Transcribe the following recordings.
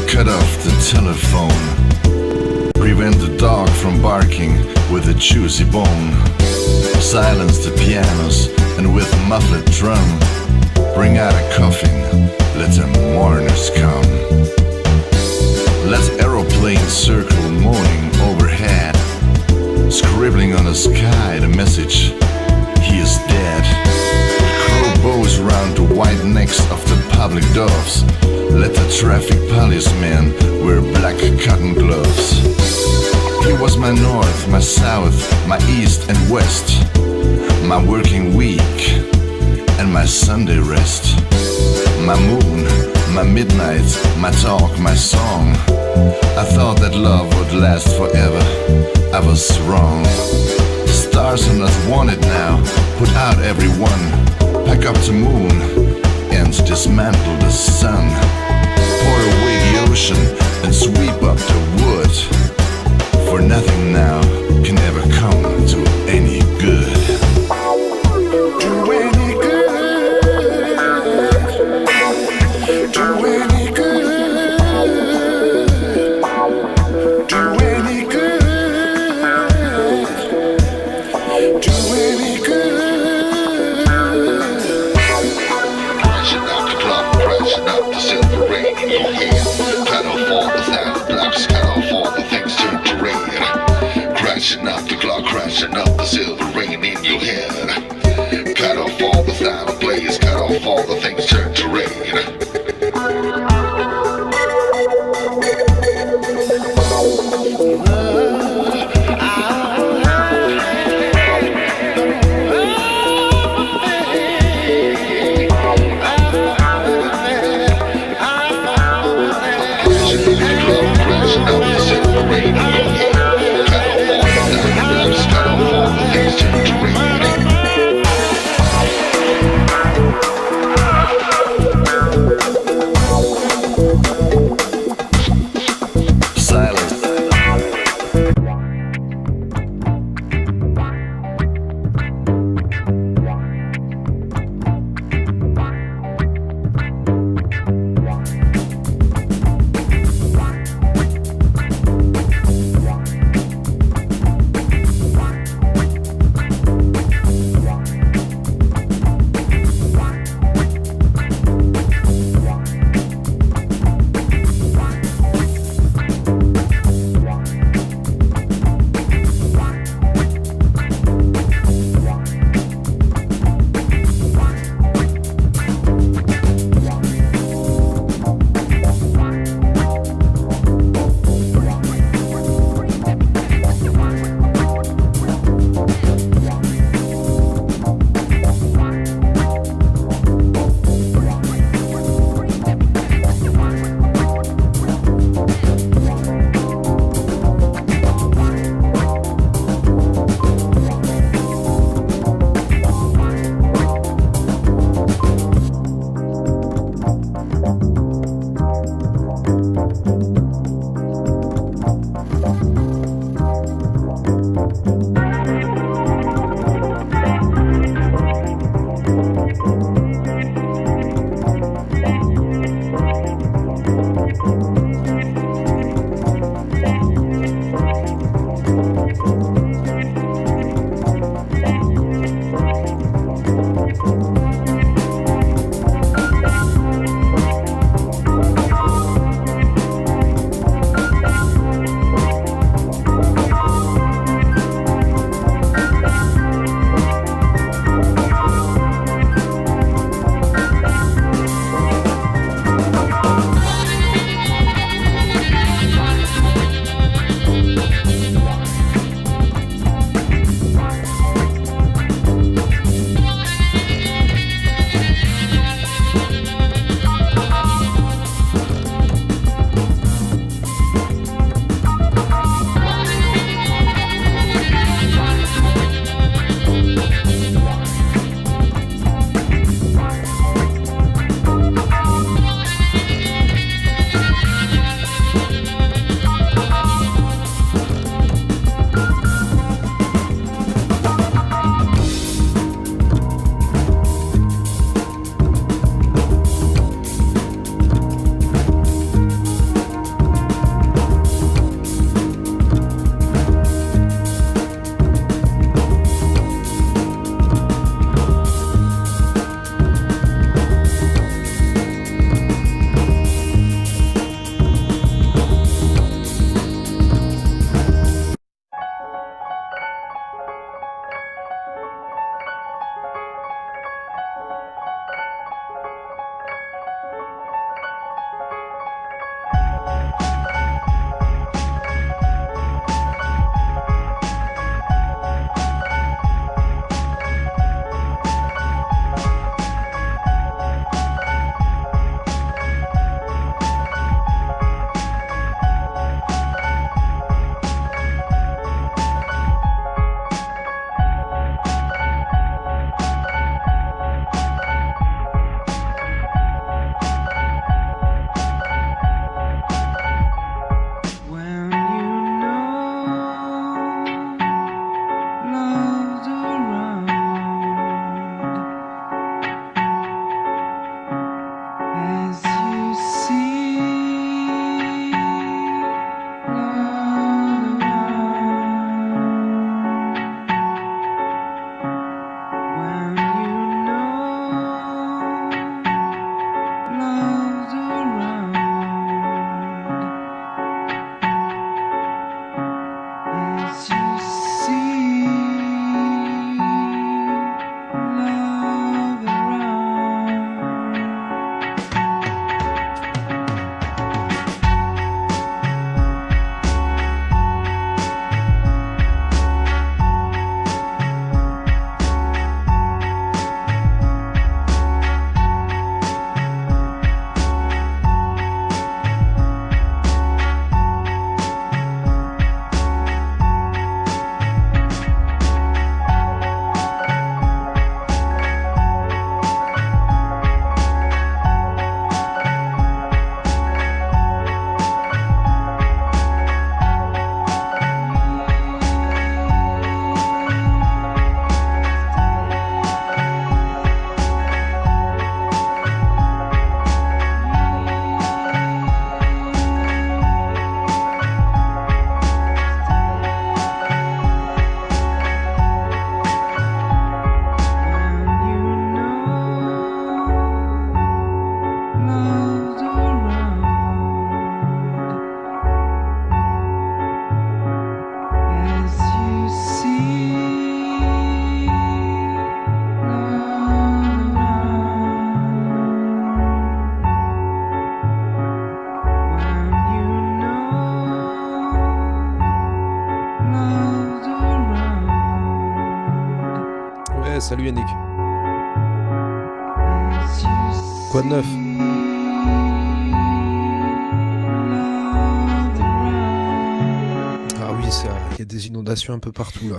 Cut off the telephone. Prevent the dog from barking with a juicy bone. Silence the pianos and with a muffled drum. Bring out a coffin, let the mourners come. Let aeroplanes circle moaning overhead, scribbling on the sky the message, he is dead. Crow bows round the white necks of the public doves. Let the traffic policeman wear black cotton gloves. He was my north, my south, my east and west, my working week and my Sunday rest, my moon, my midnight, my talk, my song. I thought that love would last forever, I was wrong. Stars are not wanted now, put out everyone. Pack up the moon and dismantle the sun. Pour away the ocean and sweep up the wood. For nothing now can ever come to any good. Do any good. Do any good. Do any good. Do any good. Crashing out the clock, crashing out the silver rain in your head. Trying to fall without Ouais, salut Yannick. Quoi de neuf? Ah oui, il y a des inondations un peu partout là.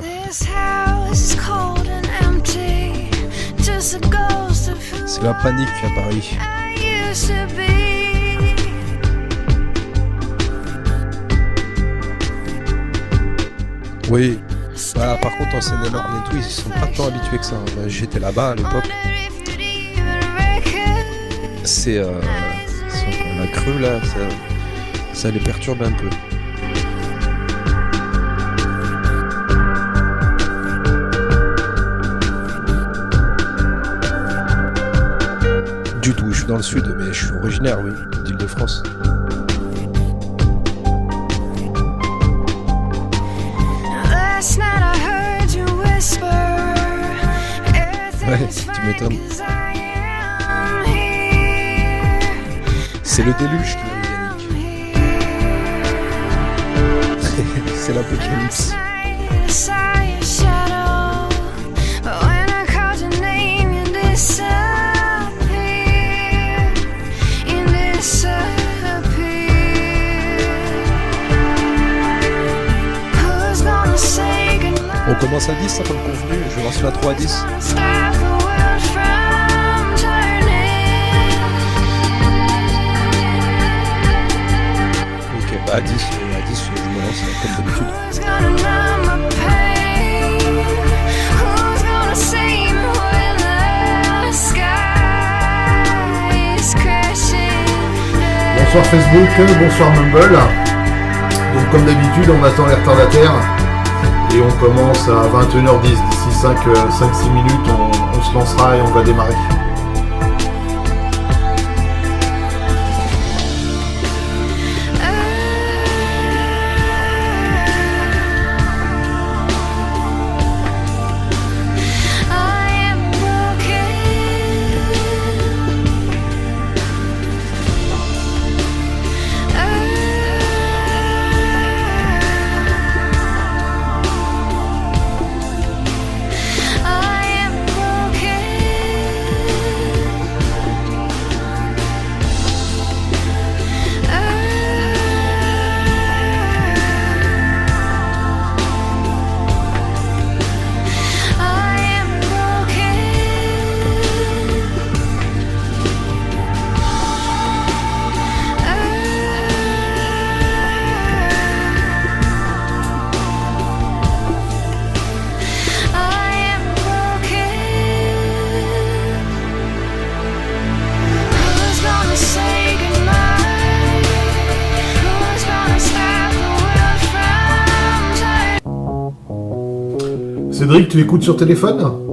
C'est la panique à Paris. Oui, bah, par contre en Seine-et-Marne et tout, ils sont pas tant habitués que ça. Bah, j'étais là-bas à l'époque. C'est la crue là, ça les perturbe un peu. Du tout, je suis dans le sud, mais je suis originaire, oui, d'Île-de-France. Ouais, tu m'étonnes. C'est le déluge qui arrive, Yannick. C'est l'apocalypse. On commence à 10, ça comme convenu, je lance la 3 à 10. Ok, bah à 10, je me lance comme d'habitude. Bonsoir Facebook, bonsoir Mumble. Donc comme d'habitude, on attend les retardataires. Et on commence à 21h10, d'ici 5-6 minutes, on se lancera et on va démarrer. Cédric, tu écoutes sur téléphone ?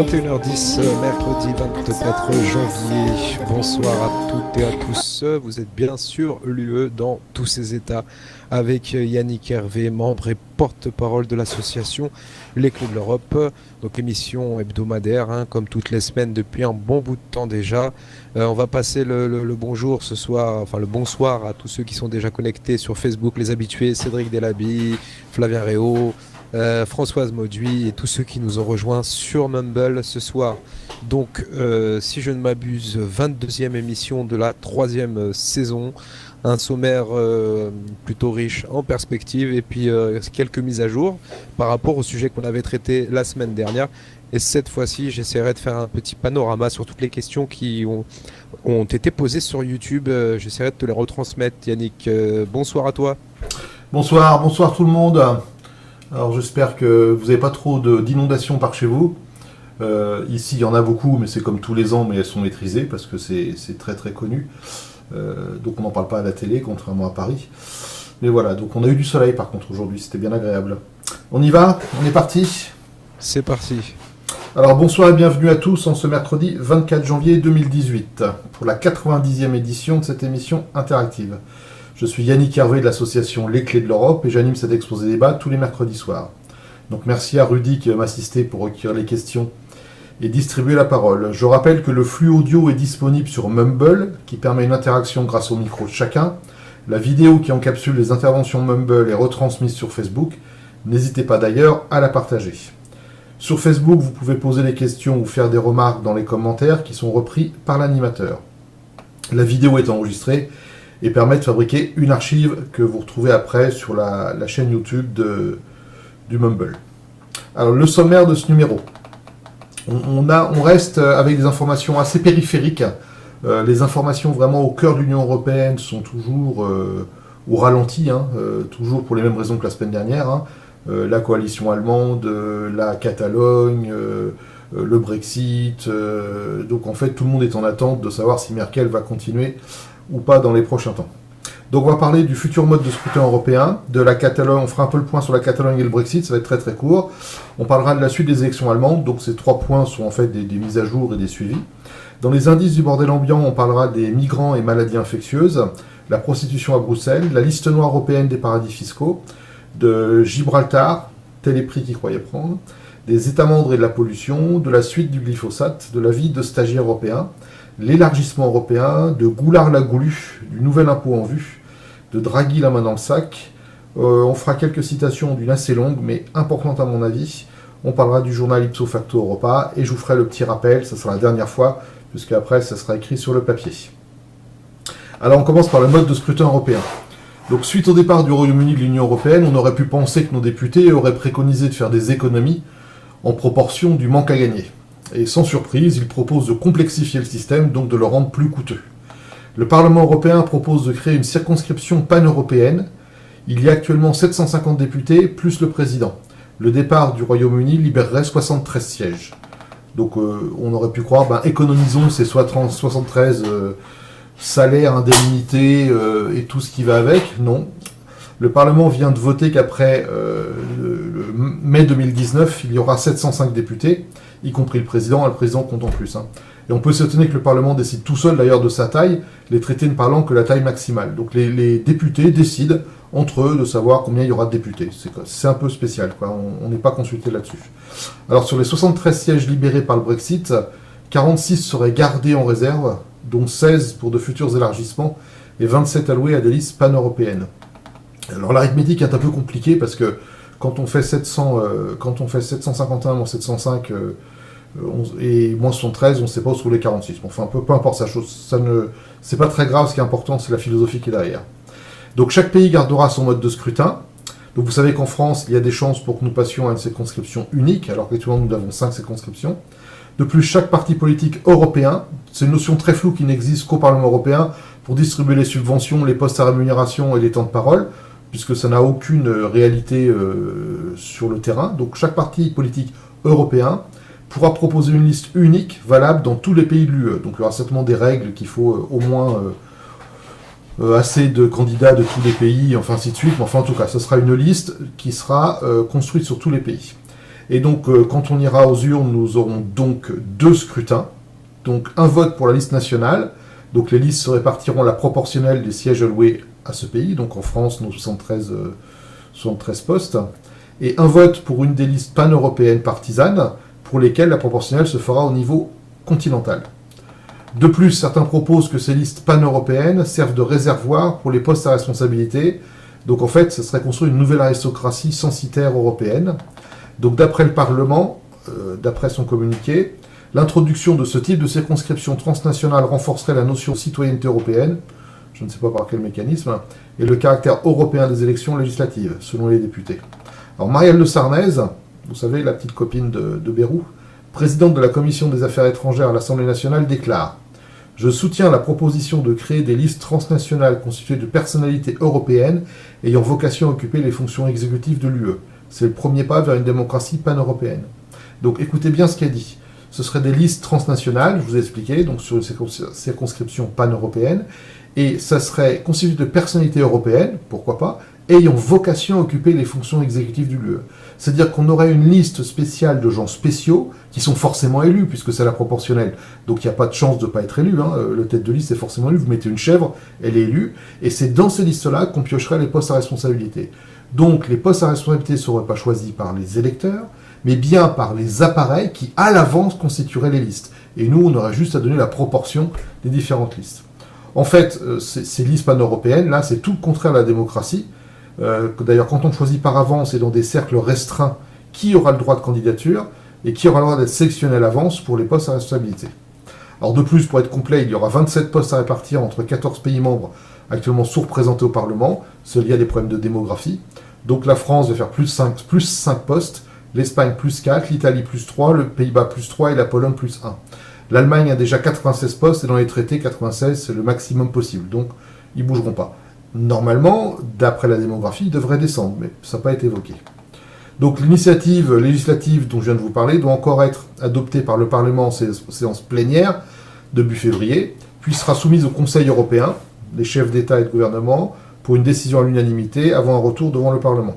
21h10, mercredi 24 janvier. Bonsoir à toutes et à tous. Vous êtes bien sûr l'UE dans tous ses états avec Yannick Hervé, membre et porte-parole de l'association Les Clés de l'Europe. Donc émission hebdomadaire, comme toutes les semaines depuis un bon bout de temps déjà. On va passer le bonjour ce soir, enfin le bonsoir à tous ceux qui sont déjà connectés sur Facebook, les habitués, Cédric Delaby, Flavien Réau, Françoise Mauduit et tous ceux qui nous ont rejoints sur Mumble ce soir. Donc si je ne m'abuse, 22e émission de la 3e saison, un sommaire plutôt riche en perspective et puis quelques mises à jour par rapport au sujet qu'on avait traité la semaine dernière. Et cette fois-ci, j'essaierai de faire un petit panorama sur toutes les questions qui ont été posées sur YouTube. J'essaierai de te les retransmettre, Yannick. Bonsoir à toi. Bonsoir tout le monde. Alors j'espère que vous n'avez pas trop d'inondations par chez vous. Ici il y en a beaucoup, mais c'est comme tous les ans, mais elles sont maîtrisées parce que c'est très très connu. Donc on n'en parle pas à la télé, contrairement à Paris. Mais voilà, donc on a eu du soleil par contre aujourd'hui, c'était bien agréable. On y va ? On est parti ? C'est parti. Alors bonsoir et bienvenue à tous en ce mercredi 24 janvier 2018 pour la 90e édition de cette émission interactive. Je suis Yannick Hervé de l'association Les Clés de l'Europe et j'anime cet exposé débat tous les mercredis soirs. Donc merci à Rudy qui va m'assister pour recueillir les questions et distribuer la parole. Je rappelle que le flux audio est disponible sur Mumble qui permet une interaction grâce au micro de chacun. La vidéo qui encapsule les interventions Mumble est retransmise sur Facebook. N'hésitez pas d'ailleurs à la partager. Sur Facebook, vous pouvez poser des questions ou faire des remarques dans les commentaires qui sont repris par l'animateur. La vidéo est enregistrée et permet de fabriquer une archive que vous retrouvez après sur la chaîne YouTube du Mumble. Alors le sommaire de ce numéro. On reste avec des informations assez périphériques. Les informations vraiment au cœur de l'Union Européenne sont toujours au ralenti, toujours pour les mêmes raisons que la semaine dernière. La coalition allemande, la Catalogne, le Brexit. Donc en fait tout le monde est en attente de savoir si Merkel va continuer ou pas dans les prochains temps. Donc on va parler du futur mode de scrutin européen, de la Catalogne, on fera un peu le point sur la Catalogne et le Brexit, ça va être très très court. On parlera de la suite des élections allemandes, donc ces 3 points sont en fait des mises à jour et des suivis. Dans les indices du bordel ambiant, on parlera des migrants et maladies infectieuses, la prostitution à Bruxelles, la liste noire européenne des paradis fiscaux, de Gibraltar, tel les prix qu'ils croyaient prendre, des États membres et de la pollution, de la suite du glyphosate, de la vie de stagiaires européens, l'élargissement européen, de Goulard la Goulue, du nouvel impôt en vue, de Draghi la main dans le sac. On fera quelques citations d'une assez longue, mais importante à mon avis. On parlera du journal Ipso Facto Europa, et je vous ferai le petit rappel, ça sera la dernière fois, puisque après ça sera écrit sur le papier. Alors on commence par le mode de scrutin européen. Donc suite au départ du Royaume-Uni de l'Union Européenne, on aurait pu penser que nos députés auraient préconisé de faire des économies en proportion du manque à gagner. Et sans surprise, ils proposent de complexifier le système, donc de le rendre plus coûteux. Le Parlement européen propose de créer une circonscription pan-européenne. Il y a actuellement 750 députés, plus le président. Le départ du Royaume-Uni libérerait 73 sièges. Donc on aurait pu croire, économisons ces 73 salaires, indemnités et tout ce qui va avec. Non. Le Parlement vient de voter qu'après le mai 2019, il y aura 705 députés, y compris le président, et le président compte en plus. Et on peut s'étonner que le Parlement décide tout seul d'ailleurs de sa taille, les traités ne parlant que la taille maximale. Donc les députés décident entre eux de savoir combien il y aura de députés. C'est un peu spécial, quoi. On n'est pas consulté là-dessus. Alors sur les 73 sièges libérés par le Brexit, 46 seraient gardés en réserve, dont 16 pour de futurs élargissements et 27 alloués à des listes pan-européennes. Alors l'arithmétique est un peu compliquée parce que quand on fait 751 moins 705 et moins 73, on ne sait pas où se trouvent les 46. Bon, enfin, peu importe sa chose, c'est pas très grave, ce qui est important, c'est la philosophie qui est derrière. Donc chaque pays gardera son mode de scrutin. Donc vous savez qu'en France, il y a des chances pour que nous passions à une circonscription unique, alors qu'actuellement nous avons 5 circonscriptions. De plus, chaque parti politique européen, c'est une notion très floue qui n'existe qu'au Parlement européen, pour distribuer les subventions, les postes à rémunération et les temps de parole, puisque ça n'a aucune réalité sur le terrain. Donc chaque parti politique européen pourra proposer une liste unique, valable dans tous les pays de l'UE. Donc il y aura certainement des règles qu'il faut au moins assez de candidats de tous les pays, enfin ainsi de suite. Mais enfin en tout cas, ce sera une liste qui sera construite sur tous les pays. Et donc, quand on ira aux urnes, nous aurons donc 2 scrutins. Donc, un vote pour la liste nationale. Donc, les listes se répartiront la proportionnelle des sièges alloués à ce pays. Donc, en France, nos 73 postes. Et un vote pour une des listes pan-européennes partisanes, pour lesquelles la proportionnelle se fera au niveau continental. De plus, certains proposent que ces listes pan-européennes servent de réservoir pour les postes à responsabilité. Donc en fait, ce serait construire une nouvelle aristocratie censitaire européenne. Donc d'après le Parlement, d'après son communiqué, l'introduction de ce type de circonscription transnationale renforcerait la notion de citoyenneté européenne, je ne sais pas par quel mécanisme, et le caractère européen des élections législatives, selon les députés. Alors Marielle de Sarnez, vous savez, la petite copine de Bayrou, présidente de la Commission des Affaires étrangères à l'Assemblée nationale, déclare « Je soutiens la proposition de créer des listes transnationales constituées de personnalités européennes ayant vocation à occuper les fonctions exécutives de l'UE. C'est le premier pas vers une démocratie pan-européenne. » Donc écoutez bien ce qu'elle dit. Ce seraient des listes transnationales, je vous ai expliqué, donc sur une circonscription pan-européenne, et ça serait constitué de personnalités européennes, pourquoi pas, ayant vocation à occuper les fonctions exécutives de l'UE. C'est-à-dire qu'on aurait une liste spéciale de gens spéciaux qui sont forcément élus, puisque c'est la proportionnelle. Donc il n'y a pas de chance de ne pas être élu. Le tête de liste est forcément élu. Vous mettez une chèvre, elle est élue. Et c'est dans ces listes-là qu'on piocherait les postes à responsabilité. Donc les postes à responsabilité ne seraient pas choisis par les électeurs, mais bien par les appareils qui, à l'avance, constitueraient les listes. Et nous, on aurait juste à donner la proportion des différentes listes. En fait, ces listes pan-européennes, là, c'est tout le contraire de la démocratie. D'ailleurs, quand on choisit par avance et dans des cercles restreints qui aura le droit de candidature et qui aura le droit d'être sélectionné à l'avance pour les postes à responsabilité. Alors de plus, pour être complet, il y aura 27 postes à répartir entre 14 pays membres actuellement sous-représentés au Parlement, c'est lié à des problèmes de démographie. Donc la France va faire plus 5 postes, l'Espagne plus 4, l'Italie plus 3, le Pays-Bas plus 3 et la Pologne plus 1. L'Allemagne a déjà 96 postes et dans les traités, 96 c'est le maximum possible, donc ils ne bougeront pas. Normalement, d'après la démographie, il devrait descendre, mais ça n'a pas été évoqué. Donc l'initiative législative dont je viens de vous parler doit encore être adoptée par le Parlement en séance plénière, début février, puis sera soumise au Conseil européen, les chefs d'État et de gouvernement, pour une décision à l'unanimité avant un retour devant le Parlement.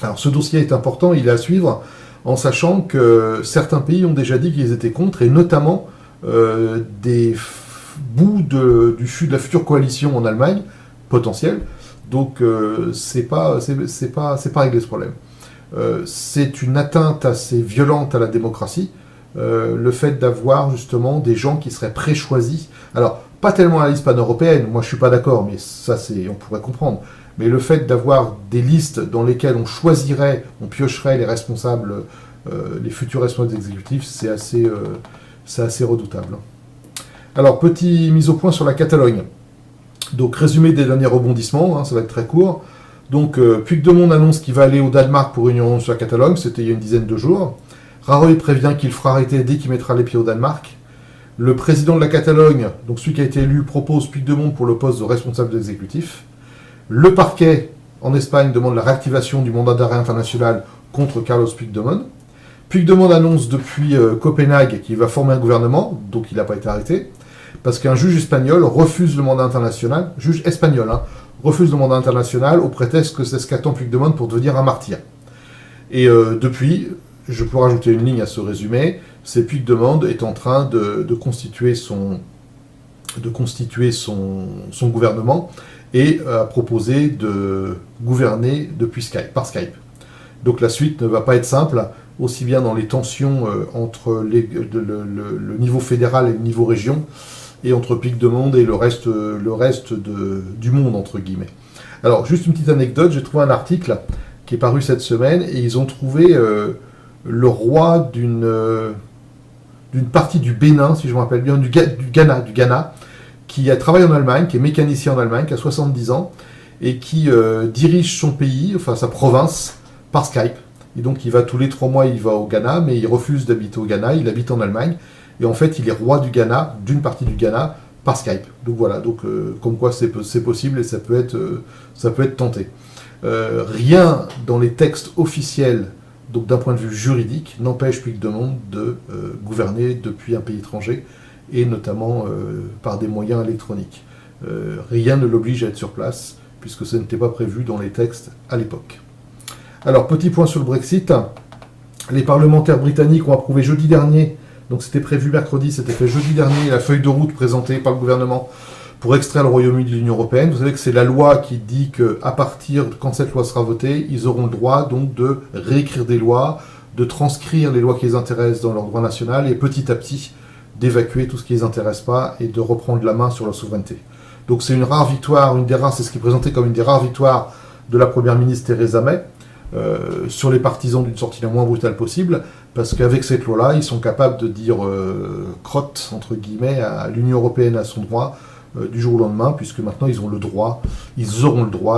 Alors ce dossier est important, il est à suivre, en sachant que certains pays ont déjà dit qu'ils étaient contre, et notamment des bouts de la future coalition en Allemagne, potentiel. Donc c'est pas réglé ce problème. C'est une atteinte assez violente à la démocratie, le fait d'avoir justement des gens qui seraient pré-choisis. Alors pas tellement la liste pan-européenne, moi je suis pas d'accord, mais ça on pourrait comprendre. Mais le fait d'avoir des listes dans lesquelles on choisirait, on piocherait les responsables, les futurs responsables exécutifs, c'est assez redoutable. Alors petite mise au point sur la Catalogne. Donc, résumé des derniers rebondissements, ça va être très court. Donc, Puigdemont annonce qu'il va aller au Danemark pour une réunion sur la Catalogne, c'était il y a une dizaine de jours. Rajoy prévient qu'il fera arrêter dès qu'il mettra les pieds au Danemark. Le président de la Catalogne, donc celui qui a été élu, propose Puigdemont pour le poste de responsable exécutif. Le parquet en Espagne demande la réactivation du mandat d'arrêt international contre Carlos Puigdemont. Puigdemont annonce depuis Copenhague qu'il va former un gouvernement, donc il n'a pas été arrêté. Parce qu'un juge espagnol refuse le mandat international, refuse le mandat international au prétexte que c'est ce qu'attend Puigdemont pour devenir un martyr. Et depuis, je peux rajouter une ligne à ce résumé, c'est Puigdemont est en train de constituer son gouvernement et a proposé de gouverner par Skype. Donc la suite ne va pas être simple, aussi bien dans les tensions entre le niveau fédéral et le niveau région, et entre Puigdemont et le reste du monde, entre guillemets. Alors, juste une petite anecdote, j'ai trouvé un article qui est paru cette semaine, et ils ont trouvé le roi d'une partie du Bénin, si je me rappelle bien, du Ghana, qui a travaillé en Allemagne, qui est mécanicien en Allemagne, qui a 70 ans, et qui dirige son pays, enfin sa province, par Skype. Et donc, il va tous les 3 mois, il va au Ghana, mais il refuse d'habiter au Ghana, il habite en Allemagne. Et en fait, il est roi du Ghana, d'une partie du Ghana, par Skype. Donc voilà, comme quoi c'est possible et ça peut être tenté. Rien dans les textes officiels, donc d'un point de vue juridique, n'empêche Puigdemont de gouverner depuis un pays étranger, et notamment par des moyens électroniques. Rien ne l'oblige à être sur place, puisque ce n'était pas prévu dans les textes à l'époque. Alors, petit point sur le Brexit. Les parlementaires britanniques ont approuvé jeudi dernier, donc c'était prévu mercredi, c'était fait jeudi dernier, la feuille de route présentée par le gouvernement pour extraire le Royaume-Uni de l'Union européenne. Vous savez que c'est la loi qui dit qu'à partir de quand cette loi sera votée, ils auront le droit donc de réécrire des lois, de transcrire les lois qui les intéressent dans leur droit national et petit à petit d'évacuer tout ce qui les intéresse pas et de reprendre la main sur leur souveraineté. Donc c'est une rare victoire, c'est ce qui est présenté comme une des rares victoires de la première ministre Theresa May sur les partisans d'une sortie la moins brutale possible, parce qu'avec cette loi-là, ils sont capables de dire crotte, entre guillemets, à l'Union européenne, à son droit, du jour au lendemain, puisque maintenant ils auront le droit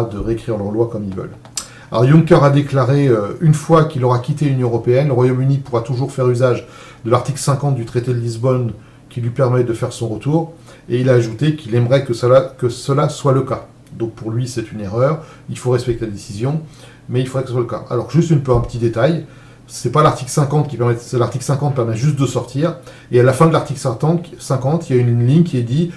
de réécrire leurs lois comme ils veulent. Alors Juncker a déclaré, une fois qu'il aura quitté l'Union européenne, le Royaume-Uni pourra toujours faire usage de l'article 50 du traité de Lisbonne qui lui permet de faire son retour, et il a ajouté qu'il aimerait que cela soit le cas. Donc pour lui c'est une erreur, il faut respecter la décision, mais il faudrait que ce soit le cas. Alors juste un petit détail, c'est pas l'article 50 qui permet, c'est l'article 50 permet juste de sortir, et à la fin de l'article 50, il y a une ligne qui est dit,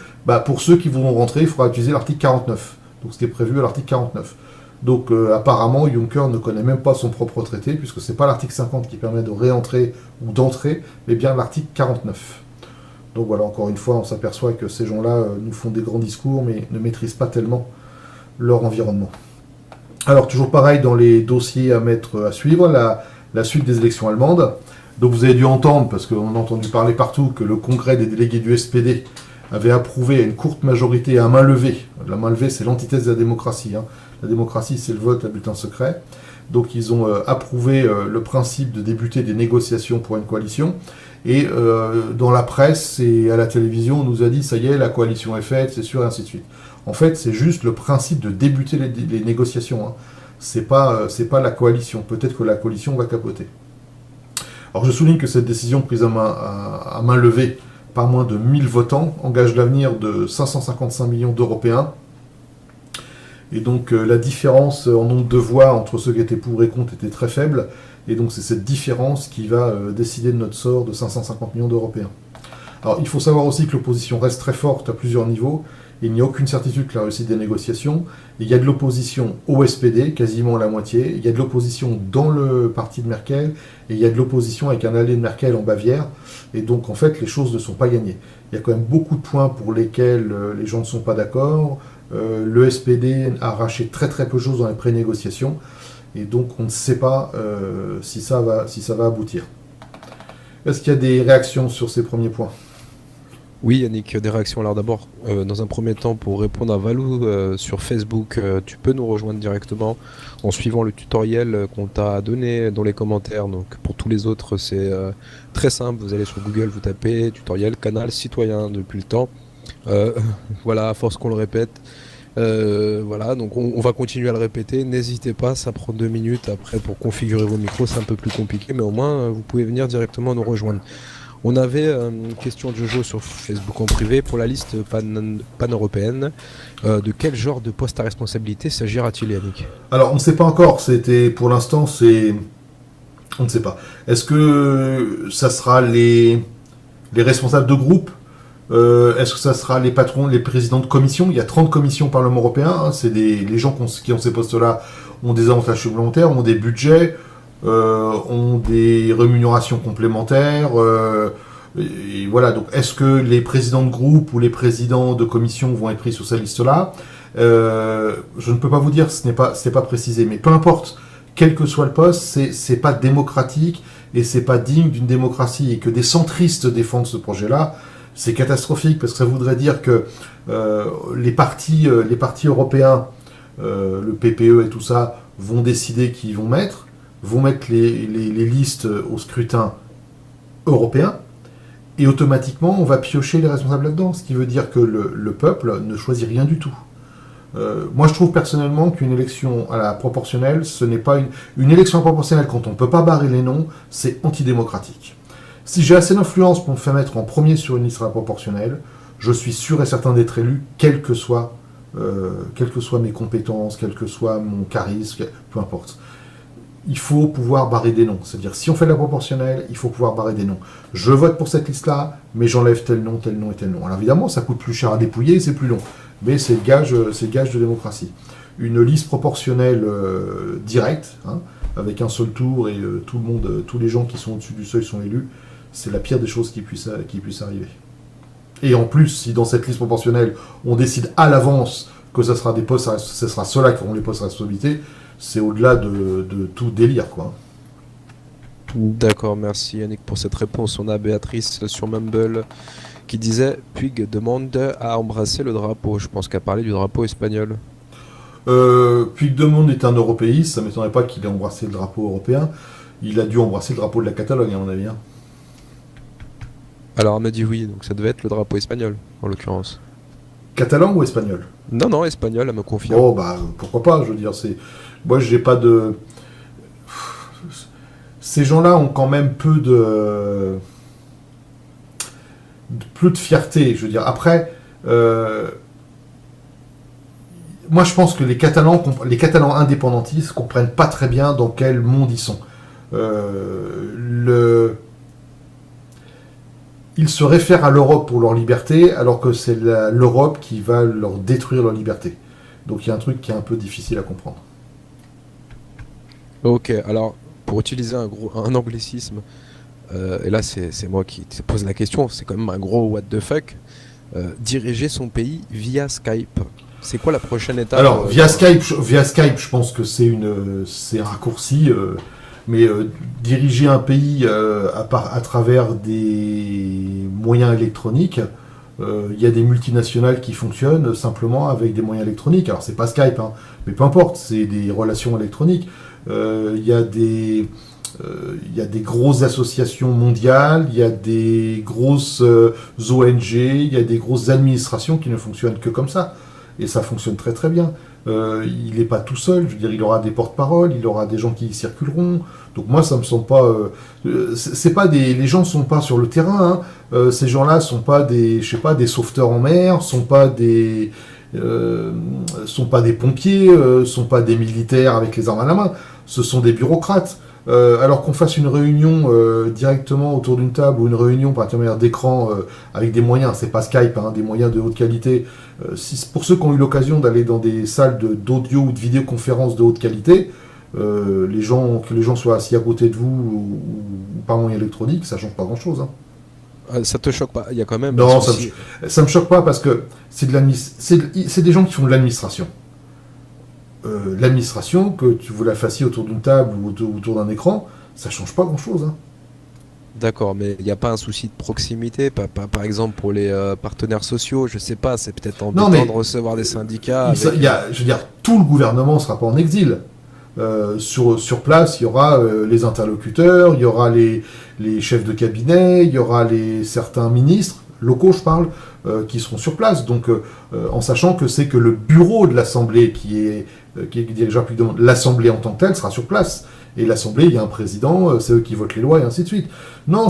pour ceux qui voudront rentrer, il faudra utiliser l'article 49, donc ce qui est prévu à l'article 49. Donc apparemment, Juncker ne connaît même pas son propre traité, puisque c'est pas l'article 50 qui permet de réentrer ou d'entrer, mais bien l'article 49. Donc voilà, encore une fois, on s'aperçoit que ces gens-là nous font des grands discours, mais ne maîtrisent pas tellement leur environnement. Alors, toujours pareil, dans les dossiers à suivre, la suite des élections allemandes. Donc vous avez dû entendre, parce qu'on a entendu parler partout, que le congrès des délégués du SPD avait approuvé à une courte majorité à main levée. La main levée, c'est l'antithèse de la démocratie. La démocratie, c'est le vote à bulletin secret. Donc ils ont approuvé le principe de débuter des négociations pour une coalition. Et dans la presse et à la télévision, on nous a dit, ça y est, la coalition est faite, c'est sûr, et ainsi de suite. En fait, c'est juste le principe de débuter les négociations. C'est pas la coalition. Peut-être que la coalition va capoter. Alors je souligne que cette décision prise à main levée par moins de 1000 votants engage l'avenir de 555 millions d'Européens. Et donc la différence en nombre de voix entre ceux qui étaient pour et contre était très faible. Et donc c'est cette différence qui va décider de notre sort de 550 millions d'Européens. Alors il faut savoir aussi que l'opposition reste très forte à plusieurs niveaux. Il n'y a aucune certitude que la réussite des négociations. Il y a de l'opposition au SPD, quasiment la moitié. Il y a de l'opposition dans le parti de Merkel. Et il y a de l'opposition avec un allié de Merkel en Bavière. Et donc, en fait, les choses ne sont pas gagnées. Il y a quand même beaucoup de points pour lesquels les gens ne sont pas d'accord. Le SPD a arraché très très peu de choses dans les pré-négociations. Et donc, on ne sait pas si ça va aboutir. Est-ce qu'il y a des réactions sur ces premiers points ? Oui, Yannick, des réactions. Alors d'abord, dans un premier temps, pour répondre à Valou sur Facebook, tu peux nous rejoindre directement en suivant le tutoriel qu'on t'a donné dans les commentaires. Donc pour tous les autres, c'est très simple. Vous allez sur Google, vous tapez tutoriel canal citoyen depuis le temps. Voilà, à force qu'on le répète. Voilà, donc on va continuer à le répéter. N'hésitez pas, ça prend 2 minutes après pour configurer vos micros. C'est un peu plus compliqué, mais au moins vous pouvez venir directement nous rejoindre. On avait une question de Jojo sur Facebook en privé pour la liste pan-européenne. De quel genre de poste à responsabilité s'agira-t-il, Yannick ? Alors, on ne sait pas encore. Pour l'instant, on ne sait pas. Est-ce que ça sera les responsables de groupe ? Est-ce que ça sera les patrons, les présidents de commission ? Il y a 30 commissions au Parlement européen. C'est les gens qui ont ces postes-là ont des avantages supplémentaires, ont des budgets, ont des rémunérations complémentaires. Et voilà, donc est-ce que les présidents de groupe ou les présidents de commission vont être pris sur cette liste-là ? Je ne peux pas vous dire, ce n'est pas précisé, mais peu importe, quel que soit le poste, c'est pas démocratique et c'est pas digne d'une démocratie. Et que des centristes défendent ce projet-là, c'est catastrophique, parce que ça voudrait dire que les partis européens, le PPE et tout ça, vont décider qui ils vont mettre les listes au scrutin européen, et automatiquement on va piocher les responsables là-dedans, ce qui veut dire que le peuple ne choisit rien du tout. Moi je trouve personnellement qu'une élection à la proportionnelle, ce n'est pas une élection proportionnelle quand on ne peut pas barrer les noms, c'est antidémocratique. Si j'ai assez d'influence pour me faire mettre en premier sur une liste à la proportionnelle, je suis sûr et certain d'être élu, quelles que soient mes compétences, quel que soit mon charisme, peu importe. Il faut pouvoir barrer des noms. C'est-à-dire, si on fait de la proportionnelle, il faut pouvoir barrer des noms. Je vote pour cette liste-là, mais j'enlève tel nom et tel nom. Alors évidemment, ça coûte plus cher à dépouiller, c'est plus long. Mais c'est le gage de démocratie. Une liste proportionnelle directe, avec un seul tour et tout le monde, tous les gens qui sont au-dessus du seuil sont élus, c'est la pire des choses qui puisse arriver. Et en plus, si dans cette liste proportionnelle, on décide à l'avance que ce sera ceux-là qui feront les postes à responsabilité, c'est au-delà de tout délire, quoi. D'accord, merci Yannick pour cette réponse. On a Béatrice sur Mumble qui disait Puig demande à embrasser le drapeau. Je pense qu'elle parlait du drapeau espagnol. Puigdemont est un européiste, ça ne m'étonnerait pas qu'il ait embrassé le drapeau européen. Il a dû embrasser le drapeau de la Catalogne, à mon avis. Alors, on m'a dit oui, donc ça devait être le drapeau espagnol, en l'occurrence. Catalan ou espagnol? Non, espagnol, elle me confirme. Oh, bah, pourquoi pas, je veux dire, moi, j'ai pas de... Ces gens-là ont quand même peu de fierté, je veux dire. Après, moi, je pense que les Catalans indépendantistes comprennent pas très bien dans quel monde ils sont. Ils se réfèrent à l'Europe pour leur liberté, alors que c'est l'Europe qui va leur détruire leur liberté. Donc il y a un truc qui est un peu difficile à comprendre. Ok, alors, pour utiliser un anglicisme, et là c'est moi qui te pose la question, c'est quand même un gros what the fuck, diriger son pays via Skype. C'est quoi la prochaine étape? Alors, via Skype, je pense que c'est un raccourci, mais diriger un pays à travers des moyens électroniques, il y a des multinationales qui fonctionnent simplement avec des moyens électroniques. Alors, c'est pas Skype, hein, mais peu importe, c'est des relations électroniques. Il y a des grosses associations mondiales, il y a des grosses ONG, il y a des grosses administrations qui ne fonctionnent que comme ça. Et ça fonctionne très très bien. Il n'est pas tout seul, je veux dire, il aura des porte-paroles, il aura des gens qui y circuleront. Donc moi, ça me semble pas... les gens ne sont pas sur le terrain, hein. Ces gens-là ne sont pas des sauveteurs en mer, sont pas des pompiers, sont pas des militaires avec les armes à la main. Ce sont des bureaucrates. Alors qu'on fasse une réunion directement autour d'une table ou une réunion par intermédiaire d'écran avec des moyens, c'est pas Skype, hein, des moyens de haute qualité. Pour ceux qui ont eu l'occasion d'aller dans des salles d'audio ou de vidéoconférence de haute qualité, que les gens soient assis à côté de vous ou par moyen électronique, ça change pas grand-chose. Hein. Ça te choque pas? Il y a quand même... Non, ça me choque pas parce que c'est des gens qui font de l'administration. L'administration, que vous la fassiez autour d'une table ou autour d'un écran, ça change pas grand-chose. Hein. D'accord, mais il n'y a pas un souci de proximité, par exemple pour les partenaires sociaux, je sais pas, c'est peut-être embêtant de recevoir des syndicats. Je veux dire, tout le gouvernement ne sera pas en exil. Sur place, il y aura les interlocuteurs, il y aura les chefs de cabinet, il y aura certains ministres, locaux je parle, qui seront sur place. Donc, en sachant que c'est que le bureau de l'Assemblée qui dirigera plus de l'Assemblée en tant que telle sera sur place. Et l'Assemblée, il y a un président, c'est eux qui votent les lois et ainsi de suite. Non,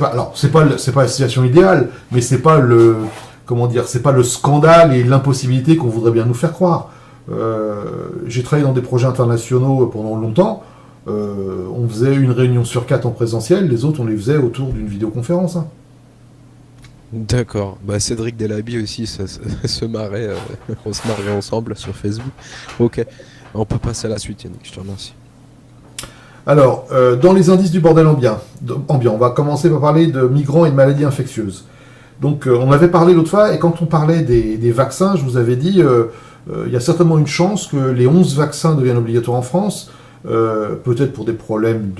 alors, c'est pas la situation idéale, mais c'est pas c'est pas le scandale et l'impossibilité qu'on voudrait bien nous faire croire. J'ai travaillé dans des projets internationaux pendant longtemps. On faisait une réunion sur 4 en présentiel, les autres on les faisait autour d'une vidéoconférence. Hein. D'accord. Cédric Delaby aussi se marrait, on se marrait ensemble sur Facebook. Ok, on peut passer à la suite Yannick, je te remercie. Alors, dans les indices du bordel ambiant, on va commencer par parler de migrants et de maladies infectieuses. Donc, on avait parlé l'autre fois, et quand on parlait des vaccins, je vous avais dit, il y a certainement une chance que les 11 vaccins deviennent obligatoires en France, peut-être pour des problèmes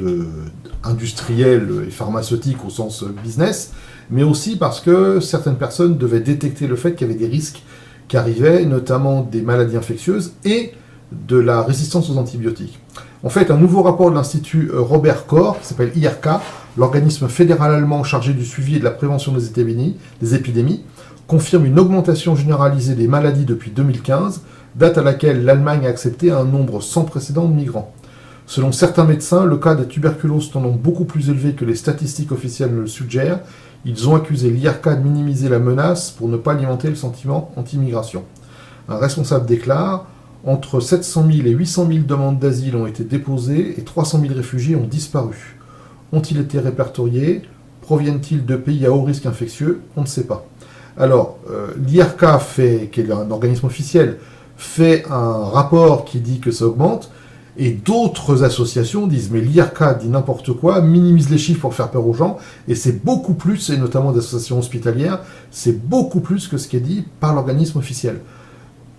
industriels et pharmaceutiques au sens business, mais aussi parce que certaines personnes devaient détecter le fait qu'il y avait des risques qui arrivaient, notamment des maladies infectieuses et de la résistance aux antibiotiques. En fait, un nouveau rapport de l'Institut Robert Koch, qui s'appelle IRK, l'organisme fédéral allemand chargé du suivi et de la prévention des épidémies, confirme une augmentation généralisée des maladies depuis 2015, date à laquelle l'Allemagne a accepté un nombre sans précédent de migrants. Selon certains médecins, le cas de tuberculose tendant beaucoup plus élevé que les statistiques officielles ne le suggèrent, ils ont accusé l'IRK de minimiser la menace pour ne pas alimenter le sentiment anti-immigration. Un responsable déclare « Entre 700 000 et 800 000 demandes d'asile ont été déposées et 300 000 réfugiés ont disparu. Ont-ils été répertoriés? Proviennent-ils de pays à haut risque infectieux? On ne sait pas. » Alors, l'IRK, qui est un organisme officiel, fait un rapport qui dit que ça augmente, Et d'autres associations disent, mais l'IRCA dit n'importe quoi, minimise les chiffres pour faire peur aux gens, et c'est beaucoup plus, et notamment des associations hospitalières, c'est beaucoup plus que ce qui est dit par l'organisme officiel.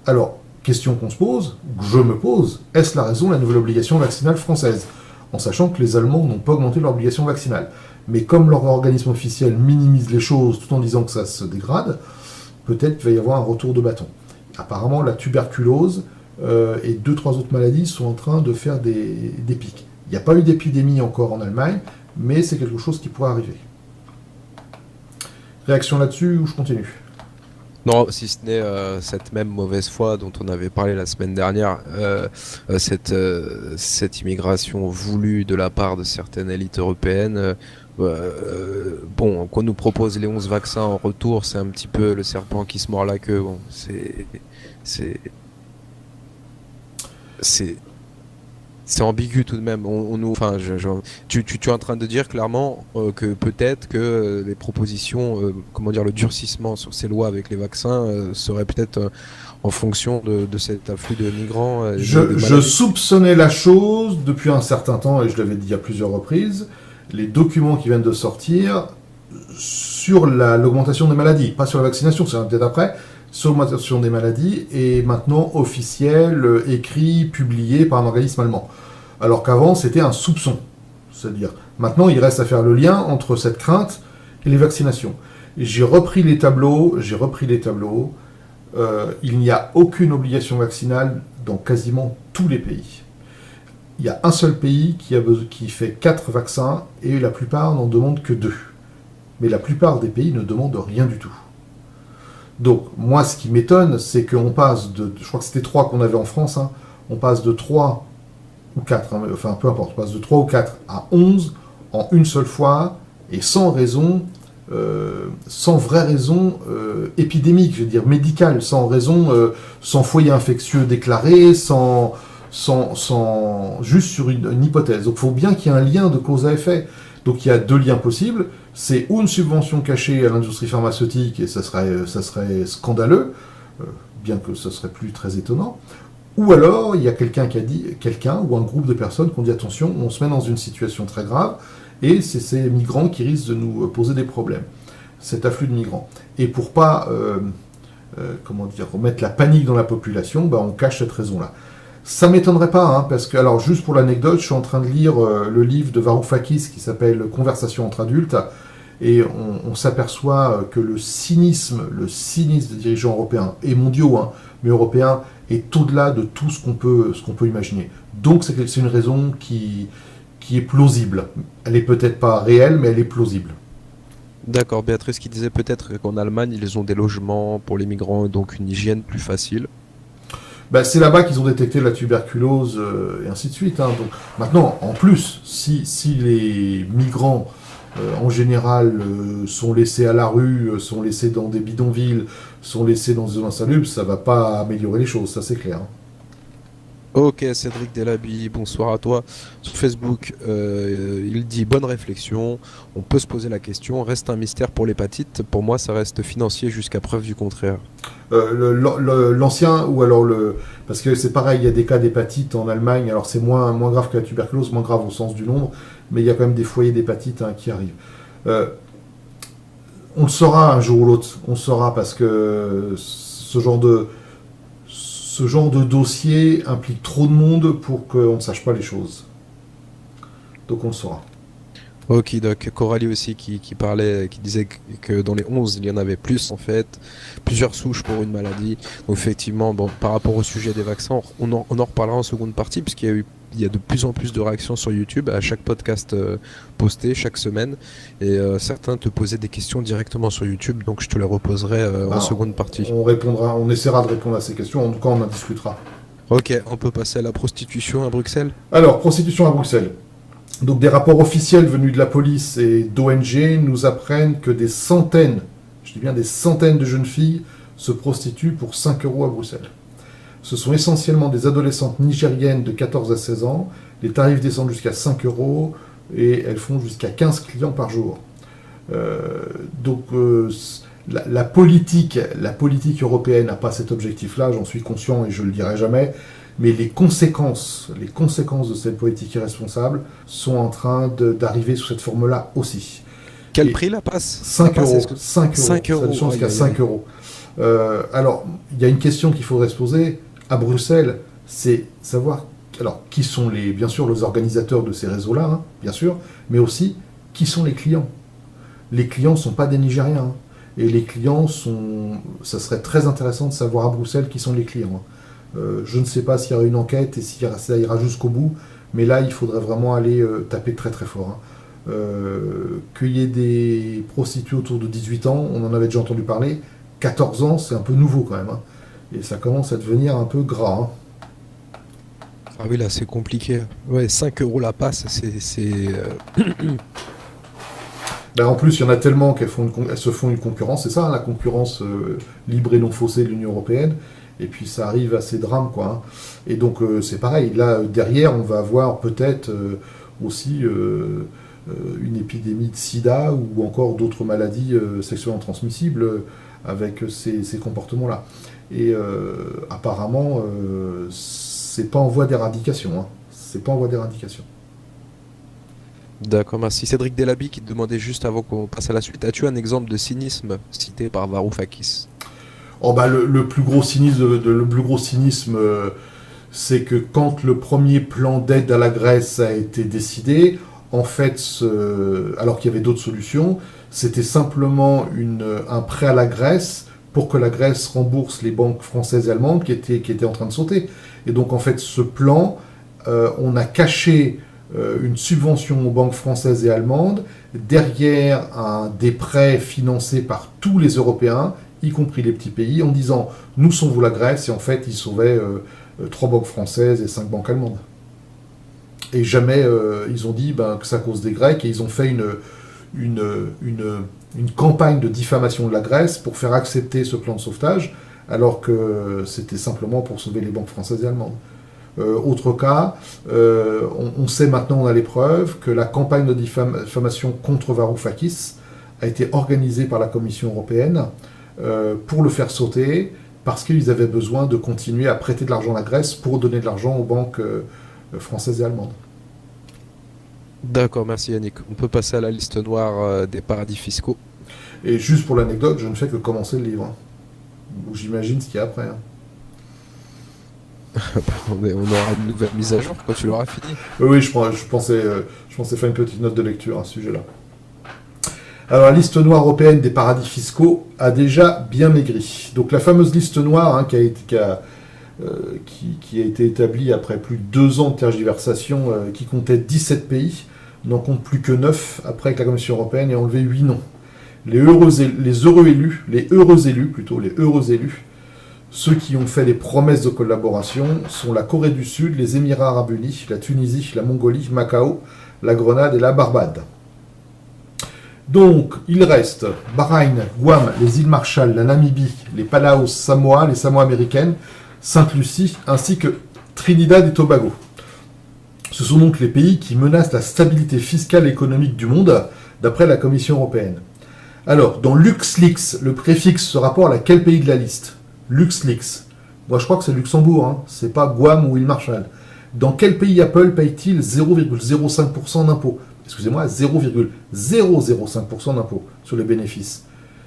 Alors, question qu'on se pose, que je me pose, est-ce la raison de la nouvelle obligation vaccinale française ? En sachant que les Allemands n'ont pas augmenté leur obligation vaccinale. Mais comme leur organisme officiel minimise les choses tout en disant que ça se dégrade, peut-être qu'il va y avoir un retour de bâton. Apparemment, la tuberculose et 2-3 autres maladies sont en train de faire des pics. Il n'y a pas eu d'épidémie encore en Allemagne, mais c'est quelque chose qui pourrait arriver. Réaction là-dessus ou je continue ? Non, si ce n'est cette même mauvaise foi dont on avait parlé la semaine dernière, cette immigration voulue de la part de certaines élites européennes. Bon, qu'on nous propose les 11 vaccins en retour, c'est un petit peu le serpent qui se mord la queue. Bon, c'est ambigu tout de même. Tu es en train de dire clairement que peut-être que les propositions, le durcissement sur ces lois avec les vaccins serait peut-être en fonction de cet afflux de migrants. Je soupçonnais la chose depuis un certain temps, et je l'avais dit à plusieurs reprises. Les documents qui viennent de sortir sur l'augmentation des maladies, pas sur la vaccination, c'est peut-être après, sur l'augmentation des maladies, est maintenant officiel, écrit, publié par un organisme allemand. Alors qu'avant, c'était un soupçon. C'est-à-dire, maintenant, il reste à faire le lien entre cette crainte et les vaccinations. Et j'ai repris les tableaux, il n'y a aucune obligation vaccinale dans quasiment tous les pays. Il y a un seul pays qui fait 4 vaccins, et la plupart n'en demandent que 2. Mais la plupart des pays ne demandent rien du tout. Donc, moi, ce qui m'étonne, c'est qu'on passe je crois que c'était 3 qu'on avait en France, on passe de 3 ou 4, enfin peu importe, on passe de 3 ou 4 à 11 en une seule fois, et sans raison, sans vraie raison épidémique, je veux dire médicale, sans raison, sans foyer infectieux déclaré, juste sur une hypothèse. Donc il faut bien qu'il y ait un lien de cause à effet. Donc il y a 2 liens possibles. C'est ou une subvention cachée à l'industrie pharmaceutique, et ça serait scandaleux, bien que ce serait plus très étonnant. Ou alors il y a quelqu'un ou un groupe de personnes qui ont dit attention, on se met dans une situation très grave, et c'est ces migrants qui risquent de nous poser des problèmes. Cet afflux de migrants. Et pour pas remettre la panique dans la population, on cache cette raison-là. Ça m'étonnerait pas, parce que, alors juste pour l'anecdote, je suis en train de lire le livre de Varoufakis qui s'appelle Conversation entre adultes, et on s'aperçoit que le cynisme des dirigeants européens, et mondiaux, mais européens, est au-delà de tout ce qu'on peut imaginer. Donc c'est une raison qui est plausible. Elle est peut-être pas réelle, mais elle est plausible. D'accord, Béatrice qui disait peut-être qu'en Allemagne, ils ont des logements pour les migrants, donc une hygiène plus facile. C'est là-bas qu'ils ont détecté la tuberculose, et ainsi de suite. Donc, maintenant, en plus, si les migrants, en général, sont laissés à la rue, sont laissés dans des bidonvilles, sont laissés dans des zones insalubres, ça ne va pas améliorer les choses, ça c'est clair. Ok, Cédric Delaby, bonsoir à toi. Sur Facebook, il dit bonne réflexion. On peut se poser la question. Reste un mystère pour l'hépatite. Pour moi, ça reste financier jusqu'à preuve du contraire. L'ancien, ou alors parce que c'est pareil, il y a des cas d'hépatite en Allemagne. Alors c'est moins grave que la tuberculose, moins grave au sens du nombre, mais il y a quand même des foyers d'hépatite qui arrivent. On le saura un jour ou l'autre. On le saura parce que ce genre de dossier implique trop de monde pour qu'on ne sache pas les choses. Donc on le saura. Ok, donc Coralie aussi qui disait que dans les 11, il y en avait plus en fait, plusieurs souches pour une maladie. Donc effectivement, par rapport au sujet des vaccins, on en reparlera en seconde partie, puisqu'il y a de plus en plus de réactions sur YouTube à chaque podcast posté chaque semaine, et certains te posaient des questions directement sur YouTube, donc je te les reposerai en seconde partie. On essaiera de répondre à ces questions, en tout cas on en discutera. Ok, on peut passer à la prostitution à Bruxelles. Alors, prostitution à Bruxelles. Donc des rapports officiels venus de la police et d'ONG nous apprennent que des centaines, je dis bien des centaines de jeunes filles se prostituent pour 5 € à Bruxelles. Ce sont essentiellement des adolescentes nigériennes de 14 à 16 ans. Les tarifs descendent jusqu'à 5 € et elles font jusqu'à 15 clients par jour. La politique européenne n'a pas cet objectif-là, j'en suis conscient et je ne le dirai jamais. mais les conséquences de cette politique irresponsable sont en train d'arriver sous cette forme-là aussi. Quel prix la passe? 5 euros. 5 euros. Ça change jusqu'à 5 euros. Alors, il y a une question qu'il faudrait se poser à Bruxelles, c'est savoir qui sont bien sûr les organisateurs de ces réseaux-là, hein, bien sûr, mais aussi qui sont les clients. Les clients ne sont pas des Nigériens. Hein, et les clients ça serait très intéressant de savoir à Bruxelles qui sont les clients. Hein. Je ne sais pas s'il y aura une enquête et si ça ira jusqu'au bout, mais là, il faudrait vraiment aller taper très très fort. Hein. Qu'il y ait des prostituées autour de 18 ans, on en avait déjà entendu parler. 14 ans, c'est un peu nouveau quand même. Hein. Et ça commence à devenir un peu gras. Hein. Ah oui, là, c'est compliqué. Ouais, 5 euros la passe, c'est... Là, en plus, il y en a tellement qu'elles se font une concurrence. C'est ça, hein, la concurrence libre et non faussée de l'Union européenne. Et puis, ça arrive à ces drames, quoi. Hein. Et donc, c'est pareil. Là, derrière, on va avoir peut-être aussi une épidémie de sida ou encore d'autres maladies sexuellement transmissibles avec ces comportements-là. Et apparemment, c'est pas en voie d'éradication. Hein. C'est pas en voie d'éradication. D'accord, merci. Cédric Delaby qui te demandait juste avant qu'on passe à la suite, as-tu un exemple de cynisme cité par Varoufakis? Le plus gros cynisme, c'est que quand le premier plan d'aide à la Grèce a été décidé, en fait, alors qu'il y avait d'autres solutions, c'était simplement un prêt à la Grèce pour que la Grèce rembourse les banques françaises et allemandes qui étaient en train de sauter. Et donc, en fait, ce plan, on a caché une subvention aux banques françaises et allemandes derrière des prêts financés par tous les Européens, y compris les petits pays, en disant « nous sauvons la Grèce », et en fait, ils sauvaient 3 banques françaises et 5 banques allemandes. Et jamais ils ont dit que c'est à cause des Grecs, et ils ont fait une campagne de diffamation de la Grèce pour faire accepter ce plan de sauvetage, alors que c'était simplement pour sauver les banques françaises et allemandes. Autre cas, on sait maintenant, on a les preuves, que la campagne de diffamation contre Varoufakis a été organisée par la Commission européenne pour le faire sauter, parce qu'ils avaient besoin de continuer à prêter de l'argent à la Grèce pour donner de l'argent aux banques françaises et allemandes. D'accord, merci Yannick. On peut passer à la liste noire des paradis fiscaux. Et juste pour l'anecdote, je ne fais que commencer le livre. Hein. J'imagine ce qu'il y a après. Hein. On aura une nouvelle mise à jour quand tu l'auras fini. Oui, je pensais faire une petite note de lecture à ce sujet-là. Alors, la liste noire européenne des paradis fiscaux a déjà bien maigri. Donc, la fameuse liste noire hein, qui a été établie après plus de 2 ans de tergiversation, qui comptait 17 pays, n'en compte plus que 9 après que la Commission européenne ait enlevé 8 noms. Les heureux élus, ceux qui ont fait des promesses de collaboration, sont la Corée du Sud, les Émirats Arabes Unis, la Tunisie, la Mongolie, Macao, la Grenade et la Barbade. Donc, il reste Bahreïn, Guam, les îles Marshall, la Namibie, les Palaos, Samoa, les Samoa américaines, Sainte-Lucie, ainsi que Trinidad et Tobago. Ce sont donc les pays qui menacent la stabilité fiscale et économique du monde, d'après la Commission européenne. Alors, dans LuxLeaks, le préfixe se rapporte à quel pays de la liste? LuxLeaks. Moi, je crois que c'est Luxembourg, hein. C'est pas Guam ou île Marshall. Dans quel pays Apple paye-t-il 0,05% d'impôts? Excusez-moi, 0,005% d'impôts sur les bénéfices.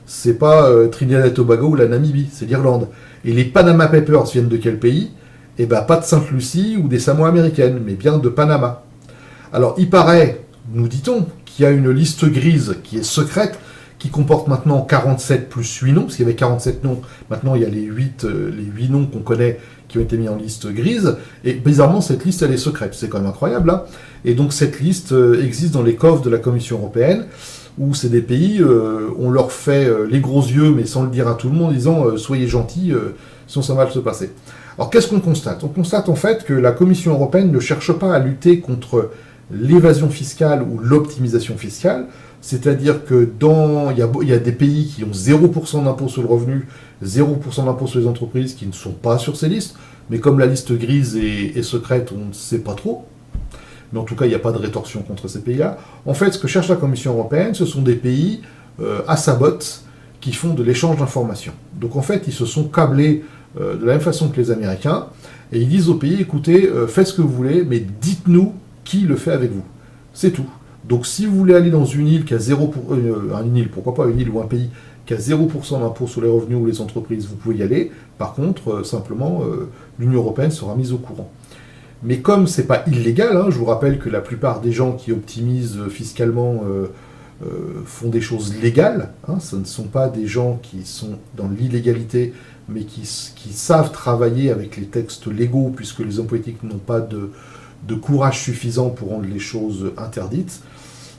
C'est pas Trinidad et Tobago ou la Namibie, c'est l'Irlande. Et les Panama Papers viennent de quel pays? Eh bien, pas de Sainte-Lucie ou des Samoa américaines, mais bien de Panama. Alors, il paraît, nous dit-on, qu'il y a une liste grise qui est secrète, qui comporte maintenant 47 plus 8 noms, parce qu'il y avait 47 noms, maintenant il y a les 8 noms qu'on connaît qui ont été mis en liste grise, et bizarrement cette liste elle est secrète, c'est quand même incroyable, hein. Et donc cette liste existe dans les coffres de la Commission européenne, où c'est des pays, on leur fait les gros yeux, mais sans le dire à tout le monde, en disant soyez gentils, sinon ça va mal se passer. Alors qu'est-ce qu'on constate? On constate en fait que la Commission européenne ne cherche pas à lutter contre l'évasion fiscale ou l'optimisation fiscale, c'est-à-dire que il y a des pays qui ont 0% d'impôt sur le revenu, 0% d'impôt sur les entreprises qui ne sont pas sur ces listes, mais comme la liste grise est secrète, on ne sait pas trop. Mais en tout cas, il n'y a pas de rétorsion contre ces pays-là. En fait, ce que cherche la Commission européenne, ce sont des pays à sa botte qui font de l'échange d'informations. Donc en fait, ils se sont câblés de la même façon que les Américains, et ils disent au pays, écoutez, faites ce que vous voulez, mais dites-nous qui le fait avec vous. C'est tout. Donc si vous voulez aller dans une île qui a 0%, une île, pourquoi pas une île ou un pays qui a 0% d'impôt sur les revenus ou les entreprises, vous pouvez y aller. Par contre, simplement, l'Union européenne sera mise au courant. Mais comme c'est pas illégal, hein, je vous rappelle que la plupart des gens qui optimisent fiscalement font des choses légales, hein, ce ne sont pas des gens qui sont dans l'illégalité, mais qui savent travailler avec les textes légaux, puisque les hommes politiques n'ont pas de courage suffisant pour rendre les choses interdites.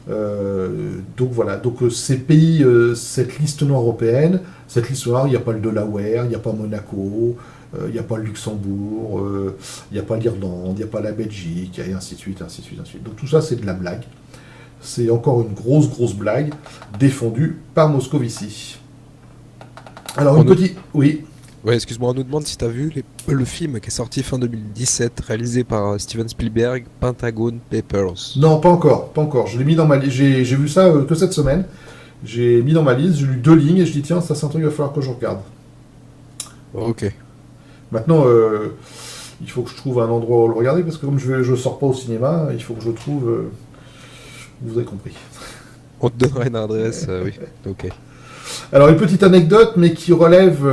Donc voilà, donc ces pays, cette liste noire européenne, cette liste noire, il n'y a pas le Delaware, il n'y a pas Monaco, il n'y a pas le Luxembourg, il n'y a pas l'Irlande, il n'y a pas la Belgique, et ainsi de suite, ainsi de suite, ainsi de suite. Donc tout ça, c'est de la blague. C'est encore une grosse blague défendue par Moscovici. Alors, Oui. Ouais, excuse-moi, on nous demande si tu as vu le film qui est sorti fin 2017, réalisé par Steven Spielberg, Pentagon Papers. Non, pas encore. Je l'ai mis dans ma liste. J'ai vu ça que cette semaine. J'ai mis dans ma liste, j'ai lu 2 lignes et je dis tiens, ça c'est un truc qu'il va falloir que je regarde. Ok. Maintenant, il faut que je trouve un endroit où le regarder parce que comme je sors pas au cinéma, il faut que je trouve. Vous avez compris. On te donnera une adresse, oui. Ok. Alors une petite anecdote, mais qui relève.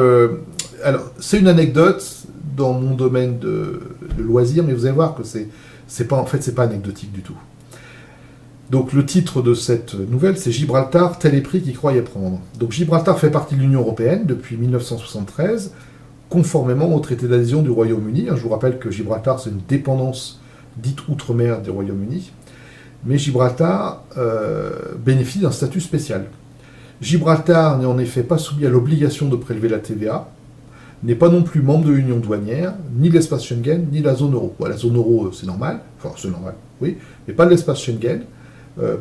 Alors c'est une anecdote dans mon domaine de loisirs, mais vous allez voir que c'est pas anecdotique du tout. Donc le titre de cette nouvelle, c'est Gibraltar, tel est prix qu'il croyait prendre. Donc Gibraltar fait partie de l'Union européenne depuis 1973, conformément au traité d'adhésion du Royaume-Uni. Je vous rappelle que Gibraltar, c'est une dépendance dite outre-mer du Royaume-Uni. Mais Gibraltar bénéficie d'un statut spécial. Gibraltar n'est en effet pas soumis à l'obligation de prélever la TVA, n'est pas non plus membre de l'Union douanière, ni l'espace Schengen, ni la zone euro. La zone euro, c'est normal, oui, mais pas l'espace Schengen,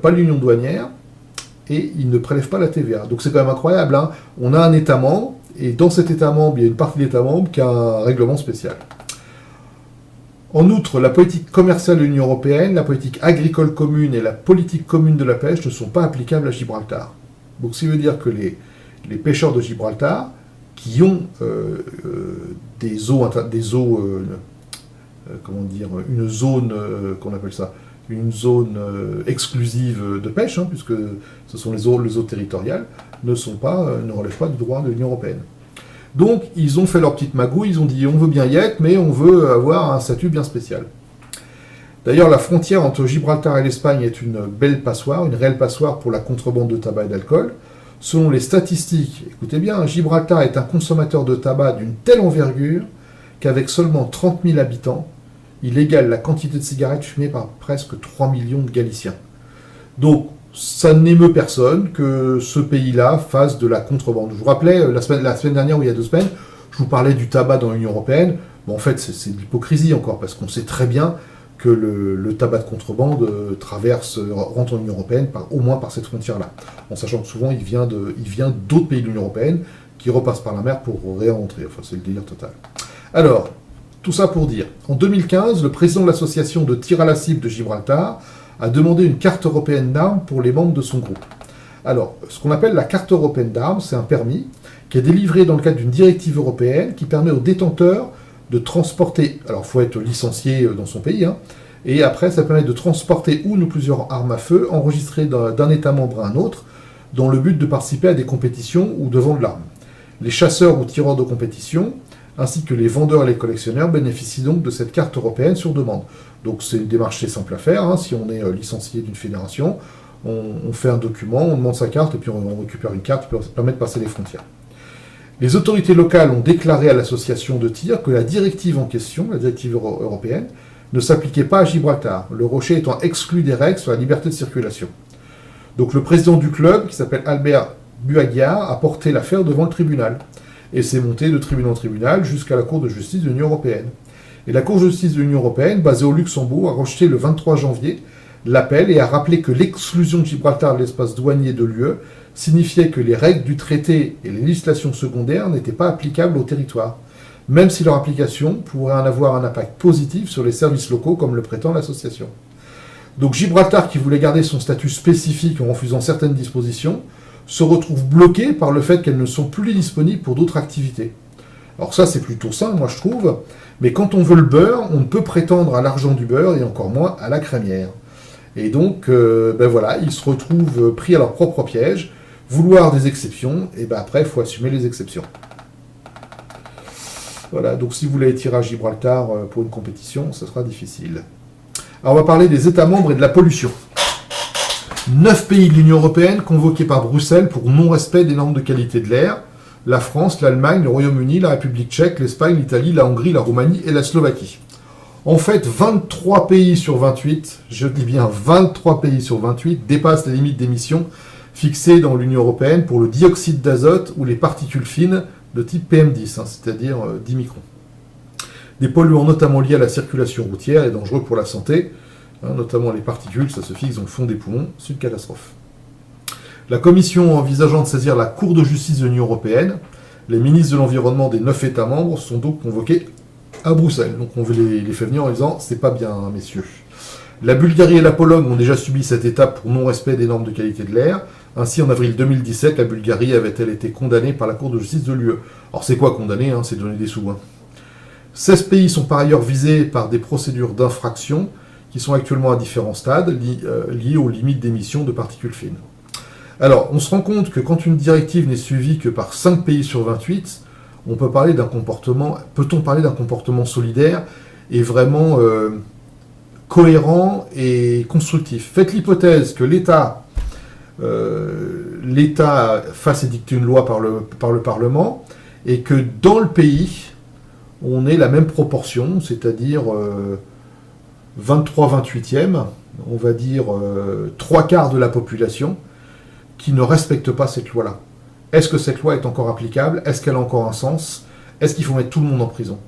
pas l'Union douanière, et il ne prélève pas la TVA. Donc c'est quand même incroyable, hein. On a un État membre, et dans cet État membre, il y a une partie de l'État membre qui a un règlement spécial. En outre, la politique commerciale de l'Union européenne, la politique agricole commune et la politique commune de la pêche ne sont pas applicables à Gibraltar. Donc, ça veut dire que les pêcheurs de Gibraltar, qui ont une zone, qu'on appelle ça, une zone exclusive de pêche, hein, puisque ce sont les eaux territoriales, ne relèvent pas du droit de l'Union européenne. Donc, ils ont fait leur petite magouille, ils ont dit on veut bien y être, mais on veut avoir un statut bien spécial. D'ailleurs, la frontière entre Gibraltar et l'Espagne est une belle passoire, une réelle passoire pour la contrebande de tabac et d'alcool. Selon les statistiques, écoutez bien, Gibraltar est un consommateur de tabac d'une telle envergure qu'avec seulement 30 000 habitants, il égale la quantité de cigarettes fumées par presque 3 millions de Galiciens. Donc, ça n'émeut personne que ce pays-là fasse de la contrebande. Je vous rappelais, la semaine dernière ou il y a 2 semaines, je vous parlais du tabac dans l'Union européenne. Bon, en fait, c'est de l'hypocrisie encore, parce qu'on sait très bien que le tabac de contrebande rentre en Union européenne au moins par cette frontière-là. En sachant que souvent, il vient d'autres pays de l'Union européenne qui repassent par la mer pour réentrer. Enfin, c'est le délire total. Alors, tout ça pour dire, en 2015, le président de l'association de tir à la cible de Gibraltar a demandé une carte européenne d'armes pour les membres de son groupe. Alors, ce qu'on appelle la carte européenne d'armes, c'est un permis qui est délivré dans le cadre d'une directive européenne qui permet aux détenteurs de transporter, alors il faut être licencié dans son pays, hein, et après ça permet de transporter une ou plusieurs armes à feu enregistrées d'un État membre à un autre, dans le but de participer à des compétitions ou de vendre l'arme. Les chasseurs ou tireurs de compétition, ainsi que les vendeurs et les collectionneurs bénéficient donc de cette carte européenne sur demande. Donc c'est une démarche assez simple à faire, hein. Si on est licencié d'une fédération, on fait un document, on demande sa carte et puis on récupère une carte qui permet de passer les frontières. Les autorités locales ont déclaré à l'association de tir que la directive en question, la directive européenne, ne s'appliquait pas à Gibraltar, le Rocher étant exclu des règles sur la liberté de circulation. Donc le président du club, qui s'appelle Albert Buaguiar, a porté l'affaire devant le tribunal, et s'est monté de tribunal en tribunal jusqu'à la Cour de justice de l'Union européenne. Et la Cour de justice de l'Union européenne, basée au Luxembourg, a rejeté le 23 janvier l'appel et a rappelé que l'exclusion de Gibraltar de l'espace douanier de l'UE signifiait que les règles du traité et les législations secondaires n'étaient pas applicables au territoire, même si leur application pourrait en avoir un impact positif sur les services locaux, comme le prétend l'association. Donc Gibraltar, qui voulait garder son statut spécifique en refusant certaines dispositions, se retrouve bloqué par le fait qu'elles ne sont plus disponibles pour d'autres activités. Alors ça, c'est plutôt sain, moi je trouve, Mais quand on veut le beurre, on ne peut prétendre à l'argent du beurre et encore moins à la crémière. Et donc, voilà, ils se retrouvent pris à leur propre piège, vouloir des exceptions, et après, il faut assumer les exceptions. Voilà, donc si vous voulez tirer à Gibraltar pour une compétition, ce sera difficile. Alors, on va parler des États membres et de la pollution. 9 pays de l'Union européenne convoqués par Bruxelles pour non-respect des normes de qualité de l'air. La France, l'Allemagne, le Royaume-Uni, la République tchèque, l'Espagne, l'Italie, la Hongrie, la Roumanie et la Slovaquie. En fait, 23 pays sur 28, je dis bien 23 pays sur 28, dépassent les limites d'émissions fixées dans l'Union européenne pour le dioxyde d'azote ou les particules fines de type PM10, c'est-à-dire 10 microns. Des polluants notamment liés à la circulation routière et dangereux pour la santé, notamment les particules, ça se fixe dans le fond des poumons, c'est une catastrophe. La Commission envisageant de saisir la Cour de justice de l'Union européenne, les ministres de l'environnement des 9 États membres sont donc convoqués à Bruxelles. Donc on les fait venir en disant « c'est pas bien, messieurs ». La Bulgarie et la Pologne ont déjà subi cette étape pour non-respect des normes de qualité de l'air. Ainsi, en avril 2017, la Bulgarie avait-elle été condamnée par la Cour de justice de l'UE. Alors c'est quoi condamner, c'est donner des sous. 16 pays sont par ailleurs visés par des procédures d'infraction qui sont actuellement à différents stades liés aux limites d'émission de particules fines. Alors, on se rend compte que quand une directive n'est suivie que par 5 pays sur 28, peut-on parler d'un comportement solidaire et vraiment cohérent et constructif. Faites l'hypothèse que l'État fasse édicter une loi par le Parlement et que dans le pays, on ait la même proportion, c'est-à-dire 23/28e, on va dire 3/4 de la population qui ne respecte pas cette loi-là. Est-ce que cette loi est encore applicable? Est-ce qu'elle a encore un sens? Est-ce qu'il faut mettre tout le monde en prison?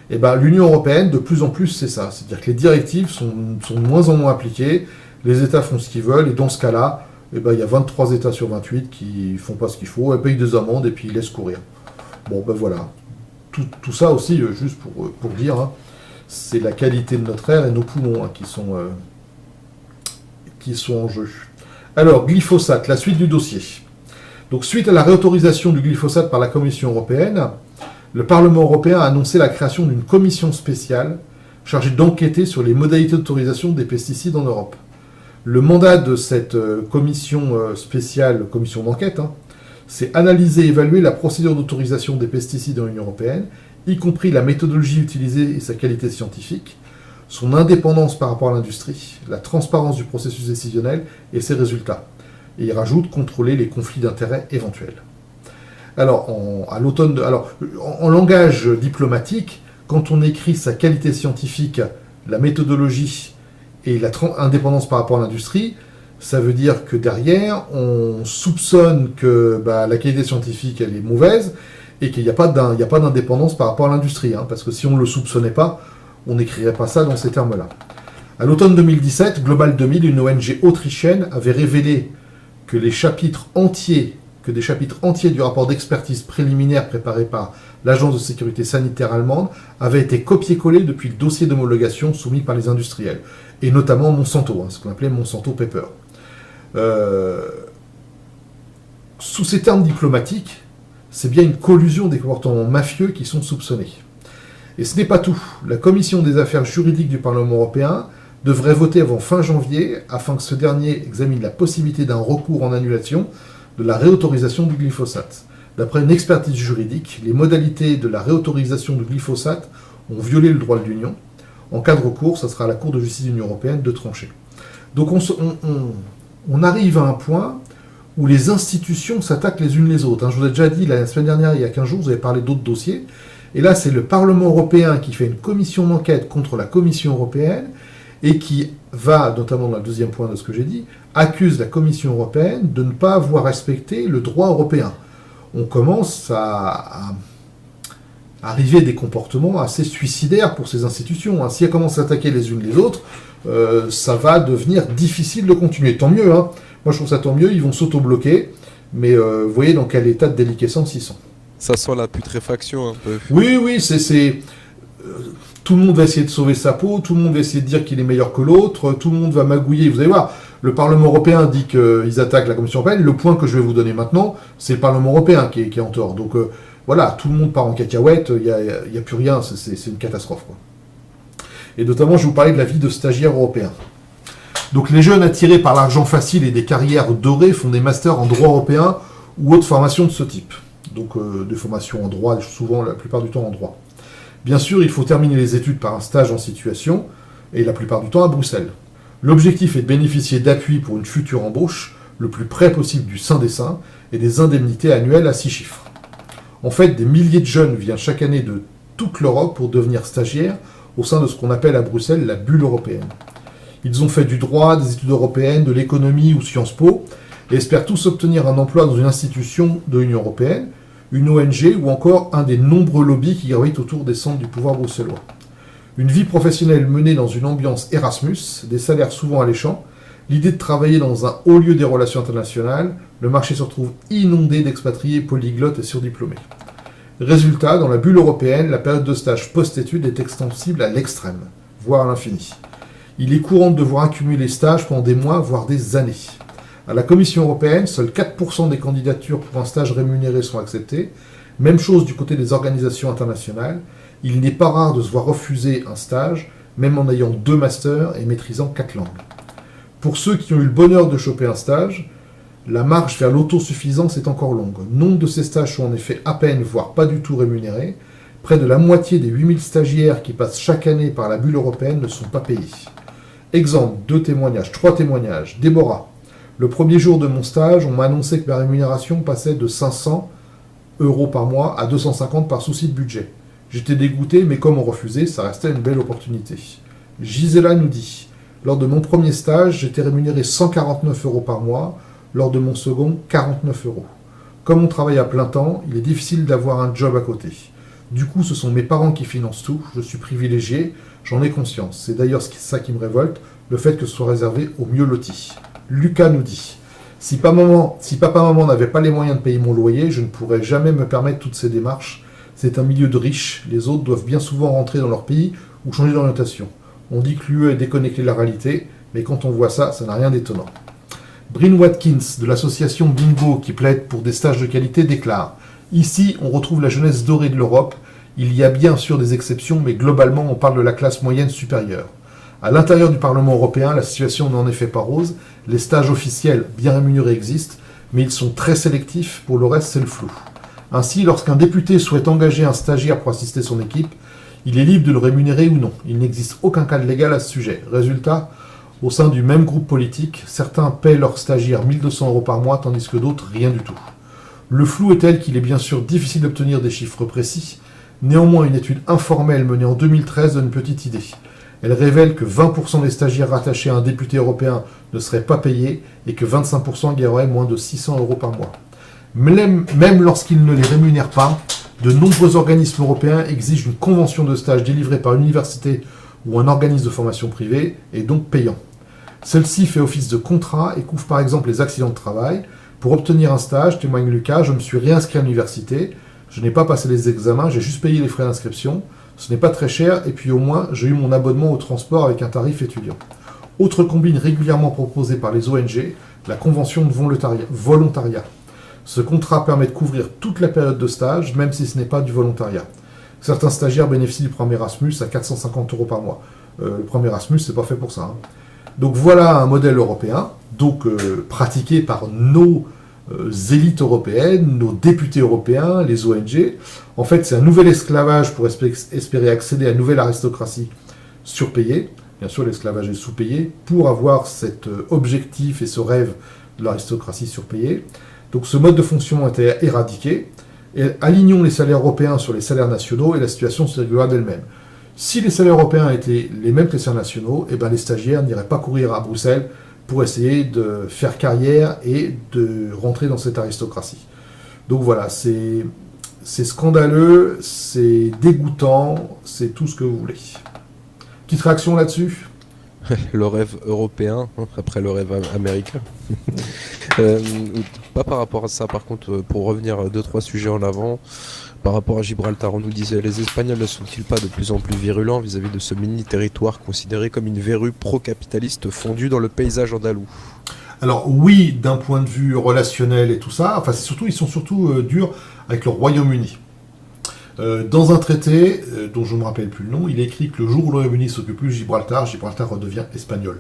Eh bien, l'Union européenne, de plus en plus, c'est ça. C'est-à-dire que les directives sont de moins en moins appliquées, les États font ce qu'ils veulent, et dans ce cas-là, il y a 23 États sur 28 qui font pas ce qu'il faut, ils payent des amendes et puis ils laissent courir. Bon, voilà. Tout ça aussi, juste pour dire, c'est la qualité de notre air et nos poumons qui sont en jeu. Alors, glyphosate, la suite du dossier. Donc, suite à la réautorisation du glyphosate par la Commission européenne, le Parlement européen a annoncé la création d'une commission spéciale chargée d'enquêter sur les modalités d'autorisation des pesticides en Europe. Le mandat de cette commission spéciale, commission d'enquête, c'est analyser et évaluer la procédure d'autorisation des pesticides dans l'Union européenne, y compris la méthodologie utilisée et sa qualité scientifique, son indépendance par rapport à l'industrie, la transparence du processus décisionnel et ses résultats. Et il rajoute contrôler les conflits d'intérêts éventuels. Alors, en langage diplomatique, quand on écrit sa qualité scientifique, la méthodologie et l'indépendance par rapport à l'industrie, ça veut dire que derrière, on soupçonne que la qualité scientifique elle est mauvaise et qu'il n'y a pas d'indépendance par rapport à l'industrie. Parce que si on ne le soupçonnait pas, on n'écrirait pas ça dans ces termes-là. À l'automne 2017, Global 2000, une ONG autrichienne, avait révélé que des chapitres entiers du rapport d'expertise préliminaire préparé par l'Agence de sécurité sanitaire allemande avaient été copiés-collés depuis le dossier d'homologation soumis par les industriels, et notamment Monsanto, ce qu'on appelait Monsanto Paper. Sous ces termes diplomatiques, c'est bien une collusion des comportements mafieux qui sont soupçonnés. Et ce n'est pas tout. La Commission des affaires juridiques du Parlement européen devrait voter avant fin janvier afin que ce dernier examine la possibilité d'un recours en annulation de la réautorisation du glyphosate. D'après une expertise juridique, les modalités de la réautorisation du glyphosate ont violé le droit de l'Union. En cas de recours, ce sera à la Cour de justice de l'Union européenne de trancher. Donc on arrive à un point où les institutions s'attaquent les unes les autres. Je vous ai déjà dit, la semaine dernière, il y a 15 jours, vous avez parlé d'autres dossiers. Et là, c'est le Parlement européen qui fait une commission d'enquête contre la Commission européenne et qui va, notamment dans le deuxième point de ce que j'ai dit, accuse la Commission européenne de ne pas avoir respecté le droit européen. On commence à arriver à des comportements assez suicidaires pour ces institutions. Si elles commencent à attaquer les unes les autres, ça va devenir difficile de continuer. Tant mieux, Moi, je trouve ça tant mieux, ils vont s'auto-bloquer, mais vous voyez dans quel état de déliquescence ils sont. Ça sent la putréfaction un peu. Oui, c'est tout le monde va essayer de sauver sa peau, tout le monde va essayer de dire qu'il est meilleur que l'autre, tout le monde va magouiller. Vous allez voir, le Parlement européen dit qu'ils attaquent la Commission européenne. Le point que je vais vous donner maintenant, c'est le Parlement européen qui est en tort. Donc, voilà, tout le monde part en cacahuète, il n'y a plus rien, c'est une catastrophe, quoi. Et notamment, je vais vous parler de la vie de stagiaires européens. Donc les jeunes attirés par l'argent facile et des carrières dorées font des masters en droit européen ou autres formations de ce type. Donc des formations en droit, souvent la plupart du temps en droit. Bien sûr, il faut terminer les études par un stage en situation, et la plupart du temps à Bruxelles. L'objectif est de bénéficier d'appui pour une future embauche, le plus près possible du sein des seins, et des indemnités annuelles à 6 chiffres. En fait, des milliers de jeunes viennent chaque année de toute l'Europe pour devenir stagiaires au sein de ce qu'on appelle à Bruxelles la bulle européenne. Ils ont fait du droit, des études européennes, de l'économie ou Sciences Po, et espèrent tous obtenir un emploi dans une institution de l'Union européenne, une ONG ou encore un des nombreux lobbies qui gravitent autour des centres du pouvoir bruxellois. Une vie professionnelle menée dans une ambiance Erasmus, des salaires souvent alléchants, l'idée de travailler dans un haut lieu des relations internationales, le marché se retrouve inondé d'expatriés polyglottes et surdiplômés. Résultat, dans la bulle européenne, la période de stage post-études est extensible à l'extrême, voire à l'infini. Il est courant de devoir accumuler les stages pendant des mois, voire des années. À la Commission européenne, seuls 4% des candidatures pour un stage rémunéré sont acceptées. Même chose du côté des organisations internationales. Il n'est pas rare de se voir refuser un stage, même en ayant 2 masters et maîtrisant 4 langues. Pour ceux qui ont eu le bonheur de choper un stage, la marche vers l'autosuffisance est encore longue. Nombre de ces stages sont en effet à peine, voire pas du tout rémunérés. Près de la moitié des 8000 stagiaires qui passent chaque année par la bulle européenne ne sont pas payés. Exemple, 3 témoignages. Déborah. Le premier jour de mon stage, on m'a annoncé que ma rémunération passait de 500 € par mois à 250 par souci de budget. J'étais dégoûté, mais comme on refusait, ça restait une belle opportunité. Gisela nous dit, lors de mon premier stage, j'étais rémunéré 149 € par mois, lors de mon second, 49 €. Comme on travaille à plein temps, il est difficile d'avoir un job à côté. Du coup, ce sont mes parents qui financent tout, je suis privilégié, j'en ai conscience. C'est d'ailleurs ça qui me révolte, le fait que ce soit réservé aux mieux lotis. Lucas nous dit, si papa-maman n'avait pas les moyens de payer mon loyer, je ne pourrais jamais me permettre toutes ces démarches. C'est un milieu de riches, les autres doivent bien souvent rentrer dans leur pays ou changer d'orientation. On dit que l'UE est déconnecté de la réalité, mais quand on voit ça, ça n'a rien d'étonnant. Bryn Watkins, de l'association Bingo, qui plaide pour des stages de qualité, déclare « Ici, on retrouve la jeunesse dorée de l'Europe. Il y a bien sûr des exceptions, mais globalement, on parle de la classe moyenne supérieure. À l'intérieur du Parlement européen, la situation n'est en effet pas rose. Les stages officiels bien rémunérés existent, mais ils sont très sélectifs. Pour le reste, c'est le flou. Ainsi, lorsqu'un député souhaite engager un stagiaire pour assister son équipe, il est libre de le rémunérer ou non. Il n'existe aucun cadre légal à ce sujet. Résultat, au sein du même groupe politique, certains paient leurs stagiaires 1200 € par mois, tandis que d'autres, rien du tout. Le flou est tel qu'il est bien sûr difficile d'obtenir des chiffres précis. Néanmoins, une étude informelle menée en 2013 donne une petite idée. Elle révèle que 20% des stagiaires rattachés à un député européen ne seraient pas payés et que 25% gagneraient moins de 600 € par mois. Même lorsqu'ils ne les rémunèrent pas, de nombreux organismes européens exigent une convention de stage délivrée par une université ou un organisme de formation privée et donc payant. Celle-ci fait office de contrat et couvre par exemple les accidents de travail. Pour obtenir un stage, témoigne Lucas, je me suis réinscrit à l'université, je n'ai pas passé les examens, j'ai juste payé les frais d'inscription. Ce n'est pas très cher, et puis au moins, j'ai eu mon abonnement au transport avec un tarif étudiant. Autre combine régulièrement proposée par les ONG, la convention de volontariat. Ce contrat permet de couvrir toute la période de stage, même si ce n'est pas du volontariat. Certains stagiaires bénéficient du programme Erasmus à 450 € par mois. Le programme Erasmus, c'est pas fait pour ça. Hein. Donc voilà un modèle européen, pratiqué par nos élites européennes, nos députés européens, les ONG. En fait, c'est un nouvel esclavage pour espérer accéder à une nouvelle aristocratie surpayée. Bien sûr, l'esclavage est sous-payé pour avoir cet objectif et ce rêve de l'aristocratie surpayée. Donc ce mode de fonctionnement a été éradiqué. Et alignons les salaires européens sur les salaires nationaux et la situation se réglera d'elle-même. Si les salaires européens étaient les mêmes que les salaires nationaux, les stagiaires n'iraient pas courir à Bruxelles pour essayer de faire carrière et de rentrer dans cette aristocratie. Donc voilà, c'est scandaleux, c'est dégoûtant, c'est tout ce que vous voulez. Petite réaction là-dessus ? Le rêve européen, après le rêve américain. Pas par rapport à ça, par contre, pour revenir 2-3 sujets en avant, par rapport à Gibraltar, on nous disait, les Espagnols ne sont-ils pas de plus en plus virulents vis-à-vis de ce mini-territoire considéré comme une verrue pro-capitaliste fondue dans le paysage andalou ? Alors oui, d'un point de vue relationnel et tout ça, ils sont surtout durs avec le Royaume-Uni. Dans un traité, dont je ne me rappelle plus le nom, il est écrit que le jour où le Royaume-Uni s'occupe plus de Gibraltar, Gibraltar redevient espagnol.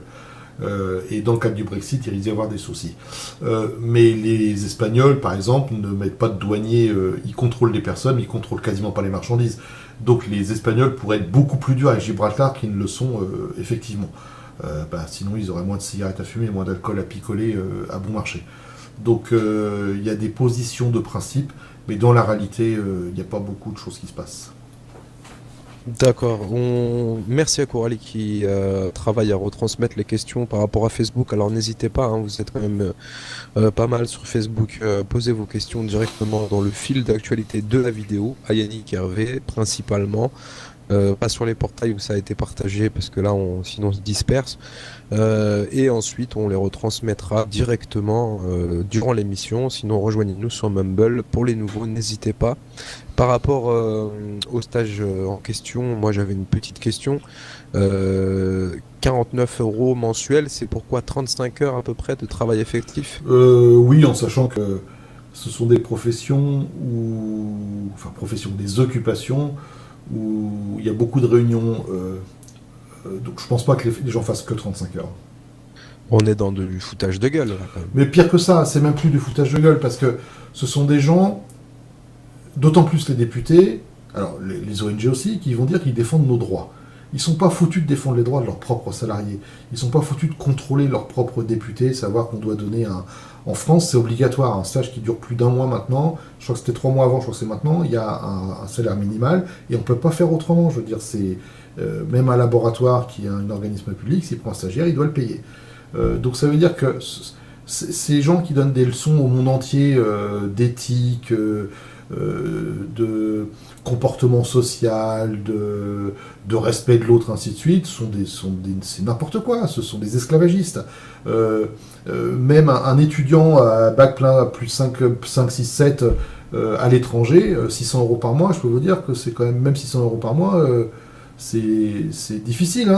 Et dans le cadre du Brexit, il risque d'y avoir des soucis. Mais les Espagnols, par exemple, ne mettent pas de douaniers, ils contrôlent les personnes, mais ils contrôlent quasiment pas les marchandises. Donc les Espagnols pourraient être beaucoup plus durs avec Gibraltar qu'ils ne le sont effectivement. Sinon, ils auraient moins de cigarettes à fumer, moins d'alcool à picoler à bon marché. Donc il y a des positions de principe, mais dans la réalité, il n'y a pas beaucoup de choses qui se passent. D'accord. Merci à Coralie qui travaille à retransmettre les questions par rapport à Facebook. Alors n'hésitez pas, hein, vous êtes quand même pas mal sur Facebook. Posez vos questions directement dans le fil d'actualité de la vidéo, à Yannick Hervé principalement. Pas sur les portails où ça a été partagé parce que là sinon on se disperse. Et ensuite on les retransmettra directement durant l'émission. Sinon rejoignez-nous sur Mumble. Pour les nouveaux, n'hésitez pas. Par rapport au stage en question, moi j'avais une petite question. 49 € mensuels, c'est pourquoi 35 heures à peu près de travail effectif? Oui, en sachant que ce sont des professions des occupations où il y a beaucoup de réunions. Donc je pense pas que les gens fassent que 35 heures. On est dans du foutage de gueule là quand même. Mais pire que ça, c'est même plus du foutage de gueule, parce que ce sont des gens, d'autant plus les députés, alors les ONG aussi, qui vont dire qu'ils défendent nos droits. Ils sont pas foutus de défendre les droits de leurs propres salariés. Ils sont pas foutus de contrôler leurs propres députés, savoir qu'on doit donner un... En France, c'est obligatoire, un stage qui dure plus d'1 mois maintenant, je crois que c'était 3 mois avant, je crois que c'est maintenant, il y a un salaire minimal, et on peut pas faire autrement. Je veux dire, c'est... même un laboratoire qui est un organisme public, s'il prend un stagiaire, il doit le payer. Donc ça veut dire que ces gens qui donnent des leçons au monde entier d'éthique, de comportement social, de respect de l'autre, ainsi de suite, c'est n'importe quoi, ce sont des esclavagistes. Même un étudiant à bac plein plus 5, 6, 7 à l'étranger, 600 € par mois, je peux vous dire que c'est quand même 600 € par mois, c'est difficile.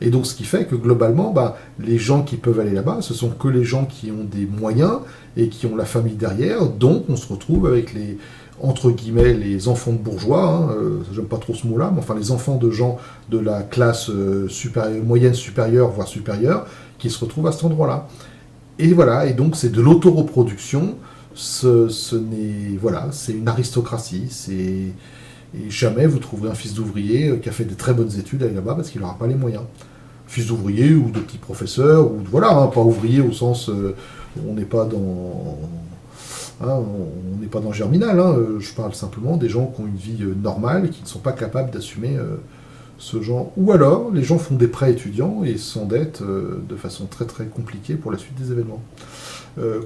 Et donc ce qui fait que globalement, les gens qui peuvent aller là-bas, ce sont que les gens qui ont des moyens et qui ont la famille derrière. Donc on se retrouve avec les, entre guillemets, les enfants de bourgeois, j'aime pas trop ce mot-là, mais enfin les enfants de gens de la classe moyenne supérieure, voire supérieure, qui se retrouvent à cet endroit-là. Et voilà, et donc c'est de l'autoreproduction, c'est une aristocratie, et jamais vous trouverez un fils d'ouvrier qui a fait des très bonnes études là-bas parce qu'il n'aura pas les moyens. Fils d'ouvrier ou de petit professeur, ou pas ouvrier au sens on n'est pas dans on n'est pas dans Germinal, je parle simplement des gens qui ont une vie normale et qui ne sont pas capables d'assumer ce genre. Ou alors les gens font des prêts étudiants et s'endettent de façon très très compliquée pour la suite des événements.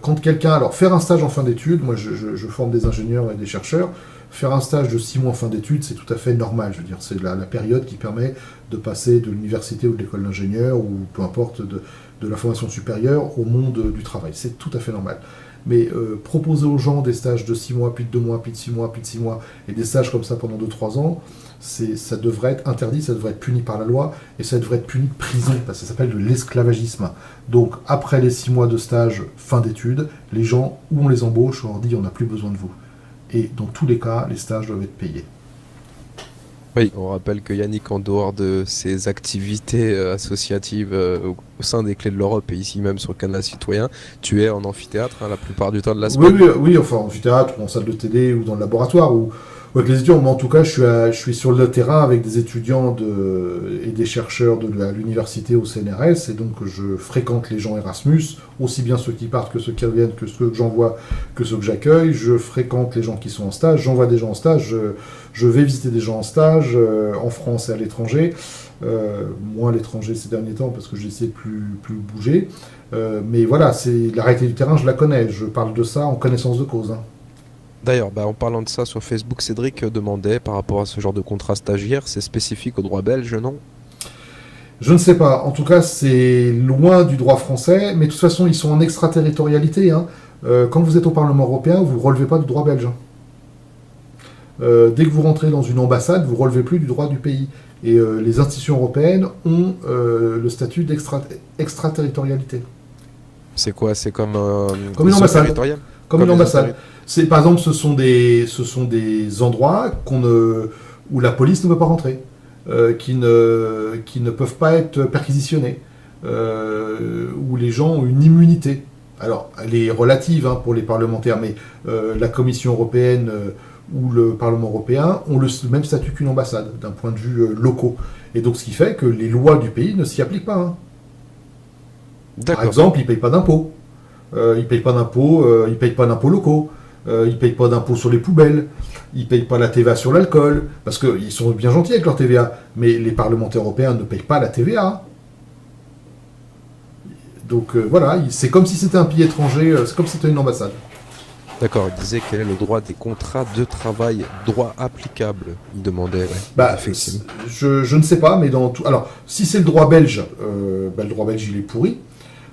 Quand quelqu'un, alors faire un stage en fin d'études, moi je forme des ingénieurs et des chercheurs, faire un stage de 6 mois en fin d'études, c'est tout à fait normal. Je veux dire, c'est la période qui permet de passer de l'université ou de l'école d'ingénieur, ou peu importe, de la formation supérieure au monde du travail. C'est tout à fait normal. Mais proposer aux gens des stages de 6 mois, puis de 2 mois, puis de 6 mois, puis de 6 mois, et des stages comme ça pendant 2-3 ans, ça devrait être interdit, ça devrait être puni par la loi, et ça devrait être puni de prison, parce que ça s'appelle de l'esclavagisme. Donc, après les 6 mois de stage, fin d'études, les gens, où on les embauche, on leur dit on n'a plus besoin de vous. Et dans tous les cas, les stages doivent être payés. Oui, on rappelle que Yannick, en dehors de ses activités associatives au sein des Clés de l'Europe et ici même sur le Canal Citoyen, tu es en amphithéâtre la plupart du temps de la semaine. Oui, enfin en amphithéâtre, ou en salle de TD, ou dans le laboratoire, ou avec les étudiants. Mais en tout cas, je suis sur le terrain avec des étudiants et des chercheurs de l'université au CNRS, et donc je fréquente les gens Erasmus, aussi bien ceux qui partent que ceux qui reviennent, que ceux que j'envoie, que ceux que j'accueille. Je fréquente les gens qui sont en stage, j'envoie des gens en stage, je vais visiter des gens en stage, en France et à l'étranger. Moins à l'étranger ces derniers temps, parce que j'essaie de plus bouger. Mais voilà, c'est la réalité du terrain, je la connais. Je parle de ça en connaissance de cause. D'ailleurs, en parlant de ça, sur Facebook, Cédric demandait par rapport à ce genre de contrat stagiaire, c'est spécifique au droit belge, non? Je ne sais pas. En tout cas, c'est loin du droit français, mais de toute façon, ils sont en extraterritorialité. Quand vous êtes au Parlement européen, vous ne relevez pas du droit belge. Dès que vous rentrez dans une ambassade, vous ne relevez plus du droit du pays. Et les institutions européennes ont le statut d'extraterritorialité. C'est quoi? C'est comme une ambassade. Comme une les ambassade. Par exemple, ce sont des endroits où la police ne peut pas rentrer, qui ne peuvent pas être perquisitionnés, où les gens ont une immunité. Alors, elle est relative pour les parlementaires, mais la Commission européenne ou le Parlement européen ont le même statut qu'une ambassade, d'un point de vue locaux. Et donc, ce qui fait que les lois du pays ne s'y appliquent pas. Par exemple, ils ne payent pas d'impôts. Ils ne payent pas d'impôts locaux. Ils ne payent pas d'impôts sur les poubelles. Ils ne payent pas la TVA sur l'alcool. Parce qu'ils sont bien gentils avec leur TVA. Mais les parlementaires européens ne payent pas la TVA. Donc voilà, c'est comme si c'était un pays étranger, c'est comme si c'était une ambassade. D'accord, il disait quel est le droit des contrats de travail, droit applicable, il demandait. Effectivement. Je ne sais pas, mais dans tout. Alors, si c'est le droit belge, le droit belge il est pourri.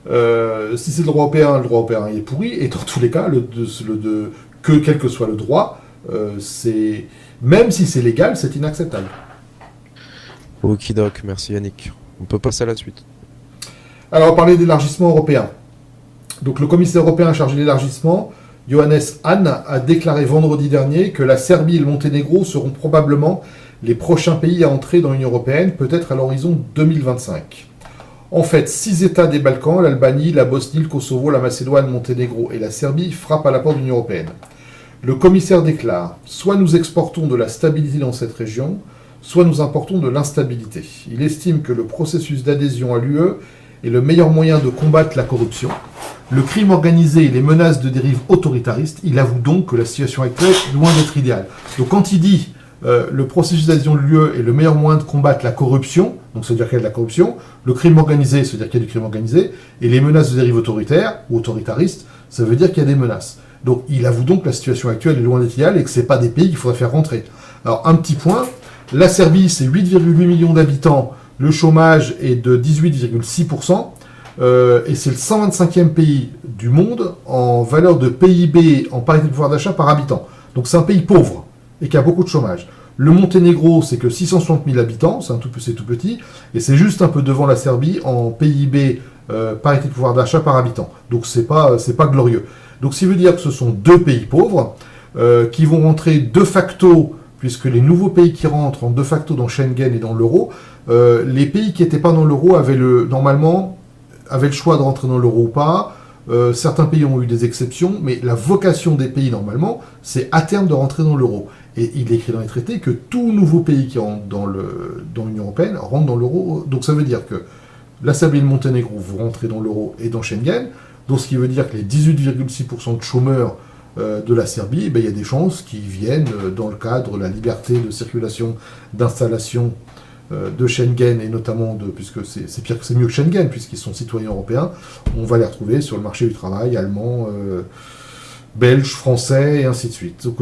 Si c'est le droit européen il est pourri. Et dans tous les cas, quel que soit le droit, même si c'est légal, c'est inacceptable. Okidoc, merci Yannick. On peut passer à la suite. Alors, on va parler d'élargissement européen. Donc, le commissaire européen chargé de l'élargissement, Johannes Hahn, a déclaré vendredi dernier que la Serbie et le Monténégro seront probablement les prochains pays à entrer dans l'Union européenne, peut-être à l'horizon 2025. En fait, 6 États des Balkans, l'Albanie, la Bosnie, le Kosovo, la Macédoine, le Monténégro et la Serbie frappent à la porte de l'Union européenne. Le commissaire déclare « Soit nous exportons de la stabilité dans cette région, soit nous importons de l'instabilité. » Il estime que le processus d'adhésion à l'UE est le meilleur moyen de combattre la corruption, le crime organisé et les menaces de dérive autoritariste. Il avoue donc que la situation actuelle est loin d'être idéale. Donc quand il dit le processus d'adhésion de l'UE est le meilleur moyen de combattre la corruption, donc ça veut dire qu'il y a de la corruption, le crime organisé, ça veut dire qu'il y a du crime organisé, et les menaces de dérive autoritaire ou autoritariste, ça veut dire qu'il y a des menaces. Donc il avoue donc que la situation actuelle est loin d'être idéale et que ce n'est pas des pays qu'il faudrait faire rentrer. Alors un petit point, la Serbie c'est 8,8 millions d'habitants, le chômage est de 18,6%, et c'est le 125e pays du monde en valeur de PIB, en parité de pouvoir d'achat par habitant. Donc c'est un pays pauvre et qui a beaucoup de chômage. Le Monténégro, c'est que 660 000 habitants, c'est tout petit, et c'est juste un peu devant la Serbie en PIB, parité de pouvoir d'achat par habitant. Donc c'est pas glorieux. Donc ça veut dire que ce sont deux pays pauvres qui vont rentrer de facto, puisque les nouveaux pays qui rentrent de facto dans Schengen et dans l'euro, les pays qui n'étaient pas dans l'euro normalement avaient le choix de rentrer dans l'euro ou pas. Certains pays ont eu des exceptions, mais la vocation des pays normalement, c'est à terme de rentrer dans l'euro. Et il est écrit dans les traités que tout nouveau pays qui rentre dans l'Union européenne rentre dans l'euro. Donc ça veut dire que la Serbie et le Monténégro vont rentrer dans l'euro et dans Schengen. Donc ce qui veut dire que les 18,6% de chômeurs de la Serbie, il y a des chances qu'ils viennent dans le cadre de la liberté de circulation, d'installation de Schengen, et notamment puisque c'est mieux que Schengen, puisqu'ils sont citoyens européens, on va les retrouver sur le marché du travail allemand, belge, français, et ainsi de suite. Donc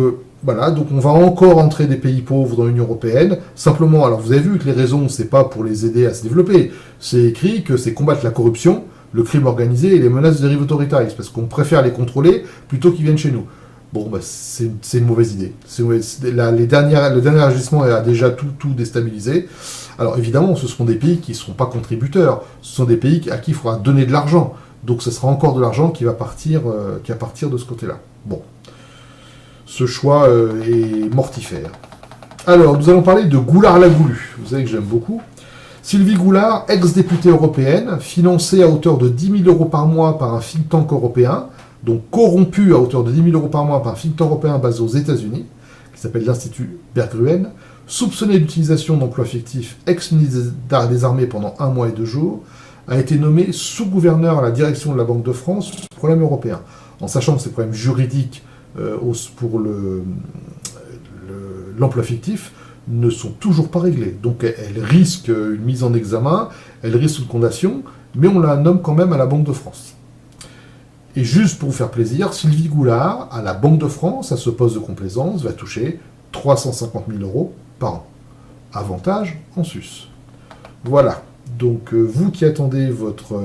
voilà, donc on va encore entrer des pays pauvres dans l'Union européenne. Simplement, alors vous avez vu que les raisons, c'est pas pour les aider à se développer. C'est écrit que c'est combattre la corruption, le crime organisé et les menaces de dérive autoritariste, parce qu'on préfère les contrôler plutôt qu'ils viennent chez nous. Bon, c'est une mauvaise idée. Le dernier agissement a déjà tout déstabilisé. Alors évidemment, ce seront des pays qui ne seront pas contributeurs. Ce sont des pays à qui il faudra donner de l'argent. Donc ce sera encore de l'argent qui va partir de ce côté-là. Bon. Ce choix est mortifère. Alors, nous allons parler de Goulard la Goulue. Vous savez que j'aime beaucoup. Sylvie Goulard, ex-députée européenne, financée à hauteur de 10 000 € par mois par un think tank européen, donc corrompue à hauteur de 10 000 € par mois par un think tank européen basé aux États-Unis, qui s'appelle l'Institut Berggruen, soupçonnée d'utilisation d'emplois fictifs, ex-ministre des Armées pendant 1 mois et 2 jours, a été nommée sous-gouverneur à la direction de la Banque de France pour les problèmes européens. En sachant que ces problèmes juridiques pour l'emploi fictif ne sont toujours pas réglés. Donc elle risque une mise en examen, elle risque une condamnation, mais on la nomme quand même à la Banque de France. Et juste pour vous faire plaisir, Sylvie Goulard, à la Banque de France, à ce poste de complaisance, va toucher 350 000 € par an. Avantage en sus. Voilà. Donc vous qui attendez votre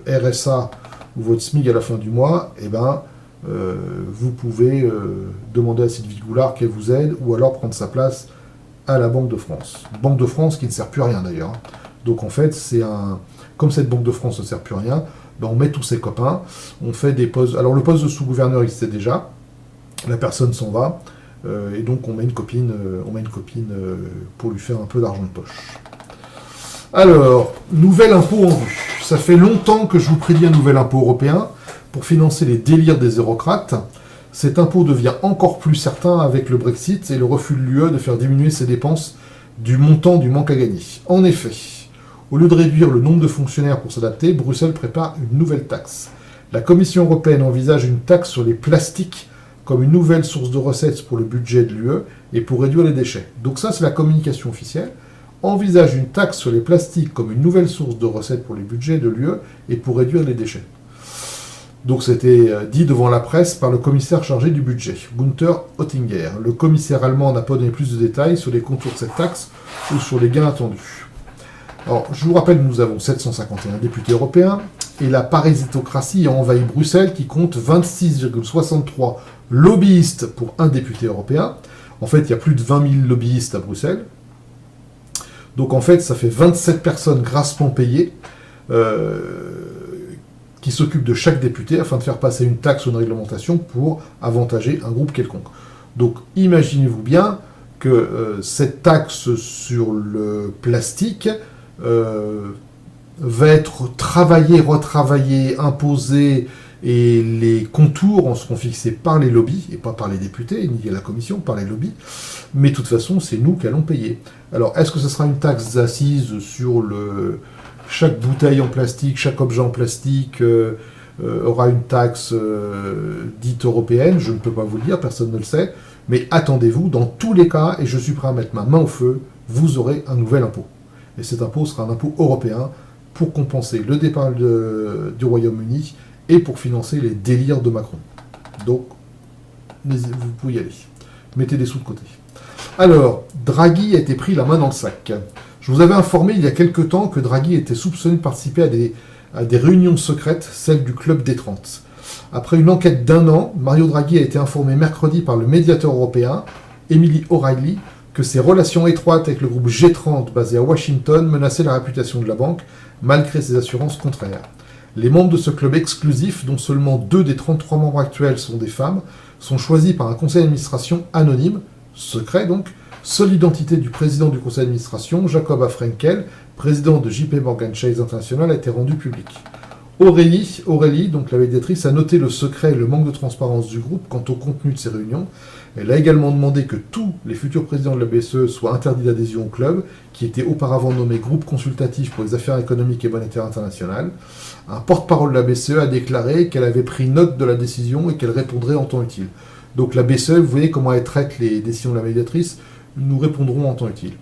RSA ou votre SMIC à la fin du mois, vous pouvez demander à Sylvie Goulard qu'elle vous aide, ou alors prendre sa place à la Banque de France. Banque de France qui ne sert plus à rien d'ailleurs. Donc en fait, comme cette Banque de France ne sert plus à rien, ben, on met tous ses copains, on fait des postes. Alors le poste de sous-gouverneur existait déjà, la personne s'en va, et donc on met une copine pour lui faire un peu d'argent de poche. Alors, nouvel impôt en vue. Ça fait longtemps que je vous prédis un nouvel impôt européen pour financer les délires des eurocrates. Cet impôt devient encore plus certain avec le Brexit et le refus de l'UE de faire diminuer ses dépenses du montant du manque à gagner. En effet, au lieu de réduire le nombre de fonctionnaires pour s'adapter, Bruxelles prépare une nouvelle taxe. La Commission européenne envisage une taxe sur les plastiques comme une nouvelle source de recettes pour le budget de l'UE et pour réduire les déchets. Donc ça, c'est la communication officielle. Envisage une taxe sur les plastiques comme une nouvelle source de recettes pour les budgets de l'UE et pour réduire les déchets. Donc c'était dit devant la presse par le commissaire chargé du budget, Günther Oettinger. Le commissaire allemand n'a pas donné plus de détails sur les contours de cette taxe ou sur les gains attendus. Alors, je vous rappelle que nous avons 751 députés européens et la parasitocratie a envahi Bruxelles qui compte 26,63 lobbyistes pour un député européen. En fait, il y a plus de 20 000 lobbyistes à Bruxelles. Donc en fait, ça fait 27 personnes grassement payées qui s'occupent de chaque député afin de faire passer une taxe ou une réglementation pour avantager un groupe quelconque. Donc imaginez-vous bien que cette taxe sur le plastique va être travaillée, retravaillée, imposée, et les contours en seront fixés par les lobbies, et pas par les députés, ni la commission, par les lobbies. Mais de toute façon, c'est nous qui allons payer. Alors, est-ce que ce sera une taxe assise sur chaque bouteille en plastique, chaque objet en plastique aura une taxe dite européenne? Je ne peux pas vous le dire, personne ne le sait. Mais attendez-vous, dans tous les cas, et je suis prêt à mettre ma main au feu, vous aurez un nouvel impôt. Et cet impôt sera un impôt européen pour compenser le départ du Royaume-Uni et pour financer les délires de Macron. Donc, vous pouvez y aller. Mettez des sous de côté. Alors, Draghi a été pris la main dans le sac. Je vous avais informé il y a quelque temps que Draghi était soupçonné de participer à des réunions secrètes, celles du Club des 30. Après une enquête d'1 an, Mario Draghi a été informé mercredi par le médiateur européen, Emily O'Reilly, que ses relations étroites avec le groupe G30 basé à Washington menaçaient la réputation de la banque, malgré ses assurances contraires. Les membres de ce club exclusif, dont seulement 2 des 33 membres actuels sont des femmes, sont choisis par un conseil d'administration anonyme, secret donc. Seule identité du président du conseil d'administration, Jacob Afrenkel, président de JP Morgan Chase International, a été rendue publique. Aurélie, donc la médiatrice, a noté le secret et le manque de transparence du groupe quant au contenu de ces réunions. Elle a également demandé que tous les futurs présidents de la BCE soient interdits d'adhésion au club, qui était auparavant nommé Groupe consultatif pour les affaires économiques et monétaires internationales. Un porte-parole de la BCE a déclaré qu'elle avait pris note de la décision et qu'elle répondrait en temps utile. Donc la BCE, vous voyez comment elle traite les décisions de la médiatrice, nous répondrons en temps utile.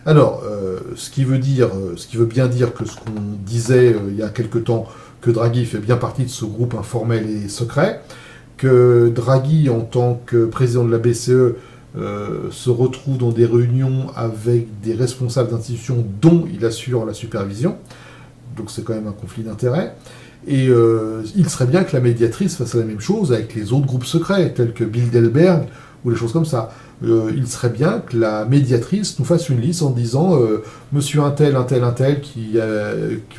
Alors, ce qui veut bien dire que ce qu'on disait il y a quelque temps, que Draghi fait bien partie de ce groupe informel et secret, que Draghi, en tant que président de la BCE, se retrouve dans des réunions avec des responsables d'institutions dont il assure la supervision. Donc c'est quand même un conflit d'intérêts. Et il serait bien que la médiatrice fasse la même chose avec les autres groupes secrets, tels que Bilderberg ou des choses comme ça. Il serait bien que la médiatrice nous fasse une liste en disant Monsieur un tel, qui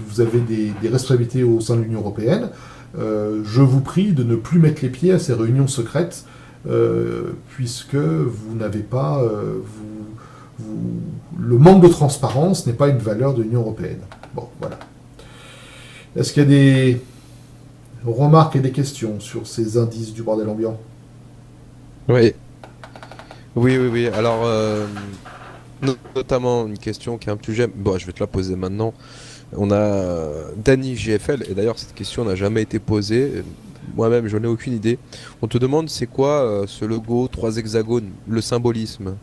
vous avez des responsabilités au sein de l'Union européenne, je vous prie de ne plus mettre les pieds à ces réunions secrètes, puisque vous n'avez pas... le manque de transparence n'est pas une valeur de l'Union européenne. Bon, voilà. Est-ce qu'il y a des remarques et des questions sur ces indices du bordel ambiant? Oui. Oui. Alors, notamment une question qui est un peu sujet. Bon, je vais te la poser maintenant. On a Danny GFL, et d'ailleurs cette question n'a jamais été posée. Moi-même, j'en ai aucune idée. On te demande c'est quoi ce logo 3 hexagones, le symbolisme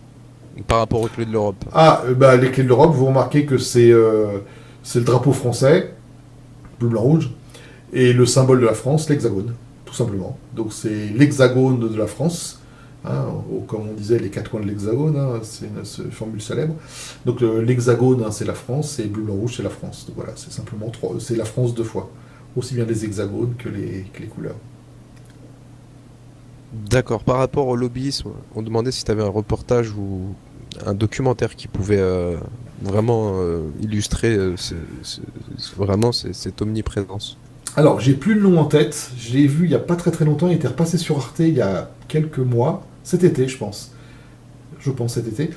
par rapport aux clés de l'Europe. Les clés de l'Europe, vous remarquez que c'est le drapeau français, bleu, blanc, rouge, et le symbole de la France, l'hexagone, tout simplement. Donc c'est l'hexagone de la France. Comme on disait, les 4 coins de l'hexagone, c'est une formule célèbre. Donc l'hexagone, c'est la France, et bleu, blanc, rouge, c'est la France. Donc voilà, c'est simplement c'est la France 2 fois. Aussi bien les hexagones que les couleurs. D'accord. Par rapport au lobbyisme, on demandait si tu avais un reportage ou un documentaire qui pouvait vraiment illustrer vraiment cette omniprésence. Alors, j'ai plus le nom en tête. Je l'ai vu il y a pas très très longtemps. Il était repassé sur Arte il y a quelques mois. Cet été, je pense. Je pense cet été.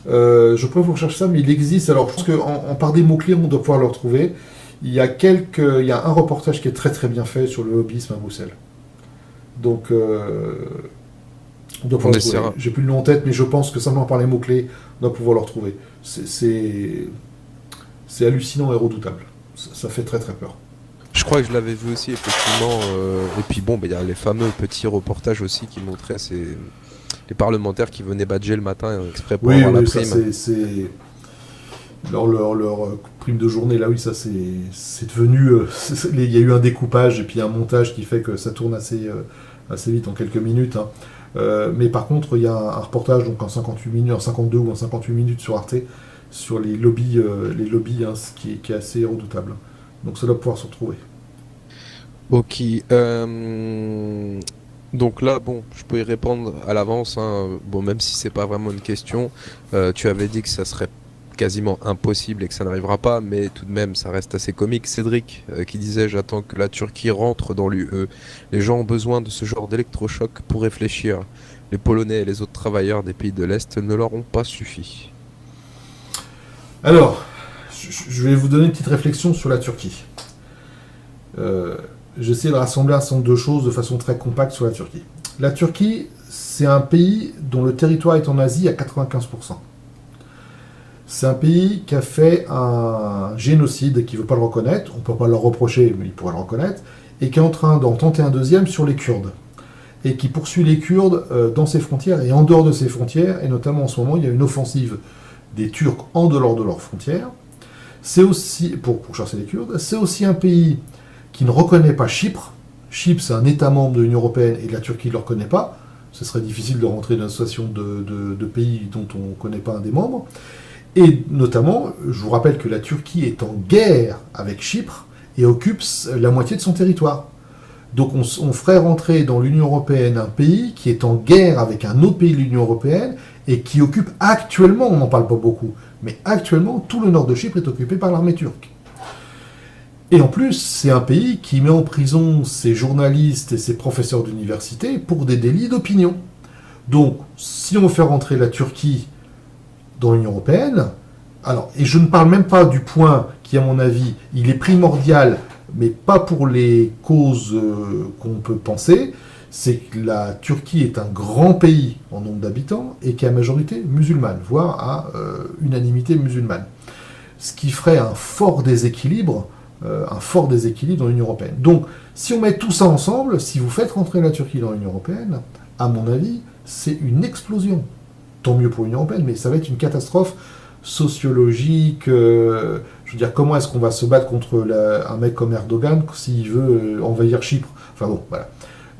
Je pourrais vous rechercher ça, mais il existe. Alors, je pense qu'en par des mots-clés, on doit pouvoir le retrouver. Il y a un reportage qui est très très bien fait sur le lobbyisme à Bruxelles. Donc, on doit pouvoir le trouver. J'ai plus le nom en tête, mais je pense que simplement par les mots-clés, on doit pouvoir le retrouver. C'est hallucinant et redoutable. Ça fait très très peur. Je crois que je l'avais vu aussi, effectivement. Et puis bon, il y a les fameux petits reportages aussi qui montraient les parlementaires qui venaient badger le matin exprès pour avoir la prime. Ça, c'est... Leur prime de journée, là, oui, ça c'est devenu... Il y a eu un découpage et puis un montage qui fait que ça tourne assez vite, en quelques minutes. Hein. Mais par contre, il y a un reportage donc en 58 minutes, en 52 ou en 58 minutes sur Arte, sur les lobbies, hein, qui est assez redoutable. Donc ça doit pouvoir se retrouver. Ok. Donc là, bon, je peux y répondre à l'avance. Hein. Bon, même si c'est pas vraiment une question, tu avais dit que ça serait quasiment impossible et que ça n'arrivera pas, mais tout de même, ça reste assez comique. Cédric qui disait: j'attends que la Turquie rentre dans l'UE. Les gens ont besoin de ce genre d'électrochoc pour réfléchir. Les Polonais et les autres travailleurs des pays de l'Est ne leur ont pas suffi. Alors, je vais vous donner une petite réflexion sur la Turquie. J'essaie de rassembler un certain nombre de choses de façon très compacte sur la Turquie. La Turquie, c'est un pays dont le territoire est en Asie à 95%. C'est un pays qui a fait un génocide, qui ne veut pas le reconnaître, on ne peut pas le reprocher, mais il pourrait le reconnaître, et qui est en train d'en tenter un deuxième sur les Kurdes. Et qui poursuit les Kurdes dans ses frontières et en dehors de ses frontières, et notamment en ce moment, il y a une offensive des Turcs en dehors de leurs frontières. C'est aussi, pour chasser les Kurdes, c'est aussi un pays qui ne reconnaît pas Chypre. Chypre, c'est un État membre de l'Union Européenne et la Turquie ne le reconnaît pas. Ce serait difficile de rentrer dans une association de pays dont on ne connaît pas un des membres. Et notamment, je vous rappelle que la Turquie est en guerre avec Chypre et occupe la moitié de son territoire. Donc on ferait rentrer dans l'Union Européenne un pays qui est en guerre avec un autre pays de l'Union Européenne et qui occupe actuellement, on n'en parle pas beaucoup, mais actuellement, tout le nord de Chypre est occupé par l'armée turque. Et en plus, c'est un pays qui met en prison ses journalistes et ses professeurs d'université pour des délits d'opinion. Donc, si on fait rentrer la Turquie dans l'Union Européenne, alors, et je ne parle même pas du point qui, à mon avis, il est primordial, mais pas pour les causes qu'on peut penser, c'est que la Turquie est un grand pays en nombre d'habitants et qui a majorité musulmane, voire à unanimité musulmane. Ce qui ferait un fort déséquilibre dans l'Union Européenne. Donc, si on met tout ça ensemble, si vous faites rentrer la Turquie dans l'Union Européenne, à mon avis, c'est une explosion. Tant mieux pour l'Union Européenne, mais ça va être une catastrophe sociologique. Je veux dire, comment est-ce qu'on va se battre contre un mec comme Erdogan s'il veut envahir Chypre? Enfin bon, voilà.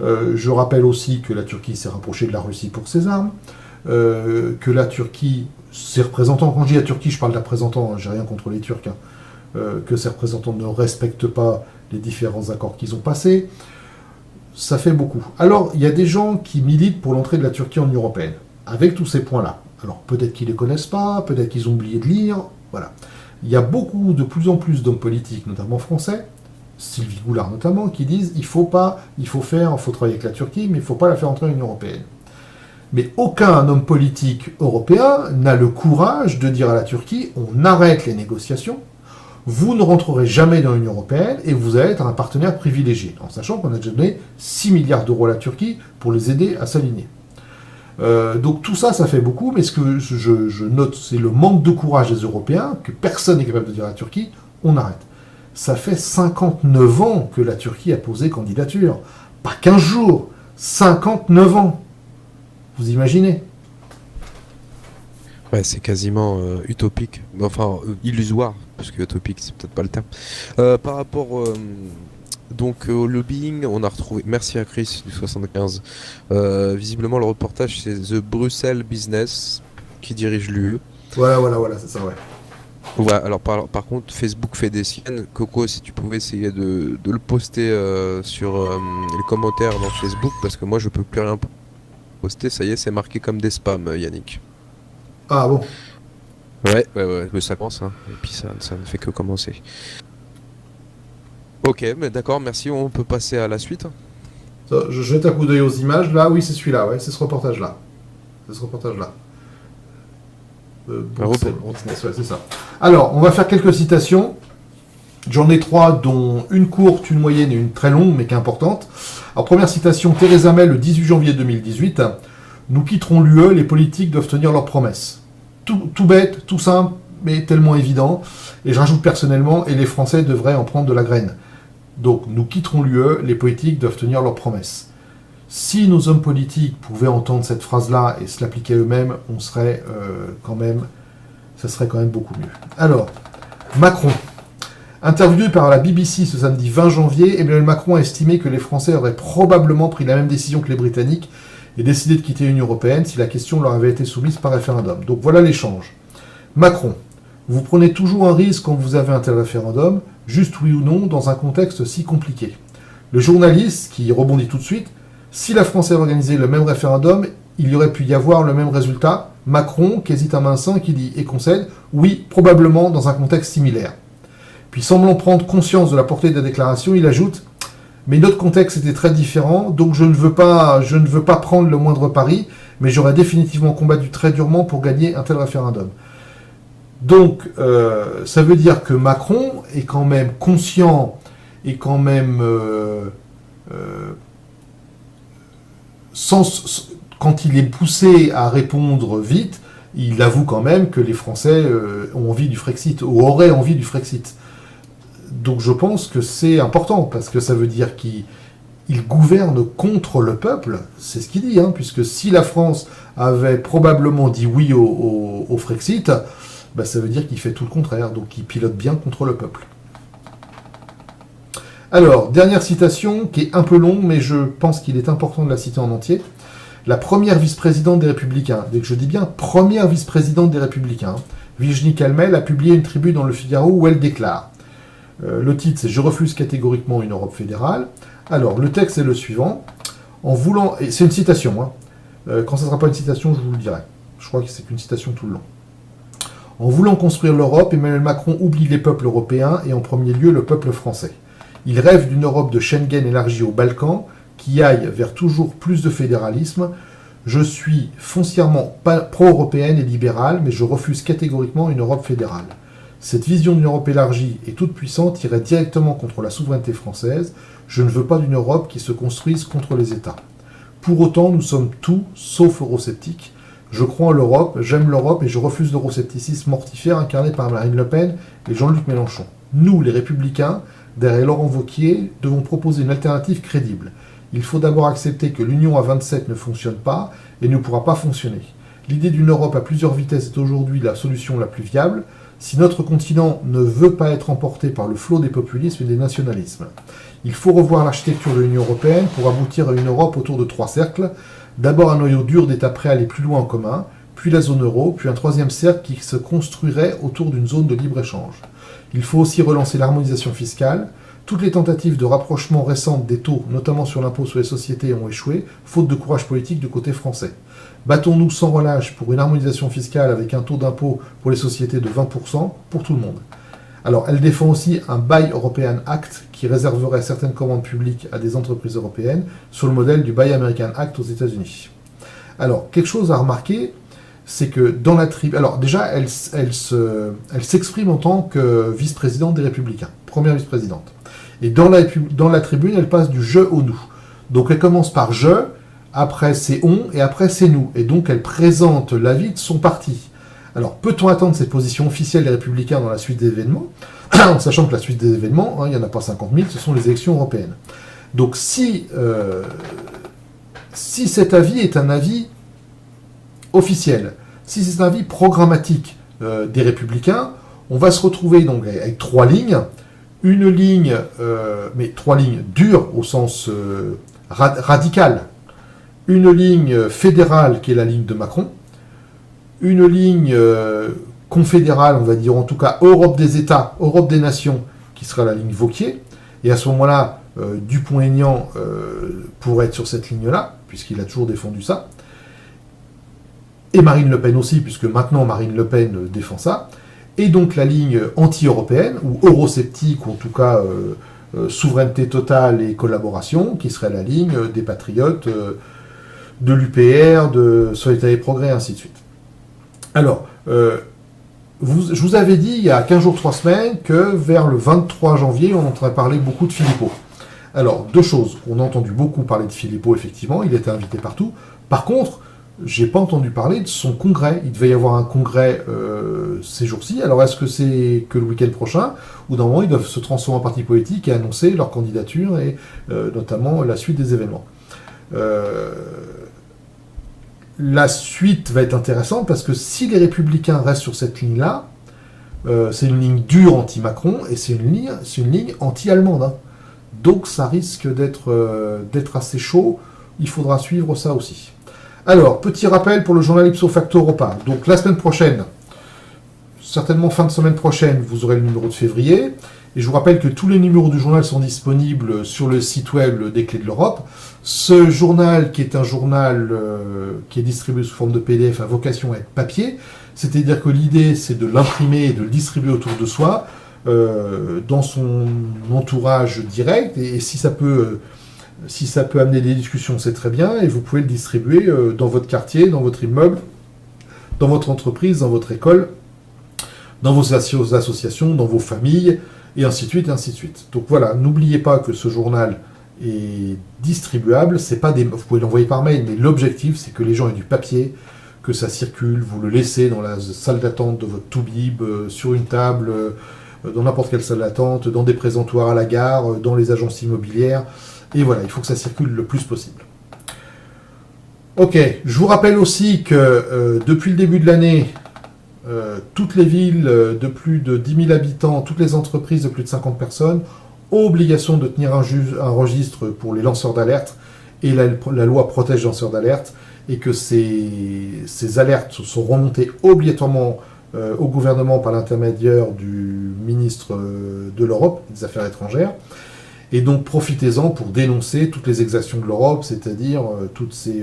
Je rappelle aussi que la Turquie s'est rapprochée de la Russie pour ses armes, que la Turquie, ses représentants, quand je dis la Turquie, je parle de représentants, j'ai rien contre les Turcs, que ces représentants ne respectent pas les différents accords qu'ils ont passés. Ça fait beaucoup. Alors, il y a des gens qui militent pour l'entrée de la Turquie en Union Européenne, avec tous ces points-là. Alors, peut-être qu'ils ne les connaissent pas, peut-être qu'ils ont oublié de lire, voilà. Il y a de plus en plus d'hommes politiques, notamment français, Sylvie Goulard notamment, qui disent il faut travailler avec la Turquie, mais il ne faut pas la faire entrer dans l'Union Européenne. Mais aucun homme politique européen n'a le courage de dire à la Turquie on arrête les négociations, vous ne rentrerez jamais dans l'Union Européenne et vous allez être un partenaire privilégié, en sachant qu'on a déjà donné 6 milliards d'euros à la Turquie pour les aider à s'aligner. Donc tout ça, ça fait beaucoup, mais ce que je note, c'est le manque de courage des Européens, que personne n'est capable de dire à la Turquie, on arrête. Ça fait 59 ans que la Turquie a posé candidature. Pas 15 jours, 59 ans. Vous imaginez ? Ouais, c'est quasiment utopique, enfin illusoire, parce que utopique c'est peut-être pas le terme. Par rapport donc au lobbying, on a retrouvé, merci à Chris du 75, visiblement le reportage c'est The Brussels Business qui dirige l'UE. Voilà, c'est ça, ouais. Ouais, alors par contre Facebook fait des siennes. Coco, si tu pouvais essayer de le poster sur les commentaires dans Facebook, parce que moi je peux plus rien poster, ça y est, c'est marqué comme des spams, Yannick. Ah bon? Ouais, mais ça commence, hein. Et puis ça ne fait que commencer. Ok, mais d'accord, merci. On peut passer à la suite. Je jette un coup d'œil aux images. Là, oui, c'est celui-là. Ouais, c'est ce reportage-là. C'est ce reportage-là. Bruxelles, ouais, c'est ça. Alors, on va faire quelques citations. J'en ai 3, dont une courte, une moyenne et une très longue, mais qui est importante. Alors, première citation, Theresa May, le 18 janvier 2018. Nous quitterons l'UE, les politiques doivent tenir leurs promesses. Tout bête, tout simple, mais tellement évident. Et je rajoute personnellement, et les Français devraient en prendre de la graine. Donc, nous quitterons l'UE, les politiques doivent tenir leurs promesses. Si nos hommes politiques pouvaient entendre cette phrase-là et se l'appliquer eux-mêmes, on serait ça serait quand même beaucoup mieux. Alors, Macron. Interviewé par la BBC ce samedi 20 janvier, Emmanuel Macron a estimé que les Français auraient probablement pris la même décision que les Britanniques et décidé de quitter l'Union européenne si la question leur avait été soumise par référendum. Donc voilà l'échange. Macron. Vous prenez toujours un risque quand vous avez un tel référendum, juste oui ou non, dans un contexte si compliqué. Le journaliste, qui rebondit tout de suite, si la France avait organisé le même référendum, il y aurait pu y avoir le même résultat. Macron, qui hésite un instant, qui dit et concède, oui, probablement dans un contexte similaire. Puis, semblant prendre conscience de la portée de la déclaration, il ajoute mais notre contexte était très différent, donc je ne veux pas prendre le moindre pari, mais j'aurais définitivement combattu très durement pour gagner un tel référendum. Donc, ça veut dire que Macron est quand même conscient et quand même quand il est poussé à répondre vite, il avoue quand même que les Français ont envie du Frexit, ou auraient envie du Frexit. Donc je pense que c'est important, parce que ça veut dire qu'il gouverne contre le peuple, c'est ce qu'il dit, puisque si la France avait probablement dit oui au Frexit, bah, ça veut dire qu'il fait tout le contraire, donc il pilote bien contre le peuple. Alors, dernière citation, qui est un peu longue, mais je pense qu'il est important de la citer en entier. La première vice-présidente des Républicains, dès que je dis bien première vice-présidente des Républicains, Virginie Calmel, a publié une tribune dans Le Figaro où elle déclare. Le titre, c'est « Je refuse catégoriquement une Europe fédérale ». Alors, le texte est le suivant. En voulant... Et c'est une citation, quand ça ne sera pas une citation, je vous le dirai. Je crois que c'est une citation tout le long. En voulant construire l'Europe, Emmanuel Macron oublie les peuples européens et en premier lieu le peuple français. Il rêve d'une Europe de Schengen élargie aux Balkans, qui aille vers toujours plus de fédéralisme. Je suis foncièrement pro-européenne et libérale, mais je refuse catégoriquement une Europe fédérale. Cette vision d'une Europe élargie et toute puissante irait directement contre la souveraineté française. Je ne veux pas d'une Europe qui se construise contre les États. Pour autant, nous sommes tout sauf eurosceptiques. Je crois en l'Europe, j'aime l'Europe et je refuse l'euroscepticisme mortifère incarné par Marine Le Pen et Jean-Luc Mélenchon. Nous, les Républicains, derrière Laurent Wauquiez, devons proposer une alternative crédible. Il faut d'abord accepter que l'Union à 27 ne fonctionne pas et ne pourra pas fonctionner. L'idée d'une Europe à plusieurs vitesses est aujourd'hui la solution la plus viable. Si notre continent ne veut pas être emporté par le flot des populismes et des nationalismes. Il faut revoir l'architecture de l'Union européenne pour aboutir à une Europe autour de 3 cercles. D'abord un noyau dur d'États prêts à aller plus loin en commun, puis la zone euro, puis un 3e cercle qui se construirait autour d'une zone de libre-échange. Il faut aussi relancer l'harmonisation fiscale. Toutes les tentatives de rapprochement récentes des taux, notamment sur l'impôt sur les sociétés, ont échoué, faute de courage politique du côté français. Battons-nous sans relâche pour une harmonisation fiscale avec un taux d'impôt pour les sociétés de 20% pour tout le monde. Alors, elle défend aussi un Buy European Act qui réserverait certaines commandes publiques à des entreprises européennes sur le modèle du Buy American Act aux États-Unis. Alors, quelque chose à remarquer, c'est que dans la tribune... Alors, déjà, elle s'exprime en tant que vice-présidente des Républicains, première vice-présidente. Et dans la tribune, elle passe du « je » au « nous ». Donc, elle commence par « je », après c'est « on » et après c'est « nous ». Et donc, elle présente l'avis de son parti. Alors, peut-on attendre cette position officielle des Républicains dans la suite des événements, en sachant que la suite des événements, il n'y en a pas 50 000, ce sont les élections européennes. Donc, si cet avis est un avis officiel, si c'est un avis programmatique des Républicains, on va se retrouver donc avec 3 lignes, une ligne, mais 3 lignes dures au sens radical, une ligne fédérale qui est la ligne de Macron, une ligne confédérale, on va dire en tout cas Europe des États, Europe des Nations, qui sera la ligne Wauquiez, et à ce moment-là, Dupont-Aignan pourrait être sur cette ligne-là, puisqu'il a toujours défendu ça, et Marine Le Pen aussi, puisque maintenant Marine Le Pen défend ça, et donc la ligne anti-européenne, ou eurosceptique, ou en tout cas souveraineté totale et collaboration, qui serait la ligne des patriotes, de l'UPR, de Solidarité et Progrès, ainsi de suite. Alors, je vous avais dit il y a 15 jours, 3 semaines, que vers le 23 janvier, on entendrait parler beaucoup de Philippot. Alors, deux choses. On a entendu beaucoup parler de Philippot, effectivement, il était invité partout. Par contre, j'ai pas entendu parler de son congrès. Il devait y avoir un congrès ces jours-ci. Alors, est-ce que c'est que le week-end prochain, ou d'un moment, ils doivent se transformer en parti politique et annoncer leur candidature et notamment la suite des événements. La suite va être intéressante parce que si les Républicains restent sur cette ligne-là, c'est une ligne dure anti-Macron et c'est une ligne anti-allemande. Hein. Donc ça risque d'être assez chaud. Il faudra suivre ça aussi. Alors, petit rappel pour le journal Ipso Facto Europa. Donc la semaine prochaine, certainement fin de semaine prochaine, vous aurez le numéro de février. Et je vous rappelle que tous les numéros du journal sont disponibles sur le site web des Clés de l'Europe. Ce journal, qui est un journal qui est distribué sous forme de PDF, a vocation à être papier. C'est-à-dire que l'idée, c'est de l'imprimer et de le distribuer autour de soi, dans son entourage direct. Et si ça peut amener des discussions, c'est très bien. Et vous pouvez le distribuer dans votre quartier, dans votre immeuble, dans votre entreprise, dans votre école, dans vos associations, dans vos familles, et ainsi de suite, et ainsi de suite. Donc voilà, n'oubliez pas que ce journal est distribuable. C'est pas vous pouvez l'envoyer par mail, mais l'objectif, c'est que les gens aient du papier, que ça circule, vous le laissez dans la salle d'attente de votre Toubib, sur une table, dans n'importe quelle salle d'attente, dans des présentoirs à la gare, dans les agences immobilières, et voilà, il faut que ça circule le plus possible. Ok, je vous rappelle aussi que depuis le début de l'année, toutes les villes de plus de 10 000 habitants, toutes les entreprises de plus de 50 personnes ont obligation de tenir un registre pour les lanceurs d'alerte, et la loi protège les lanceurs d'alerte, et que ces alertes sont remontées obligatoirement au gouvernement par l'intermédiaire du ministre de l'Europe, des Affaires étrangères. Et donc profitez-en pour dénoncer toutes les exactions de l'Europe, c'est-à-dire toutes ces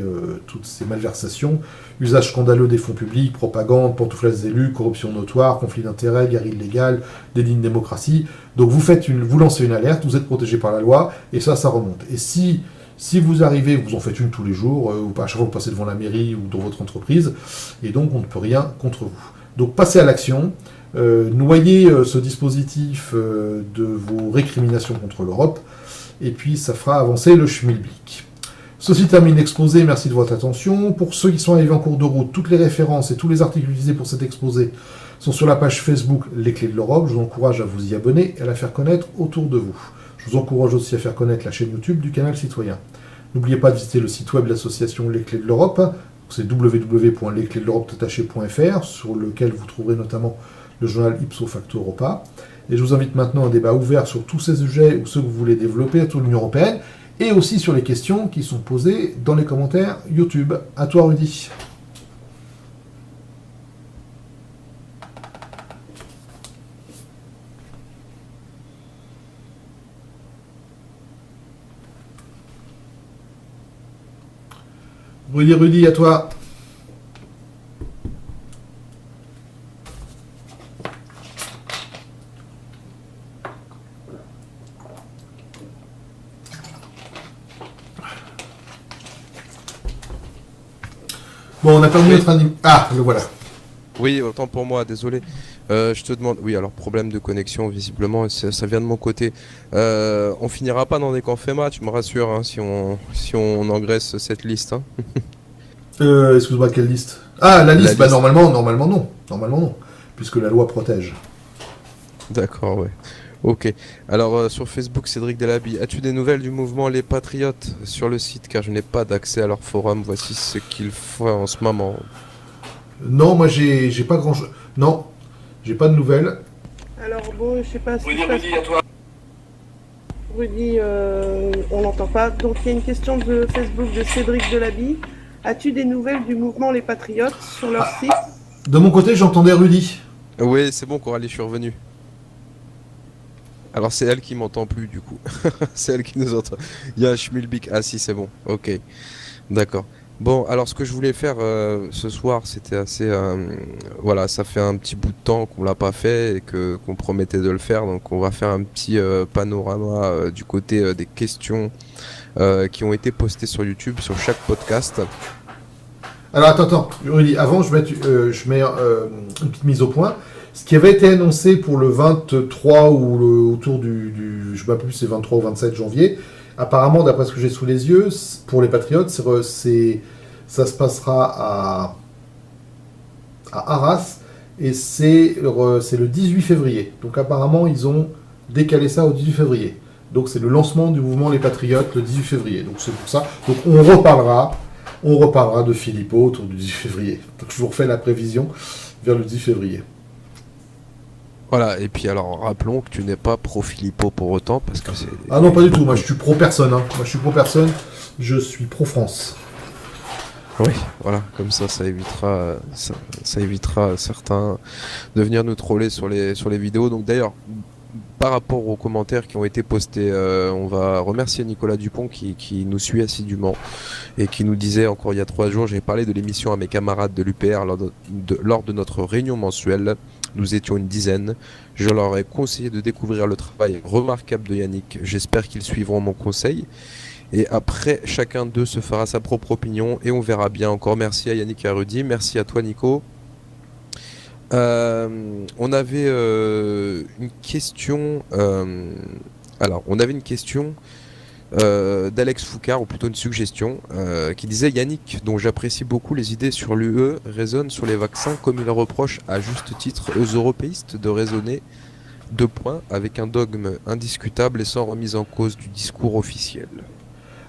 malversations, usage scandaleux des fonds publics, propagande, pantouflage des élus, corruption notoire, conflit d'intérêts, guerre illégale, déni de démocratie. Donc vous lancez une alerte, vous êtes protégé par la loi, et ça remonte. Et si vous arrivez, vous en faites une tous les jours, ou à chaque fois que vous passez devant la mairie ou dans votre entreprise, et donc on ne peut rien contre vous. Donc passez à l'action. Noyez ce dispositif de vos récriminations contre l'Europe, et puis ça fera avancer le schmilblick. Ceci termine l'exposé, merci de votre attention. Pour ceux qui sont arrivés en cours de route, toutes les références et tous les articles utilisés pour cet exposé sont sur la page Facebook Les Clés de l'Europe. Je vous encourage à vous y abonner et à la faire connaître autour de vous. Je vous encourage aussi à faire connaître la chaîne YouTube du Canal Citoyen. N'oubliez pas de visiter le site web de l'association Les Clés de l'Europe, c'est www.lesclésdeleurope.fr, sur lequel vous trouverez notamment le journal Ipso Facto Europa. Et je vous invite maintenant à un débat ouvert sur tous ces sujets ou ceux que vous voulez développer autour de l'Union européenne, et aussi sur les questions qui sont posées dans les commentaires YouTube. À toi, Rudy. Rudy, à toi. Bon, on a perdu notre anime. Ah, le voilà. Oui, autant pour moi, désolé. Je te demande... Oui, alors problème de connexion, visiblement, ça vient de mon côté. On finira pas dans des camps FEMA, tu me rassures, hein, si on engraisse cette liste. Hein. Excuse-moi, quelle liste? Ah, la liste, bah normalement non. Normalement non, puisque la loi protège. D'accord, ouais. Ok. Alors, sur Facebook, Cédric Delaby, as-tu des nouvelles du mouvement Les Patriotes sur le site? Car je n'ai pas d'accès à leur forum. Voici ce qu'ils font en ce moment. Non, moi j'ai pas grand-chose. Non, j'ai pas de nouvelles. Alors bon, je sais pas si... Rudy, à toi. Rudy, on n'entend pas. Donc il y a une question de Facebook de Cédric Delaby. As-tu des nouvelles du mouvement Les Patriotes sur leur site? De mon côté, j'entendais Rudy. Oui, c'est bon, Coralie, je suis revenu. Alors c'est elle qui m'entend plus du coup. C'est elle qui nous entend. Il y a un schmilblick. Ah si, c'est bon. Ok. D'accord. Bon, alors ce que je voulais faire ce soir, c'était assez... voilà, ça fait un petit bout de temps qu'on l'a pas fait et qu'on promettait de le faire, donc on va faire un petit panorama du côté des questions qui ont été postées sur YouTube, sur chaque podcast. Alors attends, Rudy, avant je mets une petite mise au point. Ce qui avait été annoncé pour le 23 ou autour je ne sais pas plus, c'est 23 ou 27 janvier, apparemment, d'après ce que j'ai sous les yeux, pour les Patriotes, ça se passera à Arras et c'est le 18 février. Donc apparemment, ils ont décalé ça au 18 février. Donc c'est le lancement du mouvement Les Patriotes le 18 février. Donc c'est pour ça. Donc on reparlera de Philippot autour du 18 février. Donc je vous refais la prévision vers le 10 février. Voilà, et puis alors rappelons que tu n'es pas pro Philippot pour autant, parce que c'est... Ah non, pas du tout, moi je suis pro personne. Je suis pro France. Oui, voilà, comme ça évitera, ça évitera certains de venir nous troller sur les vidéos. Donc d'ailleurs, par rapport aux commentaires qui ont été postés, on va remercier Nicolas Dupont qui nous suit assidûment et qui nous disait encore il y a 3 jours, j'ai parlé de l'émission à mes camarades de l'UPR lors de notre réunion mensuelle. Nous étions une dizaine. Je leur ai conseillé de découvrir le travail remarquable de Yannick. J'espère qu'ils suivront mon conseil. Et après, chacun d'eux se fera sa propre opinion et on verra bien. Encore merci à Yannick et à Rudy. Merci à toi, Nico. On avait une question. On avait une question d'Alex Foucard, ou plutôt une suggestion, qui disait: Yannick, dont j'apprécie beaucoup les idées sur l'UE, raisonne sur les vaccins comme il reproche à juste titre aux européistes de raisonner avec un dogme indiscutable et sans remise en cause du discours officiel.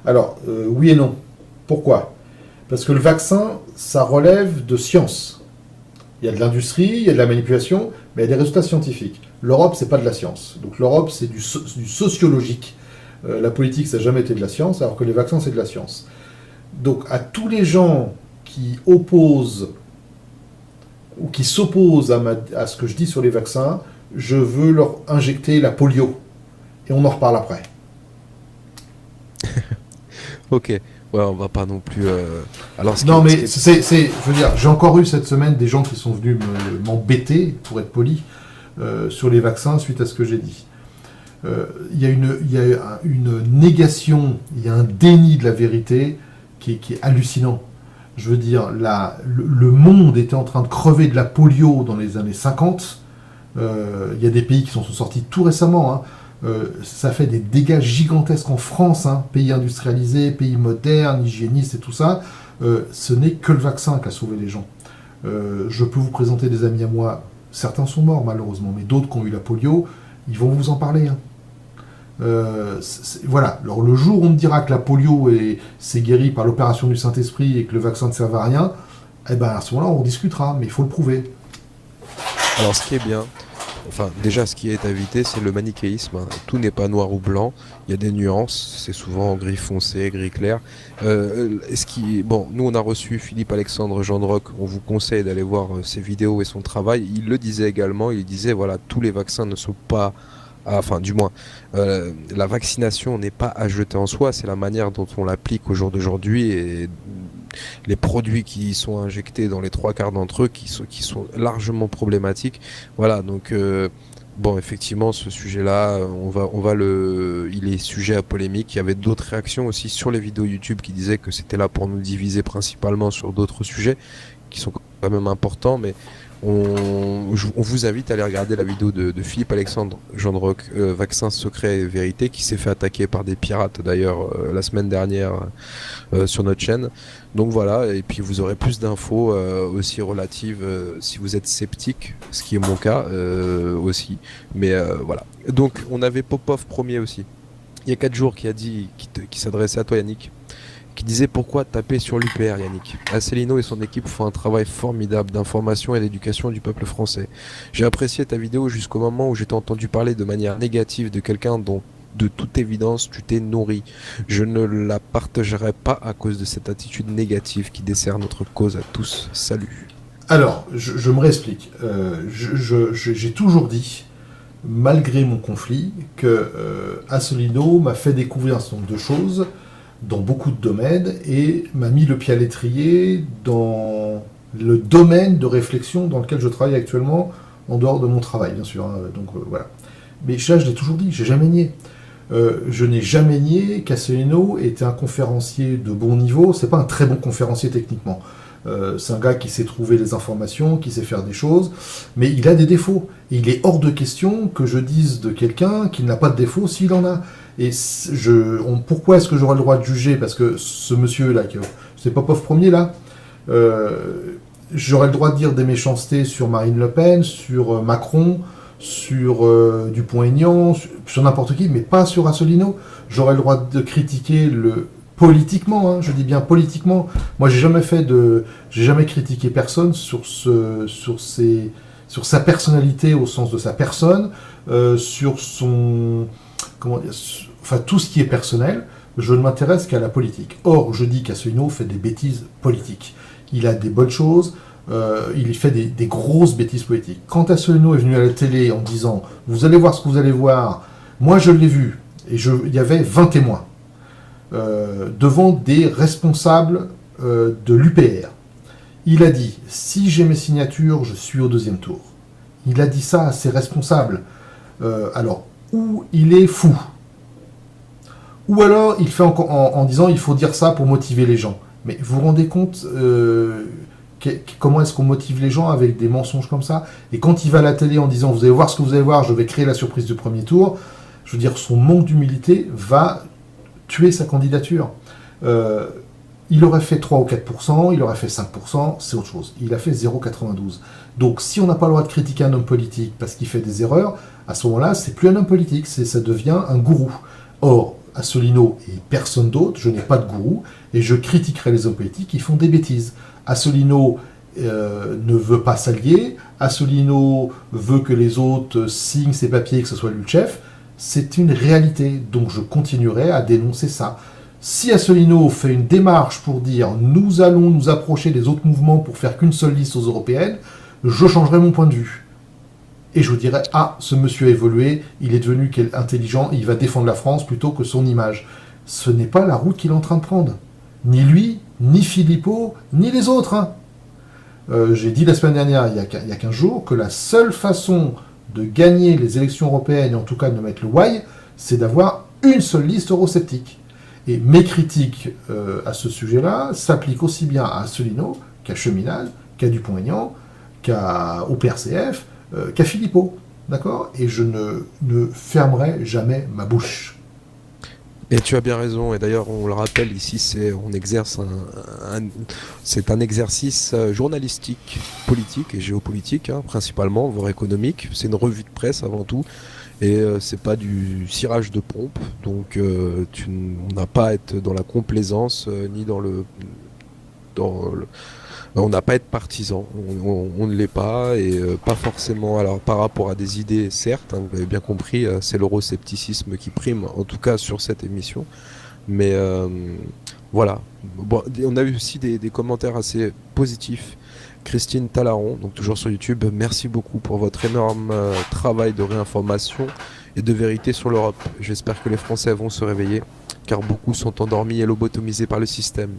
Alors, oui et non. Pourquoi ? Parce que le vaccin, ça relève de science. Il y a de l'industrie, il y a de la manipulation, mais il y a des résultats scientifiques. L'Europe, c'est pas de la science. Donc l'Europe, c'est du sociologique. La politique, ça n'a jamais été de la science, alors que les vaccins, c'est de la science. Donc à tous les gens qui opposent ou qui s'opposent à ce que je dis sur les vaccins, je veux leur injecter la polio. Et on en reparle après. Ok, ouais, on va pas non plus... je veux dire, j'ai encore eu cette semaine des gens qui sont venus m'embêter, pour être poli, sur les vaccins suite à ce que j'ai dit. Il y a une négation, il y a un déni de la vérité qui est hallucinant. Je veux dire, le monde était en train de crever de la polio dans les années 50. Il y a des pays qui sont sortis tout récemment. Ça fait des dégâts gigantesques en France, pays industrialisé, pays moderne, hygiéniste et tout ça. Ce n'est que le vaccin qui a sauvé les gens. Je peux vous présenter des amis à moi, certains sont morts malheureusement, mais d'autres qui ont eu la polio, ils vont vous en parler. Voilà. Alors le jour où on me dira que la polio c'est guéri par l'opération du Saint-Esprit et que le vaccin ne sert à rien, à ce moment-là on discutera, mais il faut le prouver. Alors ce qui est bien, déjà ce qui est à éviter, c'est le manichéisme. Tout n'est pas noir ou blanc, il y a des nuances, c'est souvent gris foncé, gris clair. Nous on a reçu Philippe Alexandre Gendroc, on vous conseille d'aller voir ses vidéos et son travail. Il le disait également, il disait voilà, tous les vaccins ne sont pas... la vaccination n'est pas à jeter en soi, c'est la manière dont on l'applique au jour d'aujourd'hui et les produits qui sont injectés dans les 3/4 d'entre eux qui sont largement problématiques. Voilà, donc effectivement, ce sujet-là, il est sujet à polémique. Il y avait d'autres réactions aussi sur les vidéos YouTube qui disaient que c'était là pour nous diviser principalement sur d'autres sujets qui sont quand même importants, mais on vous invite à aller regarder la vidéo de Philippe Alexandre Gendroc, Vaccin secret et vérité, qui s'est fait attaquer par des pirates d'ailleurs la semaine dernière sur notre chaîne. Donc voilà, et puis vous aurez plus d'infos aussi relatives si vous êtes sceptique, ce qui est mon cas aussi. Mais voilà. Donc on avait Popov premier aussi, il y a 4 jours, qui a dit, qui s'adressait à toi Yannick, qui disait pourquoi taper sur l'UPR, Yannick. Asselineau et son équipe font un travail formidable d'information et d'éducation du peuple français. J'ai apprécié ta vidéo jusqu'au moment où j'ai entendu parler de manière négative de quelqu'un dont de toute évidence tu t'es nourri. Je ne la partagerai pas à cause de cette attitude négative qui dessert notre cause à tous. Salut. Alors, je me réexplique. J'ai toujours dit, malgré mon conflit, que Asselineau m'a fait découvrir un certain nombre de choses, dans beaucoup de domaines et m'a mis le pied à l'étrier dans le domaine de réflexion dans lequel je travaille actuellement, en dehors de mon travail, bien sûr. Donc voilà. Mais ça, je l'ai toujours dit, j'ai jamais nié. Je n'ai jamais nié qu'Asselineau était un conférencier de bon niveau. C'est pas un très bon conférencier techniquement. C'est un gars qui sait trouver les informations, qui sait faire des choses, mais il a des défauts. Et il est hors de question que je dise de quelqu'un qu'il n'a pas de défauts s'il en a. Et pourquoi est-ce que j'aurais le droit de juger? Parce que ce monsieur-là, c'est Popov premier là, j'aurais le droit de dire des méchancetés sur Marine Le Pen, sur Macron, sur Dupont-Aignan, sur n'importe qui, mais pas sur Asselineau. J'aurais le droit de critiquer politiquement, hein, je dis bien politiquement. Moi, j'ai jamais critiqué personne sur sa personnalité au sens de sa personne, sur son, enfin tout ce qui est personnel. Je ne m'intéresse qu'à la politique. Or, je dis qu'Asselineau fait des bêtises politiques. Il a des bonnes choses. Il fait des grosses bêtises politiques. Quand Asselineau est venu à la télé en disant « Vous allez voir ce que vous allez voir », moi je l'ai vu, et il y avait 20 témoins devant des responsables de l'UPR. Il a dit « Si j'ai mes signatures, je suis au deuxième tour ». Il a dit ça à ses responsables. Alors, ou il est fou, ou alors il fait en disant « Il faut dire ça pour motiver les gens ». Mais vous vous rendez compte comment est-ce qu'on motive les gens avec des mensonges comme ça? Et quand il va à la télé en disant « Vous allez voir ce que vous allez voir, je vais créer la surprise du premier tour », je veux dire, son manque d'humilité va tuer sa candidature. Il aurait fait 3 ou 4%, il aurait fait 5%, c'est autre chose. Il a fait 0,92. Donc si on n'a pas le droit de critiquer un homme politique parce qu'il fait des erreurs, à ce moment-là, c'est plus un homme politique, ça devient un gourou. Or, Asselineau et personne d'autre, je n'ai pas de gourou, et je critiquerai les hommes politiques qui font des bêtises. Asselineau ne veut pas s'allier, Asselineau veut que les autres signent ses papiers et que ce soit lui le chef. C'est une réalité, donc je continuerai à dénoncer ça. Si Asselineau fait une démarche pour dire « nous allons nous approcher des autres mouvements pour faire qu'une seule liste aux européennes », je changerai mon point de vue. Et je vous dirais « ah, ce monsieur a évolué, il est devenu intelligent, il va défendre la France plutôt que son image ». Ce n'est pas la route qu'il est en train de prendre. Ni lui, ni Philippot, ni les autres. Hein. J'ai dit la semaine dernière, il y a 15 jours, que la seule façon de gagner les élections européennes, et en tout cas de mettre le why, c'est d'avoir une seule liste eurosceptique. Et mes critiques à ce sujet-là s'appliquent aussi bien à Asselineau qu'à Cheminade, qu'à Dupont-Aignan, qu'au PRCF, qu'à Philippot. D'accord? Et je ne fermerai jamais ma bouche. Et tu as bien raison, et d'ailleurs on le rappelle ici, on exerce c'est un exercice journalistique, politique et géopolitique, hein, principalement, voire économique. C'est une revue de presse avant tout, et c'est pas du cirage de pompe, donc on n'a pas à être dans la complaisance, ni on n'a pas à être partisan, on ne l'est pas, et pas forcément. Alors par rapport à des idées, certes, hein, vous avez bien compris, c'est l'euroscepticisme qui prime, en tout cas sur cette émission. Mais voilà. Bon, on a eu aussi des commentaires assez positifs. Christine Talaron, donc toujours sur YouTube, merci beaucoup pour votre énorme travail de réinformation et de vérité sur l'Europe. J'espère que les Français vont se réveiller, car beaucoup sont endormis et lobotomisés par le système.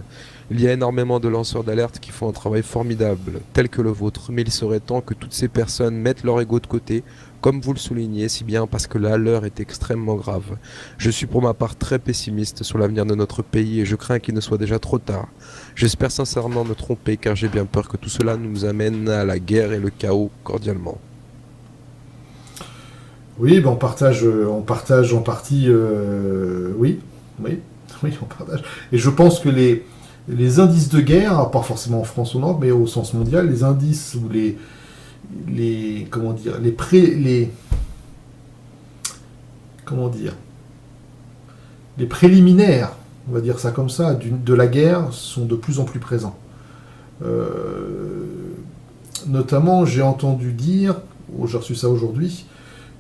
Il y a énormément de lanceurs d'alerte qui font un travail formidable, tel que le vôtre, mais il serait temps que toutes ces personnes mettent leur ego de côté, comme vous le soulignez si bien, parce que là, l'heure est extrêmement grave. Je suis pour ma part très pessimiste sur l'avenir de notre pays et je crains qu'il ne soit déjà trop tard. J'espère sincèrement me tromper, car j'ai bien peur que tout cela nous amène à la guerre et le chaos cordialement. Oui, ben on partage en partie, oui, on partage. Et je pense que les indices de guerre, pas forcément en France ou non, mais au sens mondial, les indices ou les préliminaires, on va dire ça comme ça, de la guerre sont de plus en plus présents. Notamment, j'ai entendu dire, j'ai reçu ça aujourd'hui,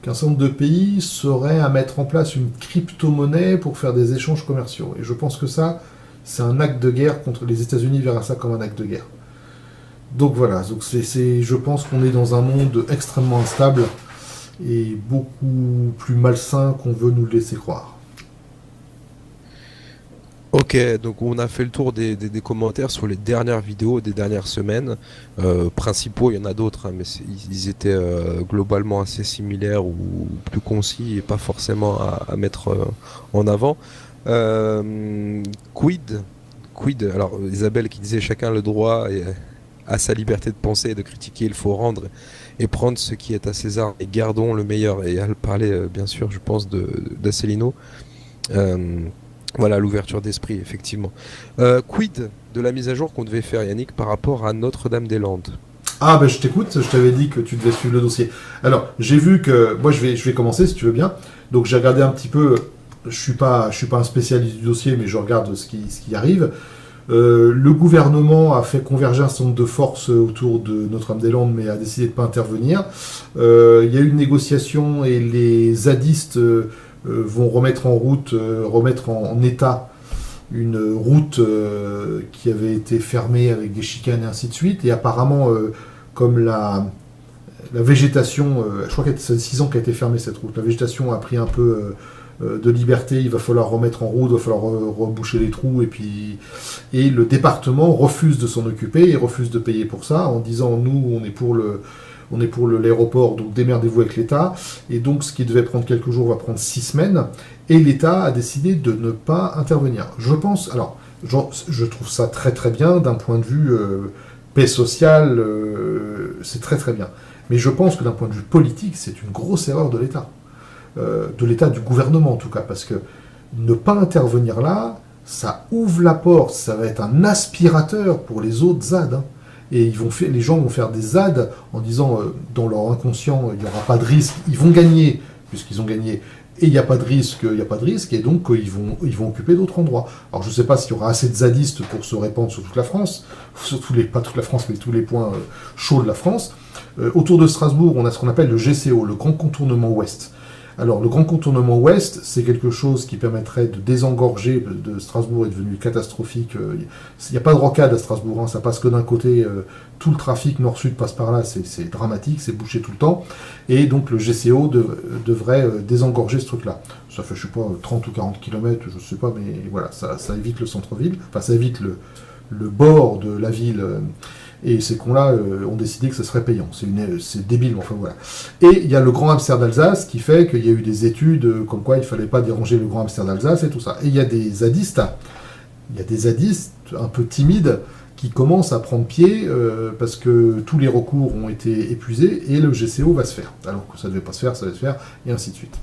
qu'un certain nombre de pays seraient à mettre en place une crypto-monnaie pour faire des échanges commerciaux. Et je pense que ça, c'est un acte de guerre contre les États-Unis, verra ça comme un acte de guerre. Donc voilà, je pense qu'on est dans un monde extrêmement instable et beaucoup plus malsain qu'on veut nous le laisser croire. Ok, Ok, donc on a fait le tour des commentaires sur les dernières vidéos des dernières semaines. Principaux, il y en a d'autres, hein, mais ils étaient globalement assez similaires ou plus concis et pas forcément à mettre en avant. Euh, quid, alors Isabelle qui disait chacun le droit à sa liberté de penser et de critiquer, il faut rendre et prendre ce qui est à César et gardons le meilleur. Et elle parlait bien sûr, je pense, d'Asselineau. Euh, voilà, l'ouverture d'esprit, effectivement. Quid de la mise à jour qu'on devait faire, Yannick, par rapport à Notre-Dame-des-Landes? Ah ben je t'écoute, je t'avais dit que tu devais suivre le dossier. Alors, j'ai vu que... Moi je vais commencer si tu veux bien. Donc j'ai regardé un petit peu, je suis pas un spécialiste du dossier, mais je regarde ce qui arrive. Le gouvernement a fait converger un certain nombre de forces autour de Notre-Dame-des-Landes, mais a décidé de ne pas intervenir. Il y a eu une négociation et les zadistes vont remettre en route, remettre en état une route qui avait été fermée avec des chicanes et ainsi de suite. Et apparemment, comme la végétation, je crois que c'est 6 ans qu'a été fermée cette route, la végétation a pris un peu de liberté, il va falloir remettre en route, il va falloir reboucher les trous, et le département refuse de s'en occuper et refuse de payer pour ça, en disant nous on est pour l'aéroport, donc démerdez-vous avec l'État. Et donc ce qui devait prendre quelques jours va prendre 6 semaines. Et l'État a décidé de ne pas intervenir. Je pense, alors, je trouve ça très très bien d'un point de vue paix sociale, c'est très très bien. Mais je pense que d'un point de vue politique, c'est une grosse erreur de l'État, du gouvernement en tout cas, parce que ne pas intervenir là, ça ouvre la porte, ça va être un aspirateur pour les autres ZAD. Hein. Et les gens vont faire des ZAD en disant, dans leur inconscient, il n'y aura pas de risque, ils vont gagner, puisqu'ils ont gagné, et il n'y a pas de risque, et donc ils vont occuper d'autres endroits. Alors je ne sais pas s'il y aura assez de zadistes pour se répandre sur toute la France, pas toute la France, mais tous les points chauds de la France. Autour de Strasbourg, on a ce qu'on appelle le GCO, le Grand Contournement Ouest. Alors, le Grand Contournement Ouest, c'est quelque chose qui permettrait de désengorger. De Strasbourg est devenu catastrophique. Il n'y a pas de rocade à Strasbourg, hein, ça passe que d'un côté. Tout le trafic nord-sud passe par là, c'est dramatique, c'est bouché tout le temps. Et donc, le GCO devrait désengorger ce truc-là. Ça fait, je sais pas, 30 ou 40 km, je sais pas, mais voilà, ça évite le centre-ville. Enfin, ça évite le bord de la ville. Et ces cons-là ont décidé que ce serait payant. C'est débile, mais enfin voilà. Et il y a le Grand Hamster d'Alsace qui fait qu'il y a eu des études comme quoi il ne fallait pas déranger le Grand Hamster d'Alsace et tout ça. Et il y a des zadistes un peu timides qui commencent à prendre pied parce que tous les recours ont été épuisés et le GCO va se faire. Alors que ça ne devait pas se faire, ça va se faire, et ainsi de suite.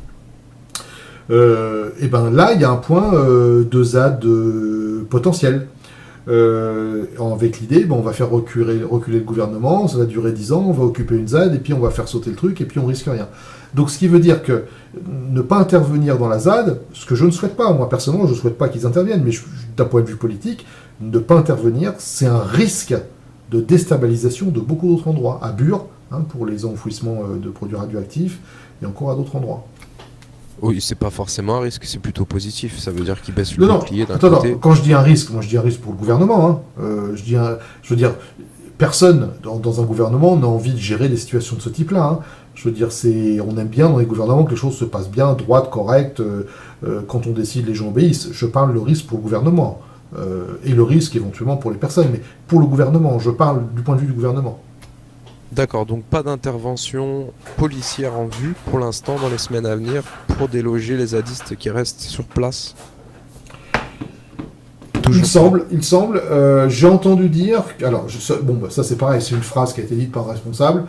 Et ben là, il y a un point de ZAD potentiel. Avec l'idée, on va faire reculer le gouvernement, ça va durer 10 ans, on va occuper une ZAD, et puis on va faire sauter le truc, et puis on risque rien. Donc ce qui veut dire que ne pas intervenir dans la ZAD, ce que je ne souhaite pas, moi personnellement, je ne souhaite pas qu'ils interviennent, mais d'un point de vue politique, ne pas intervenir, c'est un risque de déstabilisation de beaucoup d'autres endroits. À Bure, hein, pour les enfouissements de produits radioactifs, et encore à d'autres endroits. Oui, c'est pas forcément un risque, c'est plutôt positif. Ça veut dire qu'ils baissent le bouclier d'un côté. Non, quand je dis un risque, moi je dis un risque pour le gouvernement. Hein. Je veux dire, personne dans un gouvernement n'a envie de gérer des situations de ce type-là. Hein. Je veux dire, on aime bien dans les gouvernements que les choses se passent bien, droites, correctes. Quand on décide, les gens obéissent. Je parle le risque pour le gouvernement. Et le risque éventuellement pour les personnes. Mais pour le gouvernement, je parle du point de vue du gouvernement. D'accord, donc pas d'intervention policière en vue pour l'instant dans les semaines à venir pour déloger les zadistes qui restent sur place. Il semble. J'ai entendu dire, alors ça c'est pareil, c'est une phrase qui a été dite par un responsable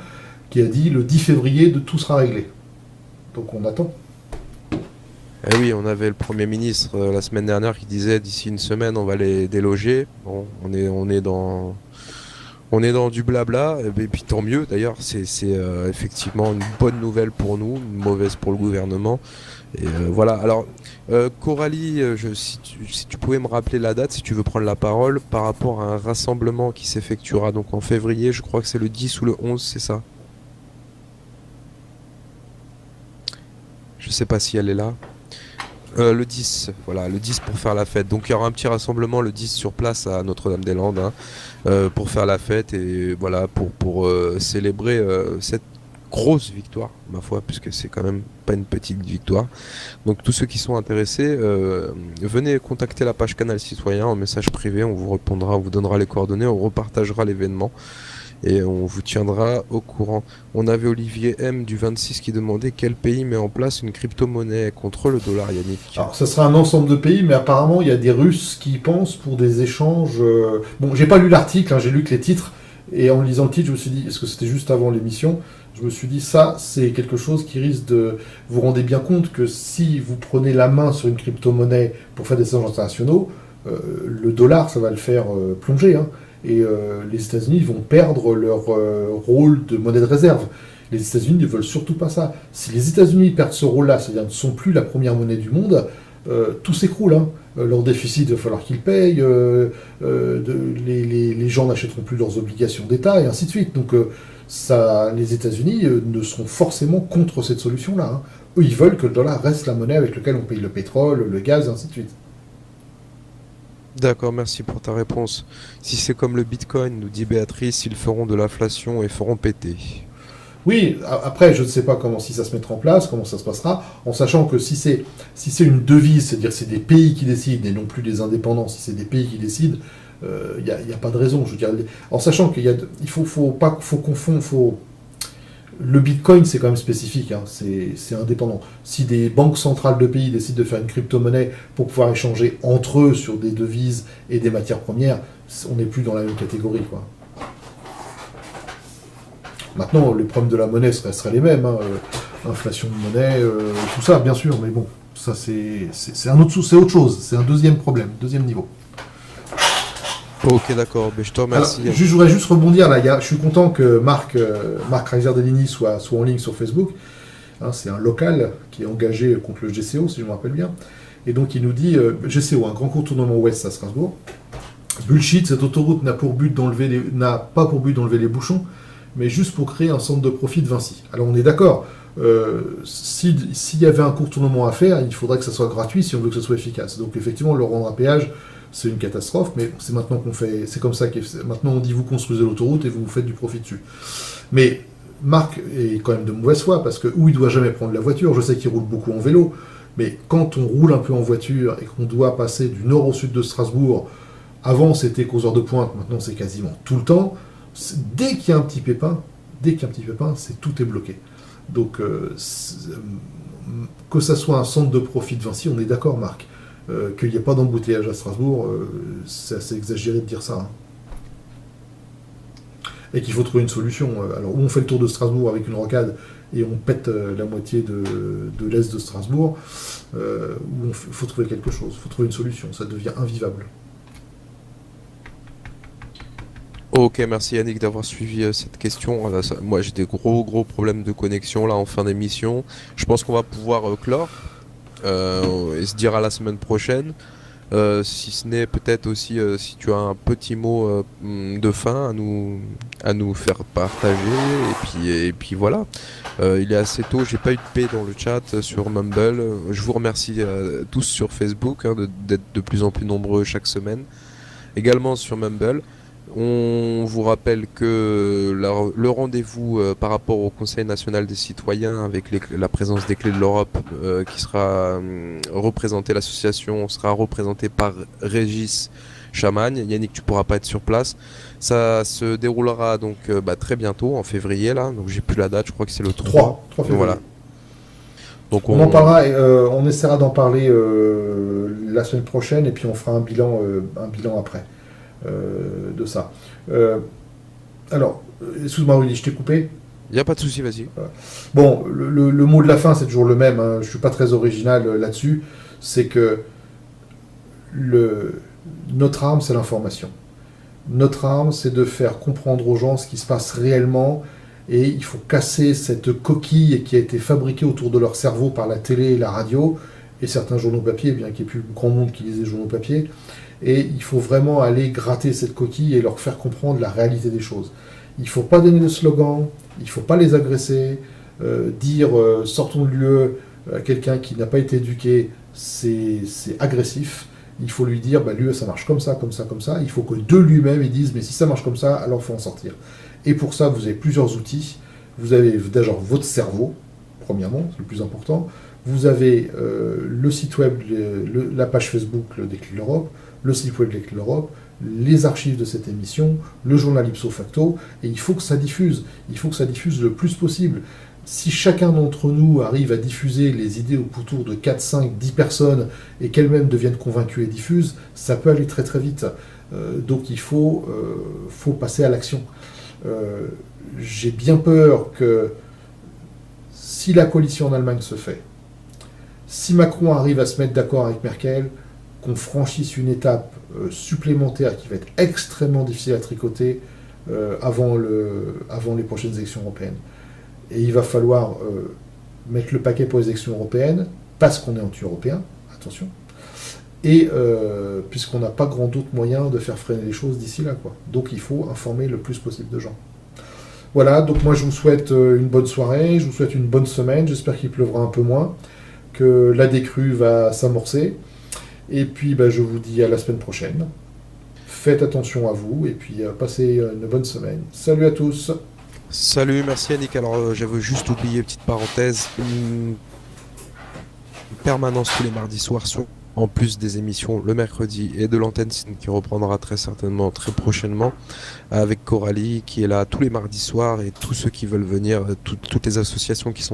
qui a dit le 10 février tout sera réglé. Donc on attend. Eh oui, on avait le Premier ministre la semaine dernière qui disait d'ici une semaine on va les déloger. Bon, on est dans du blabla, et puis tant mieux d'ailleurs, c'est effectivement une bonne nouvelle pour nous, une mauvaise pour le gouvernement. Et voilà, alors Coralie, si tu pouvais me rappeler la date, si tu veux prendre la parole, par rapport à un rassemblement qui s'effectuera donc en février, je crois que c'est le 10 ou le 11, c'est ça? Je sais pas si elle est là. Le 10, voilà, le 10 pour faire la fête. Donc il y aura un petit rassemblement le 10 sur place à Notre-Dame-des-Landes pour faire la fête et voilà pour célébrer cette grosse victoire, ma foi, puisque c'est quand même pas une petite victoire. Donc tous ceux qui sont intéressés, venez contacter la page Canal Citoyen en message privé, on vous répondra, on vous donnera les coordonnées, on repartagera l'événement et on vous tiendra au courant. On avait Olivier M du 26 qui demandait quel pays met en place une crypto-monnaie contre le dollar, Yannick. Alors, ça sera un ensemble de pays, mais apparemment, il y a des Russes qui y pensent pour des échanges. Bon, j'ai pas lu l'article, hein, j'ai lu que les titres, et en lisant le titre, je me suis dit, est-ce que c'était juste avant l'émission? Je me suis dit, ça, c'est quelque chose qui risque de. Vous rendez bien compte que si vous prenez la main sur une crypto-monnaie pour faire des échanges internationaux, le dollar, ça va le faire plonger, hein. Et les États-Unis vont perdre leur rôle de monnaie de réserve. Les États-Unis ne veulent surtout pas ça. Si les États-Unis perdent ce rôle-là, c'est-à-dire ne sont plus la première monnaie du monde, tout s'écroule, hein. Leur déficit, il va falloir qu'ils payent, les gens n'achèteront plus leurs obligations d'État, et ainsi de suite. Donc les États-Unis ne seront forcément contre cette solution-là, hein. Eux, ils veulent que le dollar reste la monnaie avec laquelle on paye le pétrole, le gaz, et ainsi de suite. D'accord, merci pour ta réponse. Si c'est comme le Bitcoin, nous dit Béatrice, ils feront de l'inflation et feront péter. Oui, après, je ne sais pas si ça se mettra en place, comment ça se passera, en sachant que si c'est une devise, c'est-à-dire que c'est des pays qui décident et non plus des indépendants, si c'est des pays qui décident, il n'y a pas de raison. Je veux dire, en sachant il faut confondre. Le Bitcoin, c'est quand même spécifique, hein, c'est indépendant. Si des banques centrales de pays décident de faire une crypto-monnaie pour pouvoir échanger entre eux sur des devises et des matières premières, on n'est plus dans la même catégorie, quoi. Maintenant, les problèmes de la monnaie resteraient les mêmes, hein, inflation de monnaie, tout ça, bien sûr, mais bon, ça c'est autre chose, c'est un deuxième problème, deuxième niveau. Ok, d'accord, mais je te remercie. Alors, je voudrais juste rebondir là, je suis content que Marc Reiser-Dellini soit en ligne sur Facebook, hein, c'est un local qui est engagé contre le GCO, si je me rappelle bien, et donc il nous dit, GCO, un grand contournement ouest à Strasbourg, bullshit, cette autoroute n'a pas pour but d'enlever les bouchons, mais juste pour créer un centre de profit de Vinci. Alors on est d'accord, s'il y avait un contournement à faire, il faudrait que ça soit gratuit si on veut que ce soit efficace. Donc effectivement, le rendre à péage, c'est une catastrophe, mais c'est maintenant qu'on fait, c'est comme ça maintenant on dit vous construisez l'autoroute et vous faites du profit dessus. Mais Marc est quand même de mauvaise foi, parce que il doit jamais prendre la voiture, je sais qu'il roule beaucoup en vélo, mais quand on roule un peu en voiture et qu'on doit passer du nord au sud de Strasbourg, avant c'était qu'aux heures de pointe, maintenant c'est quasiment tout le temps, dès qu'il y a un petit pépin, tout est bloqué. Donc, que ça soit un centre de profit de Vinci, on est d'accord, Marc. Qu'il n'y ait pas d'embouteillage à Strasbourg, c'est assez exagéré de dire ça, hein. Et qu'il faut trouver une solution. Alors, ou on fait le tour de Strasbourg avec une rocade et on pète la moitié de l'est de Strasbourg, ou il faut trouver quelque chose, il faut trouver une solution, ça devient invivable. Ok, merci Yannick d'avoir suivi cette question. Moi j'ai des gros problèmes de connexion là en fin d'émission. Je pense qu'on va pouvoir clore et se dire à la semaine prochaine. Si ce n'est peut-être aussi si tu as un petit mot de fin à nous faire partager. Et puis voilà. Il est assez tôt, j'ai pas eu de paix dans le chat sur Mumble. Je vous remercie tous sur Facebook, hein, d'être de plus en plus nombreux chaque semaine. Également sur Mumble. On vous rappelle que le rendez-vous par rapport au Conseil national des citoyens avec la présence des Clés de l'Europe qui sera représentée, l'association sera représentée par Régis Chamagne. Yannick, tu pourras pas être sur place. Ça se déroulera donc très bientôt, en février là, donc j'ai plus la date, je crois que c'est le 3 février. Voilà. Donc on en parlera, on essaiera d'en parler la semaine prochaine et puis on fera un bilan après. De ça. Alors, excuse-moi Rudy, je t'ai coupé. Il n'y a pas de souci, vas-y. Bon, le mot de la fin, c'est toujours le même, hein. Je ne suis pas très original là-dessus. C'est que notre arme, c'est l'information. Notre arme, c'est de faire comprendre aux gens ce qui se passe réellement, et il faut casser cette coquille qui a été fabriquée autour de leur cerveau par la télé et la radio, et certains journaux papier, bien qu'il n'y ait plus grand monde qui lise les journaux papier. Et il faut vraiment aller gratter cette coquille et leur faire comprendre la réalité des choses. Il ne faut pas donner de slogan, il ne faut pas les agresser, dire sortons de l'UE à quelqu'un qui n'a pas été éduqué, c'est agressif. Il faut lui dire l'UE ça marche comme ça, comme ça, comme ça. Il faut que de lui-même ils disent mais si ça marche comme ça, alors il faut en sortir. Et pour ça, vous avez plusieurs outils. Vous avez d'abord votre cerveau, premièrement, c'est le plus important. Vous avez le site web, la page Facebook des Clés de l'Europe, le site web des Clés de l'Europe, les archives de cette émission, le journal ipso facto, et il faut que ça diffuse. Il faut que ça diffuse le plus possible. Si chacun d'entre nous arrive à diffuser les idées autour de 4, 5, 10 personnes et qu'elles-mêmes deviennent convaincues et diffusent, ça peut aller très très vite. Donc il faut passer à l'action. J'ai bien peur que si la coalition en Allemagne se fait, si Macron arrive à se mettre d'accord avec Merkel, qu'on franchisse une étape supplémentaire qui va être extrêmement difficile à tricoter avant les prochaines élections européennes. Et il va falloir mettre le paquet pour les élections européennes, parce qu'on est anti-européen, attention, et puisqu'on n'a pas grand d'autres moyens de faire freiner les choses d'ici là, quoi. Donc il faut informer le plus possible de gens. Voilà, donc moi je vous souhaite une bonne soirée, je vous souhaite une bonne semaine, j'espère qu'il pleuvra un peu moins, que la décrue va s'amorcer, et puis je vous dis à la semaine prochaine. Faites attention à vous, et puis passez une bonne semaine. Salut à tous. Salut, merci Yannick. Alors j'avais juste oublié, petite parenthèse, une permanence tous les mardis soirs en plus des émissions le mercredi et de l'antenne qui reprendra très certainement très prochainement avec Coralie qui est là tous les mardis soirs et tous ceux qui veulent venir, toutes les associations qui sont